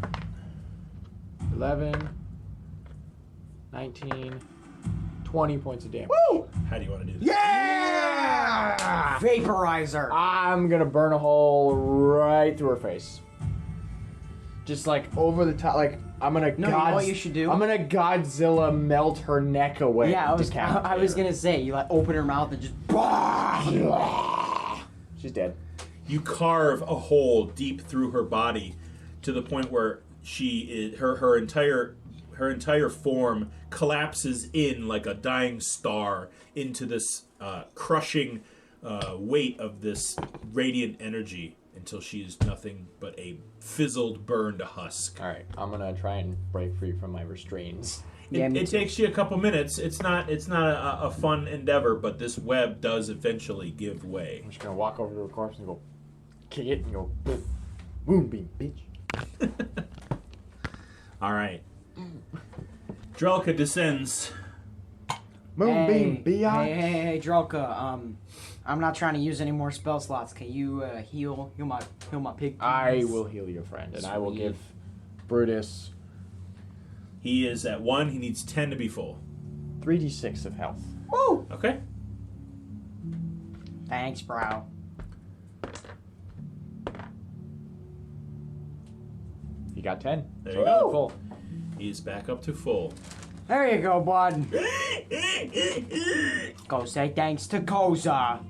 11, 19, 20 points of damage. Woo! How do you want to do this? Yeah! now. Vaporizer. I'm gonna burn a hole right through her face. Just like over the top, like I'm gonna. No, you know what you should do? I'm gonna Godzilla melt her neck away. Yeah, I was decapitate her. gonna say you like open her mouth and just. She's dead. You carve a hole deep through her body to the point where her entire form collapses in like a dying star into this crushing weight of this radiant energy until she is nothing but a fizzled, burned husk. All right, I'm gonna try and break free from my restraints. Yeah, me It too. takes you a couple minutes. It's not a fun endeavor, but this web does eventually give way. I'm just gonna walk over to the corpse and go kick it and go boom, moonbeam, bitch. All right. Drelka descends. Moonbeam, biatch. Hey, Drelka. I'm not trying to use any more spell slots. Can you heal my pig? I please? will heal your friend, and I will Sweet. give Brutus He is at 1. He needs 10 to be full. 3d6 of health. Woo! Okay. Thanks, bro. He got 10. There so you go. I'm full. He's back up to full. There you go, bud. Go say thanks to Koza.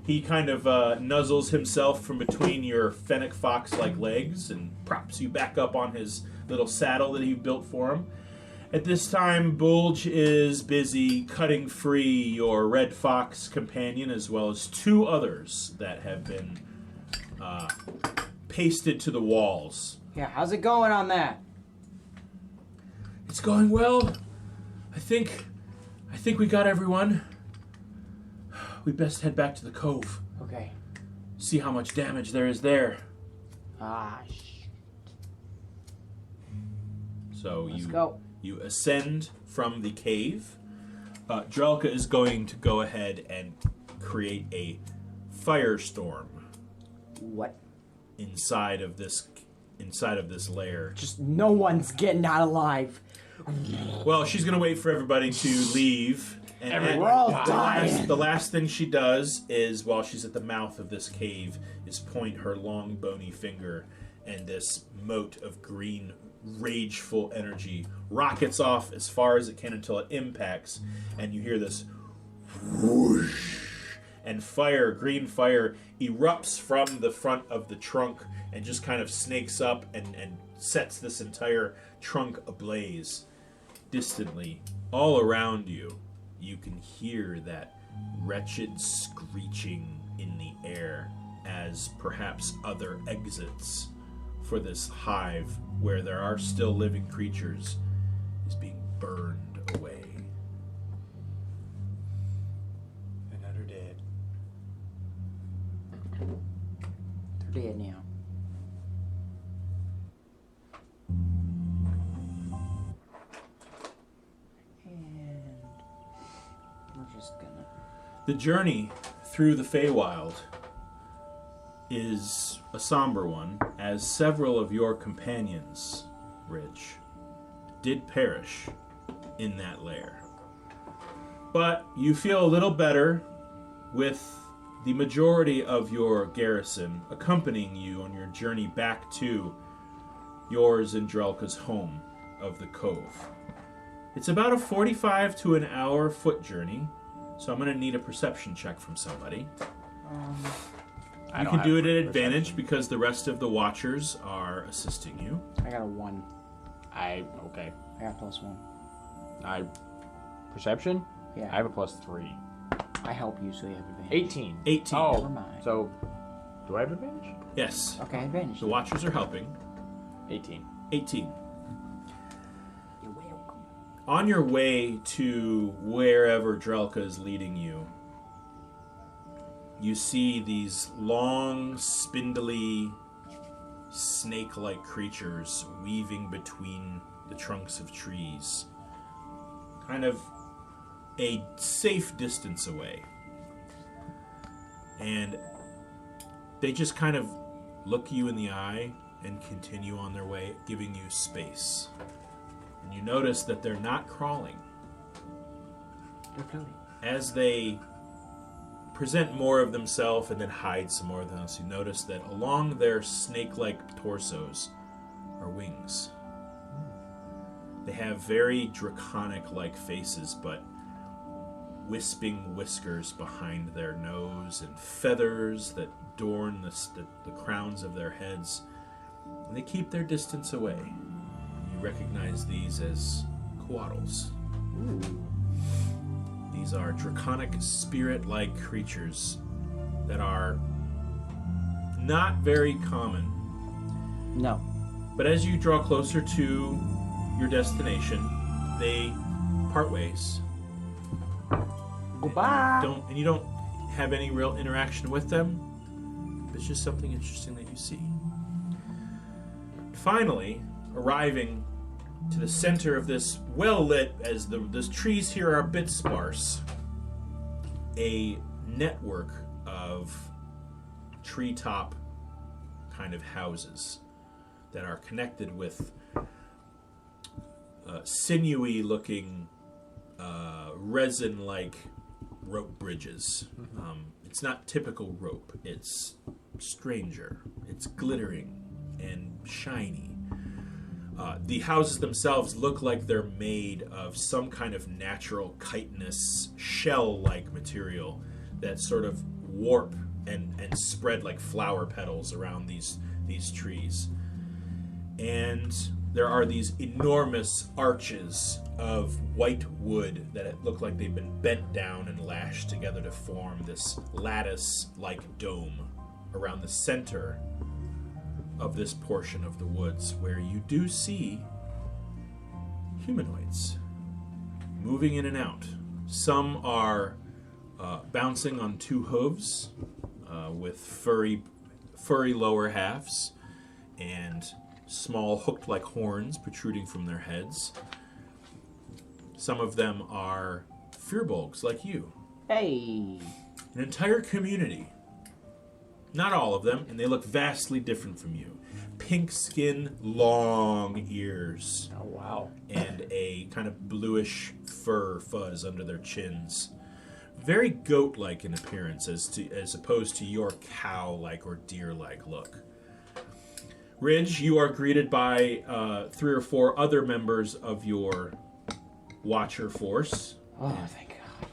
He kind of nuzzles himself from between your fennec fox-like legs and props you back up on his little saddle that he built for him. At this time, Bulge is busy cutting free your red fox companion as well as 2 others that have been pasted to the walls. Yeah, how's it going on that? It's going well. I think we got everyone. We best head back to the cove. Okay. See how much damage there is there. So Let's go. You ascend from the cave. Drelka is going to go ahead and create a firestorm. What? Inside of this lair. Just no one's getting out alive. Well, she's gonna wait for everybody to leave. And We're all dying. the last thing she does is, while she's at the mouth of this cave, is point her long bony finger, and this mote of green, rageful energy rockets off as far as it can until it impacts, and you hear this whoosh, and green fire erupts from the front of the trunk and just kind of snakes up and sets this entire trunk ablaze. Distantly, all around you, you can hear that wretched screeching in the air as perhaps other exits for this hive where there are still living creatures is being burned away. Another dead. They're dead now. And we're just gonna... The journey through the Feywild is a somber one, as several of your companions, Rich, did perish in that lair. But you feel a little better with the majority of your garrison accompanying you on your journey back to yours and Drelka's home of the Cove. It's about a 45 to an hour foot journey, so I'm going to need a perception check from somebody. You can do it at advantage because the rest of the Watchers are assisting you. I got a 1. Okay. I got +1. Perception? Yeah. I have a +3. I help you, so you have advantage. 18. 18. Oh, Never mind. so do I have advantage? Yes. Okay, advantage. The Watchers are helping. 18. 18. You're welcome. On your way to wherever Drelka is leading you, you see these long, spindly, snake-like creatures weaving between the trunks of trees, kind of a safe distance away. And they just kind of look you in the eye and continue on their way, giving you space. And you notice that they're not crawling. They're floating. As they present more of themselves and then hide some more of them, you notice that along their snake-like torsos are wings. They have very draconic-like faces, but wisping whiskers behind their nose and feathers that adorn the crowns of their heads. And they keep their distance away. You recognize these as coatls. These are draconic, spirit-like creatures that are not very common. No. But as you draw closer to your destination, they part ways. Goodbye. You don't have any real interaction with them. It's just something interesting that you see. Finally, arriving to the center of this well-lit, as the trees here are a bit sparse, a network of treetop kind of houses that are connected with sinewy-looking, resin-like rope bridges. It's not typical rope. It's stranger. It's glittering and shiny. The houses themselves look like they're made of some kind of natural chitinous shell-like material that sort of warp and spread like flower petals around these trees. And there are these enormous arches of white wood that look like they've been bent down and lashed together to form this lattice-like dome around the center of this portion of the woods, where you do see humanoids moving in and out. Some are bouncing on two hooves with furry lower halves and small hooked-like horns protruding from their heads. Some of them are firbolgs like you. Hey. An entire community. Not all of them, and they look vastly different from you. Pink skin, long ears, Oh, wow. and a kind of bluish fuzz under their chins. Very goat-like in appearance as opposed to your cow-like or deer-like look. Ridge, you are greeted by 3 or 4 other members of your Watcher force. Oh, thank God.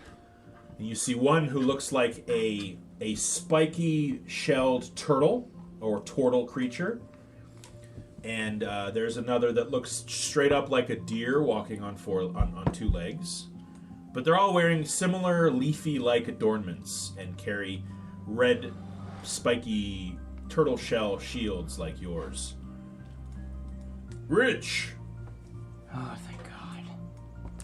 And you see one who looks like a spiky shelled turtle or turtle creature. And there's another that looks straight up like a deer walking on 2 legs. But they're all wearing similar leafy-like adornments and carry red, spiky turtle shell shields like yours. Rich! Oh, thank God.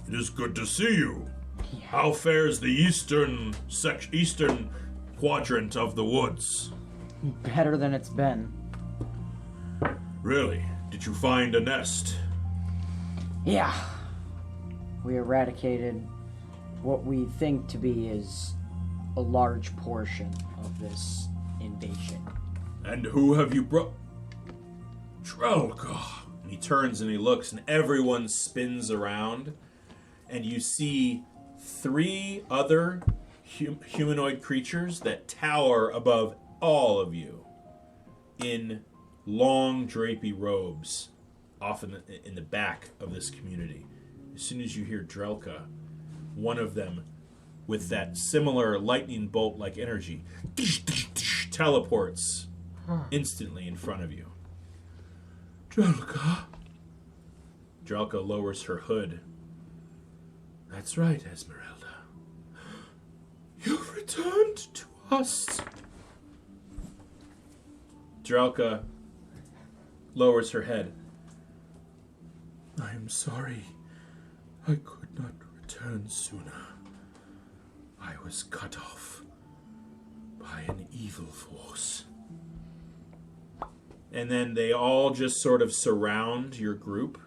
It is good to see you. Yeah. How fares the eastern quadrant of the woods? Better than it's been. Really? Did you find a nest? Yeah. We eradicated what we think to be is a large portion of this invasion. And who have you brought? Drelka. And he turns and he looks, and everyone spins around, and you see 3 other humanoid creatures that tower above all of you in long drapey robes, often in the back of this community. As soon as you hear Drelka, one of them, with that similar lightning bolt-like energy, teleports instantly in front of you. Drelka. Drelka lowers her hood. That's right, Esmeralda. You've returned to us. Drelka lowers her head. I am sorry. I could not return sooner. I was cut off by an evil force. And then they all just sort of surround your group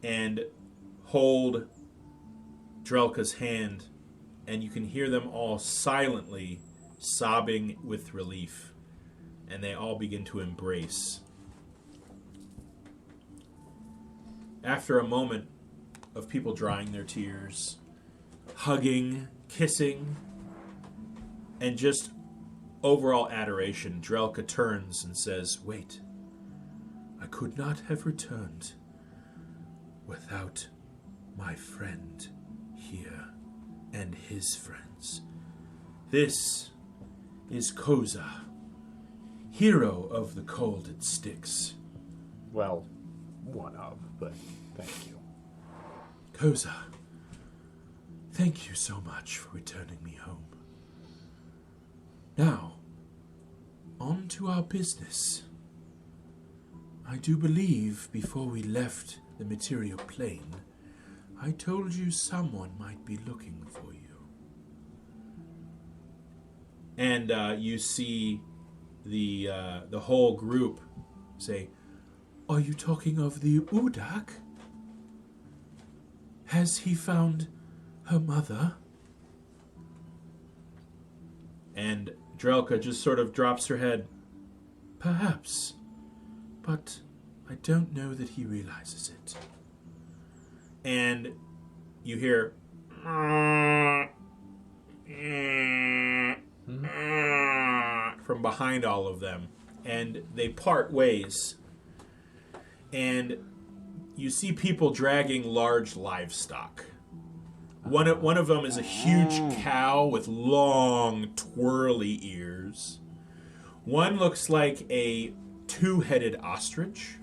and hold Drelka's hand, and you can hear them all silently sobbing with relief, and they all begin to embrace. After a moment of people drying their tears, hugging, kissing, and just overall adoration, Drelka turns and says, wait, I could not have returned without my friend here and his friends. This is Koza, hero of the cold it sticks. Well, one of, but thank you. Koza, thank you so much for returning me home. Now, on to our business. I do believe before we left the material plane, I told you someone might be looking for you. And you see the whole group say, are you talking of the Udak? Has he found her mother? And Drelka just sort of drops her head. Perhaps, but I don't know that he realizes it. And you hear from behind all of them, and they part ways. And you see people dragging large livestock. One of them is a huge cow with long, twirly ears. One looks like a 2-headed ostrich.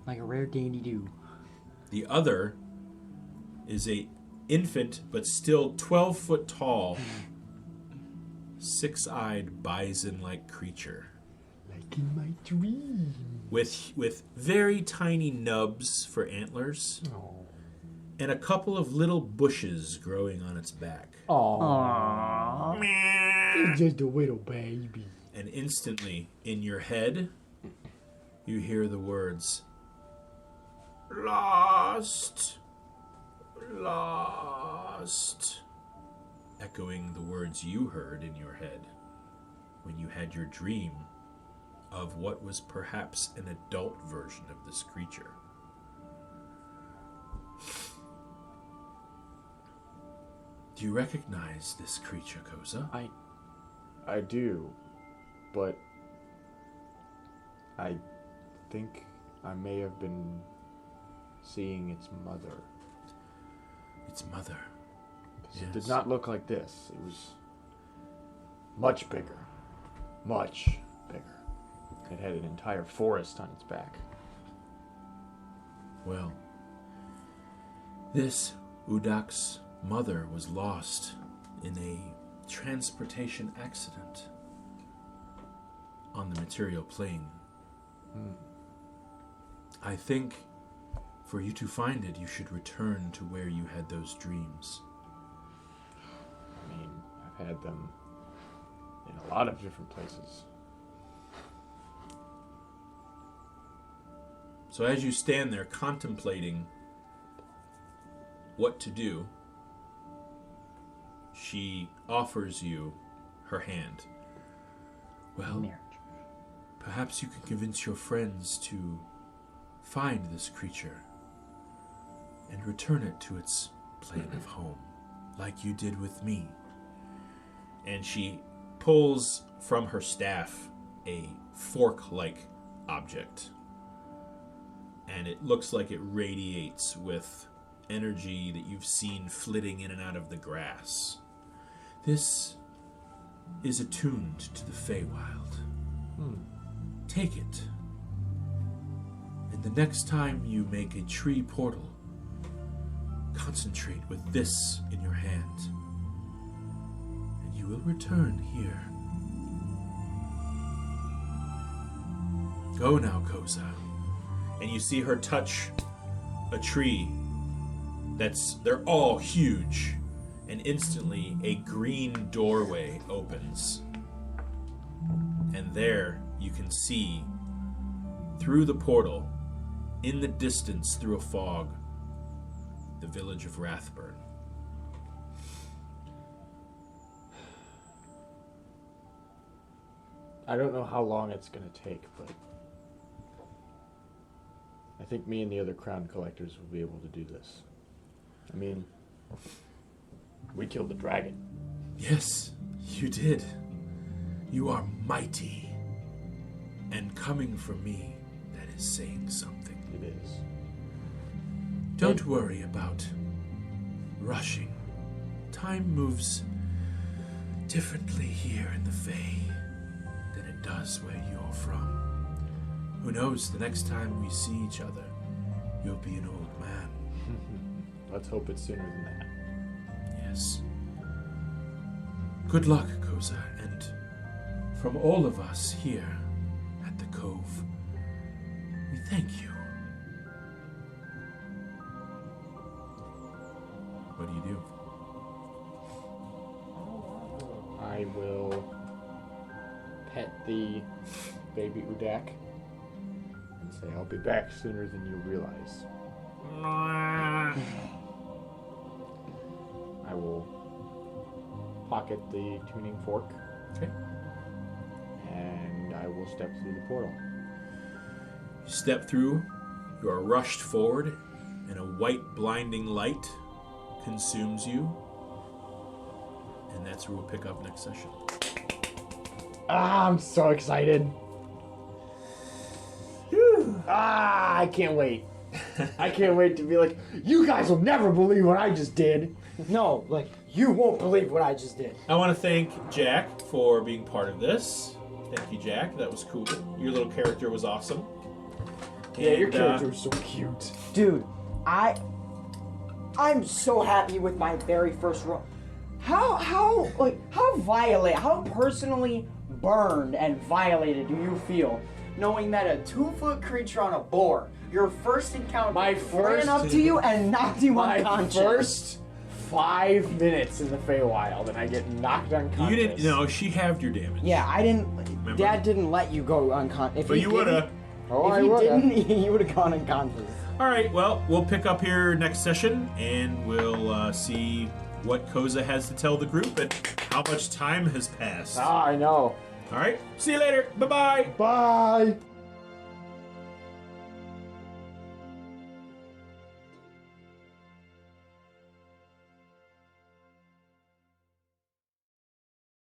Like a rare dandy-doo. The other is a infant, but still 12 foot tall, 6-eyed bison-like creature. Like in my dream. With very tiny nubs for antlers. Oh. and a couple of little bushes growing on its back. Aww. It's just a little baby. And instantly, in your head, you hear the words, "Lost, lost," echoing the words you heard in your head when you had your dream of what was perhaps an adult version of this creature. Do you recognize this creature, Koza? I do, but I think I may have been seeing its mother. Its mother. Yes. It did not look like this. It was much bigger. Much bigger. It had an entire forest on its back. Well, this Udak's mother was lost in a transportation accident on the material plane. I think for you to find it, you should return to where you had those dreams. I mean, I've had them in a lot of different places. So as you stand there contemplating what to do, she offers you her hand. Well, Marriage. perhaps you can convince your friends to find this creature and return it to its plane of home, like you did with me. And she pulls from her staff a fork-like object. And it looks like it radiates with energy that you've seen flitting in and out of the grass. This is attuned to the Feywild. Take it. And the next time you make a tree portal, concentrate with this in your hand. And you will return here. Go now, Koza. And you see her touch a tree they're all huge. And instantly a green doorway opens. And there you can see through the portal, in the distance through a fog, the village of Rathburn. I don't know how long it's going to take, but I think me and the other crown collectors will be able to do this. I mean, we killed the dragon. Yes, you did. You are mighty. And coming from me, that is saying something. It is. Don't worry about rushing. Time moves differently here in the Fae than it does where you're from. Who knows, the next time we see each other, you'll be an old man. Let's hope it's sooner than that. Yes. Good luck, Koza, and from all of us here at the Cove, we thank you. What do you do? I will pet the baby Udak and say, I'll be back sooner than you realize. I will pocket the tuning fork. Okay. And I will step through the portal. You step through, you are rushed forward, and a white blinding light consumes you. And that's where we'll pick up next session. I'm so excited. I can't wait. I can't wait to be like, you guys will never believe what I just did. No, like, you won't believe what I just did. I want to thank Jack for being part of this. Thank you, Jack. That was cool. Your little character was awesome. Yeah, your And, character was so cute. Dude, I'm so happy with my very first run. How personally burned and violated do you feel knowing that a 2-foot creature on a boar, your first encounter, ran up to you and knocked you My unconscious. first 5 minutes in the Feywild, and I get knocked unconscious. You didn't. No, she halved your damage. Yeah, I didn't. Remember? Dad didn't let you go unconscious. But you woulda. Oh, If I he woulda. didn't, you would have gone unconscious. All right. Well, we'll pick up here next session, and we'll see what Koza has to tell the group and how much time has passed. Ah, I know. All right. See you later. Bye-bye. Bye.